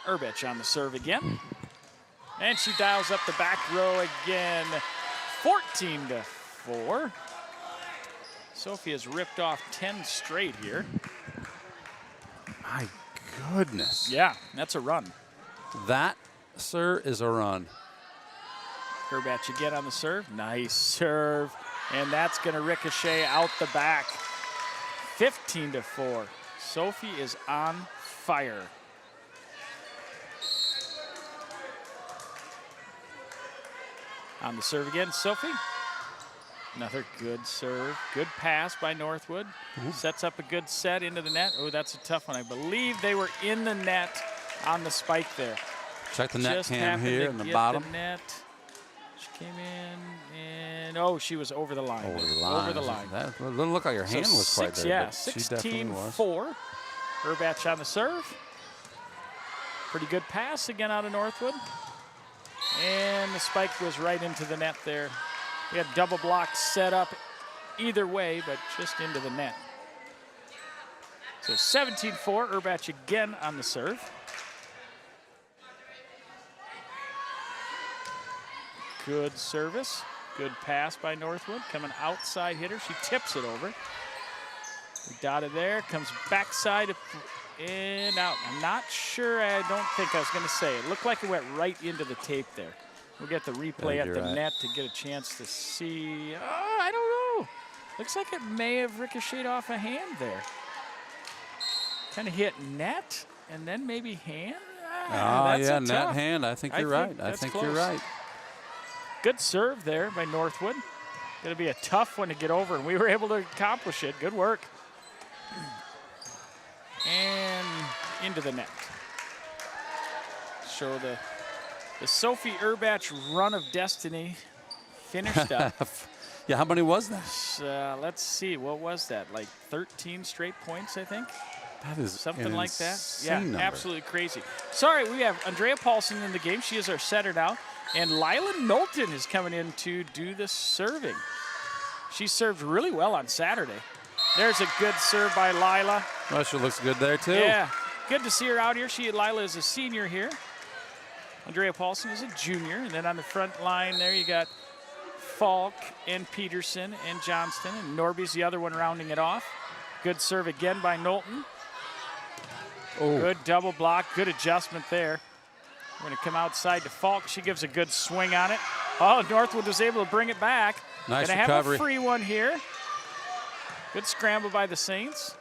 Speaker 20: Urbach on the serve again. And she dials up the back row again. 14-4. Sophie has ripped off 10 straight here.
Speaker 1: My goodness.
Speaker 20: Yeah, that's a run.
Speaker 1: That, sir, is a run.
Speaker 20: Urbach again on the serve. Nice serve. And that's going to ricochet out the back. 15-4. Sophie is on fire. On the serve again, Sophie. Another good serve. Good pass by Northwood. Sets up a good set into the net. Oh, that's a tough one. I believe they were in the net on the spike there.
Speaker 1: Check the net
Speaker 20: Just
Speaker 1: cam
Speaker 20: happened
Speaker 1: here
Speaker 20: to
Speaker 1: in the
Speaker 20: get
Speaker 1: bottom.
Speaker 20: The net. She came in and No, she was over the line.
Speaker 1: Over the line.
Speaker 20: Over the line.
Speaker 1: That didn't look like her hand was quite there.
Speaker 20: Yeah,
Speaker 1: but she definitely was.
Speaker 20: 16-4. Urbach on the serve. Pretty good pass again out of Northwood. And the spike was right into the net there. We had double blocks set up either way, but just into the net. So 17-4, Urbach again on the serve. Good service, good pass by Northwood. Coming outside hitter, she tips it over. We dotted there, comes backside and out. I'm not sure, I don't think I was gonna say. It looked like it went right into the tape there. We'll get the replay at the net to get a chance to see. Oh, I don't know. Looks like it may have ricocheted off a hand there. Kind of hit net and then maybe hand.
Speaker 1: Yeah, net hand. I think you're right. I think you're right.
Speaker 20: Good serve there by Northwood. Going to be a tough one to get over, and we were able to accomplish it. Good work. And into the net. So the Sophie Urbach run of destiny finished up.
Speaker 1: Yeah, how many was that?
Speaker 20: Let's see, what was that? Like 13 straight points, I think?
Speaker 1: That is
Speaker 20: something like that.
Speaker 1: Yeah,
Speaker 20: number. Absolutely crazy. Sorry, we have Andrea Paulson in the game. She is our setter now. And Lila Knowlton is coming in to do the serving. She served really well on Saturday. There's a good serve by Lila.
Speaker 1: Well, she looks good there, too.
Speaker 20: Yeah, good to see her out here. Lila is a senior here. Andrea Paulson is a junior. And then on the front line there, you got Falk and Peterson and Johnston. And Norby's the other one rounding it off. Good serve again by Knowlton.
Speaker 1: Oh.
Speaker 20: Good double block, good adjustment there. We're going to come outside to Falk. She gives a good swing on it. Oh, Northwood was able to bring it back.
Speaker 1: Nice
Speaker 20: Gonna
Speaker 1: recovery.
Speaker 20: Have a free one here. Good scramble by the Saints.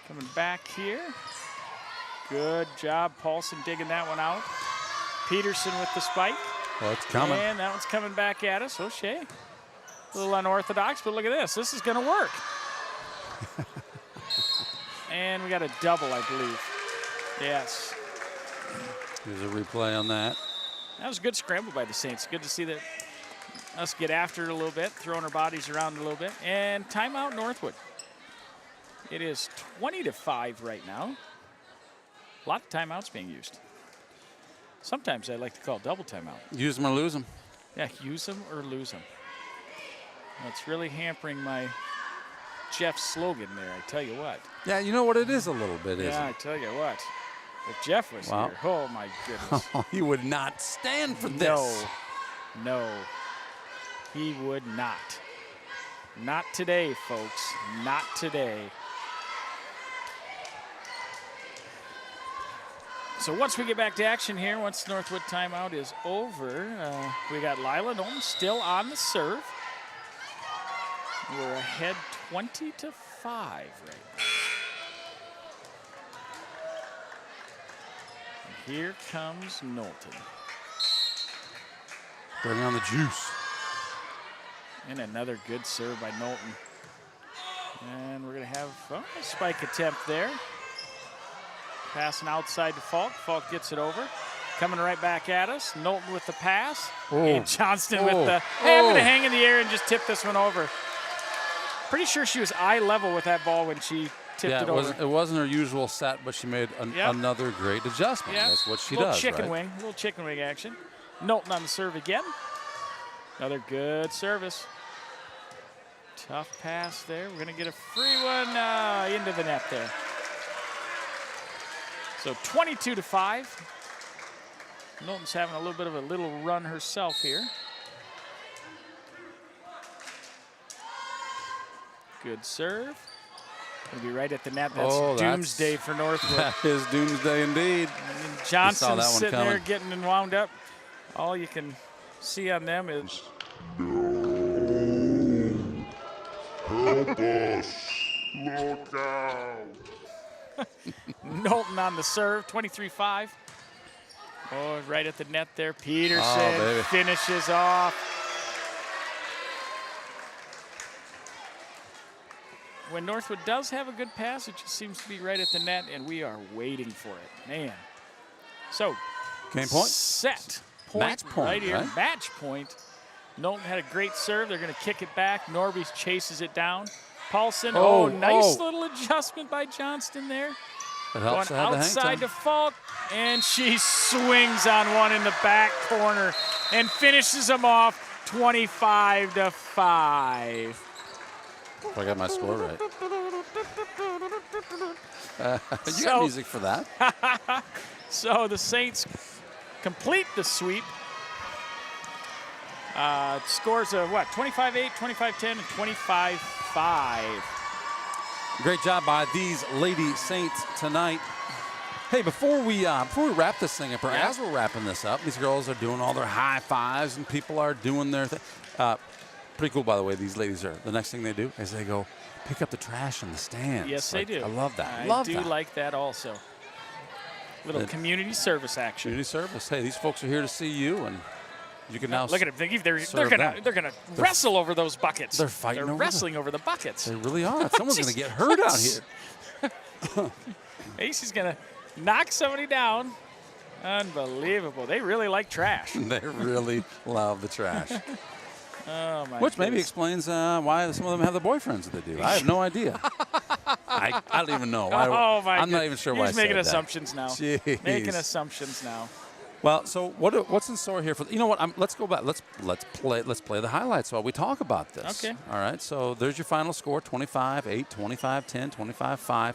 Speaker 20: Coming back here. Good job, Paulson digging that one out. Peterson with the spike.
Speaker 1: Well, it's coming.
Speaker 20: And that one's coming back at us. O'Shea. A little unorthodox, but look at this. This is going to work. And we got a double, I believe. Yes.
Speaker 1: Here's a replay on that.
Speaker 20: That was a good scramble by the Saints. Good to see that us get after it a little bit, throwing our bodies around a little bit. And timeout Northwood. It is 20-5 right now. A lot of timeouts being used. Sometimes I like to call double timeout.
Speaker 1: Use them or lose them.
Speaker 20: Yeah, use them or lose them. That's really hampering my Jeff slogan there, I tell you what.
Speaker 1: Yeah, you know what it is a little bit, isn't it?
Speaker 20: Yeah, I tell you what. If Jeff was here, oh my goodness.
Speaker 1: He would not stand for this.
Speaker 20: No, he would not. Not today, folks, not today. So once we get back to action here, once Northwood timeout is over, we got Lila Knowlton still on the serve. We're ahead 20-5 right now. And here comes Knowlton.
Speaker 1: Bring on the juice.
Speaker 20: And another good serve by Knowlton. And we're going to have a spike attempt there. Passing outside to Falk. Falk gets it over. Coming right back at us. Knowlton with the pass. And Johnston with the having to hang in the air and just tip this one over. Pretty sure she was eye level with that ball when she tipped it over.
Speaker 1: It wasn't her usual set, but she made another great adjustment.
Speaker 20: Yep.
Speaker 1: That's what she
Speaker 20: Little
Speaker 1: does,
Speaker 20: chicken
Speaker 1: right?
Speaker 20: wing, little chicken wing action. Knowlton on the serve again. Another good service. Tough pass there. We're going to get a free one into the net there. So 22-5. Knowlton's having a little bit of a little run herself here. Good serve. Gonna be right at the net. That's doomsday for Northwood.
Speaker 1: That is doomsday indeed.
Speaker 20: And Johnson's sitting there getting wound up. All you can see on them is
Speaker 19: Help us. Look out.
Speaker 20: Knowlton on the serve, 23-5. Oh, right at the net there. Peterson finishes off. When Northwood does have a good pass, it just seems to be right at the net, and we are waiting for it. Man. So,
Speaker 1: game point.
Speaker 20: Set point
Speaker 1: Match point,
Speaker 20: right here.
Speaker 1: right?
Speaker 20: Match point. Knowlton had a great serve. They're going to kick it back. Norby chases it down. Paulson,
Speaker 1: Oh,
Speaker 20: nice
Speaker 1: oh.
Speaker 20: little adjustment by Johnston there.
Speaker 1: It helps
Speaker 20: Going
Speaker 1: to have the hang
Speaker 20: outside
Speaker 1: time.
Speaker 20: to Falk, and she swings on one in the back corner and finishes them off 25-5.
Speaker 1: If I got my score right. You got music for that.
Speaker 20: So the Saints complete the sweep. Scores of what? 25-8, 25-10, and 25-5.
Speaker 1: Great job by these Lady Saints tonight. Hey, before we wrap this thing up, or as we're wrapping this up, these girls are doing all their high fives and people are doing their thing. Pretty cool, by the way. These ladies are. The next thing they do is they go pick up the trash in the stands.
Speaker 20: Yes, they do.
Speaker 1: I love that.
Speaker 20: I do like that also. Little community service action.
Speaker 1: Community service. Hey, these folks are here to see you, and you can now
Speaker 20: look at them. They're
Speaker 1: serve
Speaker 20: gonna
Speaker 1: them.
Speaker 20: wrestle over those buckets.
Speaker 1: They're fighting.
Speaker 20: They're wrestling over the buckets.
Speaker 1: They really are. Someone's gonna get hurt out here.
Speaker 20: Ace's gonna knock somebody down. Unbelievable. They really like trash.
Speaker 1: They really love the trash.
Speaker 20: Oh my
Speaker 1: Which maybe
Speaker 20: goodness.
Speaker 1: explains why some of them have the boyfriends that they do. I have no idea. I don't even know.
Speaker 20: Oh my
Speaker 1: I'm not even sure why I
Speaker 20: He's
Speaker 1: said
Speaker 20: making
Speaker 1: that.
Speaker 20: assumptions now.
Speaker 1: Jeez.
Speaker 20: Making assumptions now.
Speaker 1: Well, so what's in store here for? You know what? Let's go back. Let's play the highlights while we talk about this.
Speaker 20: Okay.
Speaker 1: All right. So there's your final score: 25-8, 25-10, 25-5.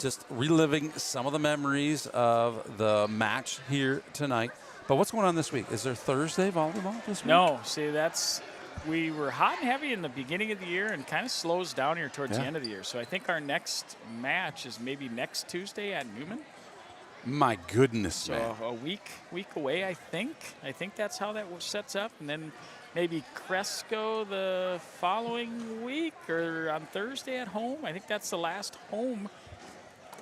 Speaker 1: Just reliving some of the memories of the match here tonight. But what's going on this week? Is there Thursday volleyball this week?
Speaker 20: No, see, we were hot and heavy in the beginning of the year and kind of slows down here towards the end of the year. So I think our next match is maybe next Tuesday at Newman.
Speaker 1: My goodness,
Speaker 20: So
Speaker 1: man.
Speaker 20: a week away, I think. I think that's how that sets up. And then maybe Cresco the following week or on Thursday at home. I think that's the last home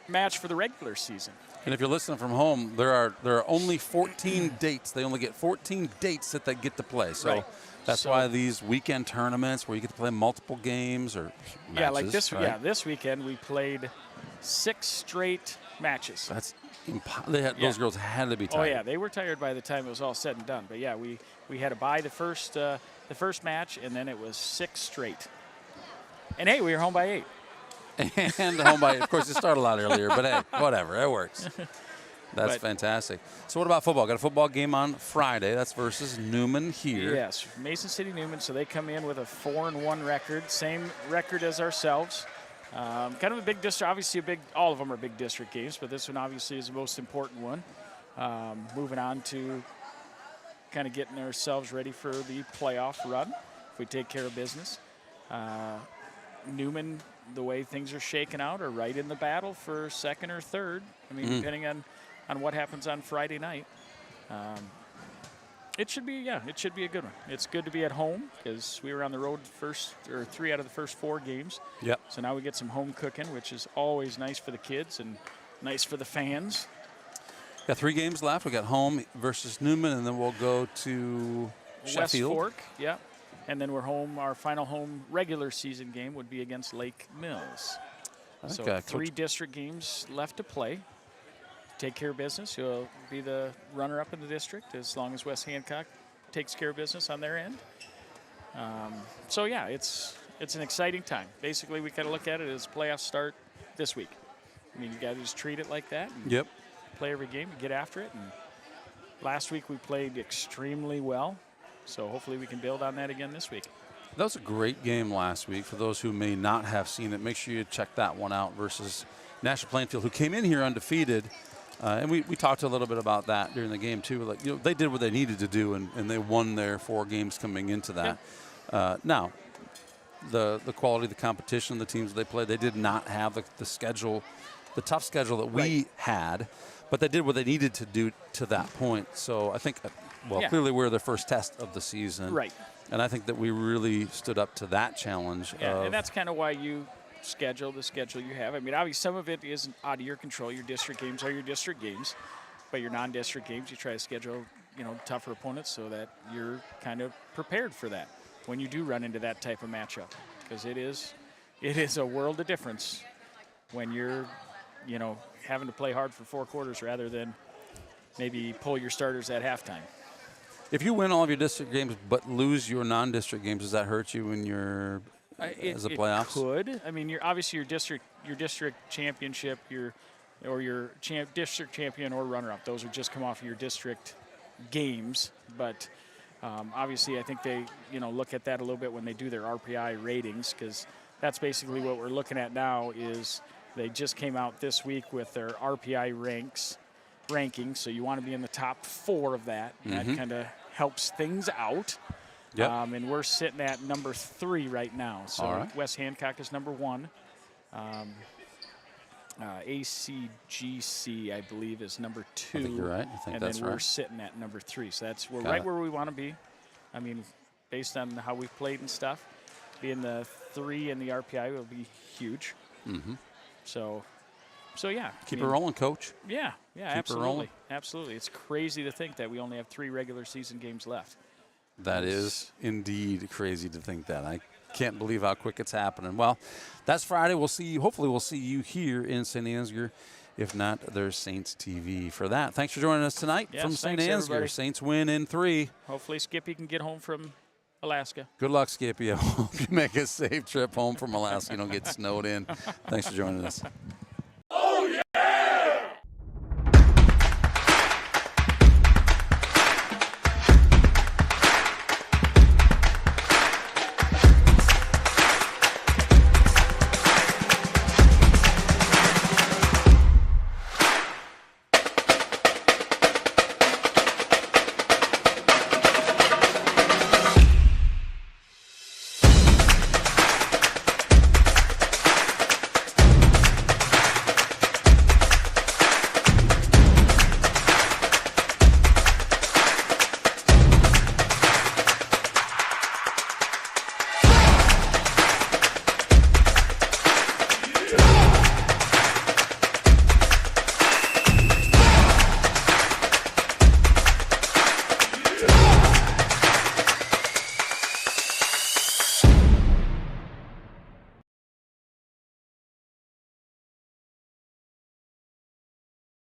Speaker 20: match for the regular season.
Speaker 1: And if you're listening from home, there are only 14 dates. They only get 14 dates that they get to play. So
Speaker 20: Right.
Speaker 1: that's why these weekend tournaments where you get to play multiple games or matches.
Speaker 20: Yeah, like this.
Speaker 1: right?
Speaker 20: Yeah, this weekend we played 6 straight matches.
Speaker 1: That's those girls had to be tired.
Speaker 20: Oh yeah, they were tired by the time it was all said and done. But yeah, we had to buy the first match, and then it was 6 straight. And hey, we were home by 8.
Speaker 1: And home by, of course, it started a lot earlier, but hey, whatever, it works. That's fantastic. So what about football? Got a football game on Friday. That's versus Newman here.
Speaker 20: Yes, Mason City Newman. So they come in with a 4-1 record, same record as ourselves. Kind of a big district. Obviously, all of them are big district games, but this one obviously is the most important one. Moving on to kind of getting ourselves ready for the playoff run if we take care of business. Newman, the way things are shaking out, are right in the battle for second or third. I mean, depending on what happens on Friday night. It should be a good one. It's good to be at home because we were on the road 3 out of the first 4 games.
Speaker 1: Yep.
Speaker 20: So now we get some home cooking, which is always nice for the kids and nice for the fans.
Speaker 1: Got 3 games left. We got home versus Newman, and then we'll go to Sheffield.
Speaker 20: West Fork, yeah. And then we're home. Our final home regular season game would be against Lake Mills. So 3 district games left to play. Take care of business. You'll be the runner-up in the district as long as West Hancock takes care of business on their end. So yeah, it's an exciting time. Basically, we kind of look at it as playoffs start this week. I mean, you got to just treat it like that. And play every game and get after it. And last week we played extremely well. So hopefully we can build on that again this week.
Speaker 1: That was a great game last week. For those who may not have seen it, make sure you check that one out versus National Plainfield, who came in here undefeated. And we talked a little bit about that during the game, too. Like, they did what they needed to do, and they won their 4 games coming into that. Now, the quality of the competition, the teams they played, they did not have the schedule, the tough schedule that we had, but they did what they needed to do to that point. So I think, clearly we're their first test of the season.
Speaker 20: Right.
Speaker 1: And I think that we really stood up to that challenge.
Speaker 20: Yeah, and that's kind of why you schedule the schedule you have. I mean, obviously some of it is out of your control. Your district games are your district games, but your non-district games, you try to schedule, tougher opponents so that you're kind of prepared for that when you do run into that type of matchup, because it is a world of difference when you're, having to play hard for 4 quarters rather than maybe pull your starters at halftime.
Speaker 1: If you win all of your district games but lose your non-district games, does that hurt you in your as a playoffs?
Speaker 20: It could. I mean, you're obviously your district championship, your district champion or runner-up. Those would just come off of your district games, but obviously I think they look at that a little bit when they do their RPI ratings, because that's basically what we're looking at now. Is they just came out this week with their RPI rankings, so you want to be in the top 4 of that. And that kind of helps things out.
Speaker 1: Yep.
Speaker 20: And we're sitting at number 3 right now. So
Speaker 1: all right.
Speaker 20: West Hancock is number 1. ACGC, I believe, is number 2.
Speaker 1: I think you're right. I think
Speaker 20: and
Speaker 1: that's
Speaker 20: then we're
Speaker 1: right.
Speaker 20: sitting at number 3. So we're
Speaker 1: Got
Speaker 20: right
Speaker 1: it.
Speaker 20: where we want to be. I mean, based on how we've played and stuff, being the 3 in the RPI will be huge.
Speaker 1: Mm-hmm.
Speaker 20: So yeah.
Speaker 1: Keep it rolling, Coach.
Speaker 20: Yeah,
Speaker 1: Keep
Speaker 20: absolutely.
Speaker 1: it rolling.
Speaker 20: Absolutely. It's crazy to think that we only have 3 regular season games left.
Speaker 1: That is indeed crazy to think that. I can't believe how quick it's happening. Well, that's Friday. We'll see you. Hopefully we'll see you here in St. Ansgar. If not, there's Saints TV for that. Thanks for joining us tonight
Speaker 20: Yes,
Speaker 1: from St.
Speaker 20: thanks,
Speaker 1: Ansgar.
Speaker 20: everybody.
Speaker 1: Saints win in 3.
Speaker 20: Hopefully Skippy can get home from Alaska.
Speaker 1: Good luck, Skippy. I hope you make a safe trip home from Alaska. You don't get snowed in. Thanks for joining us.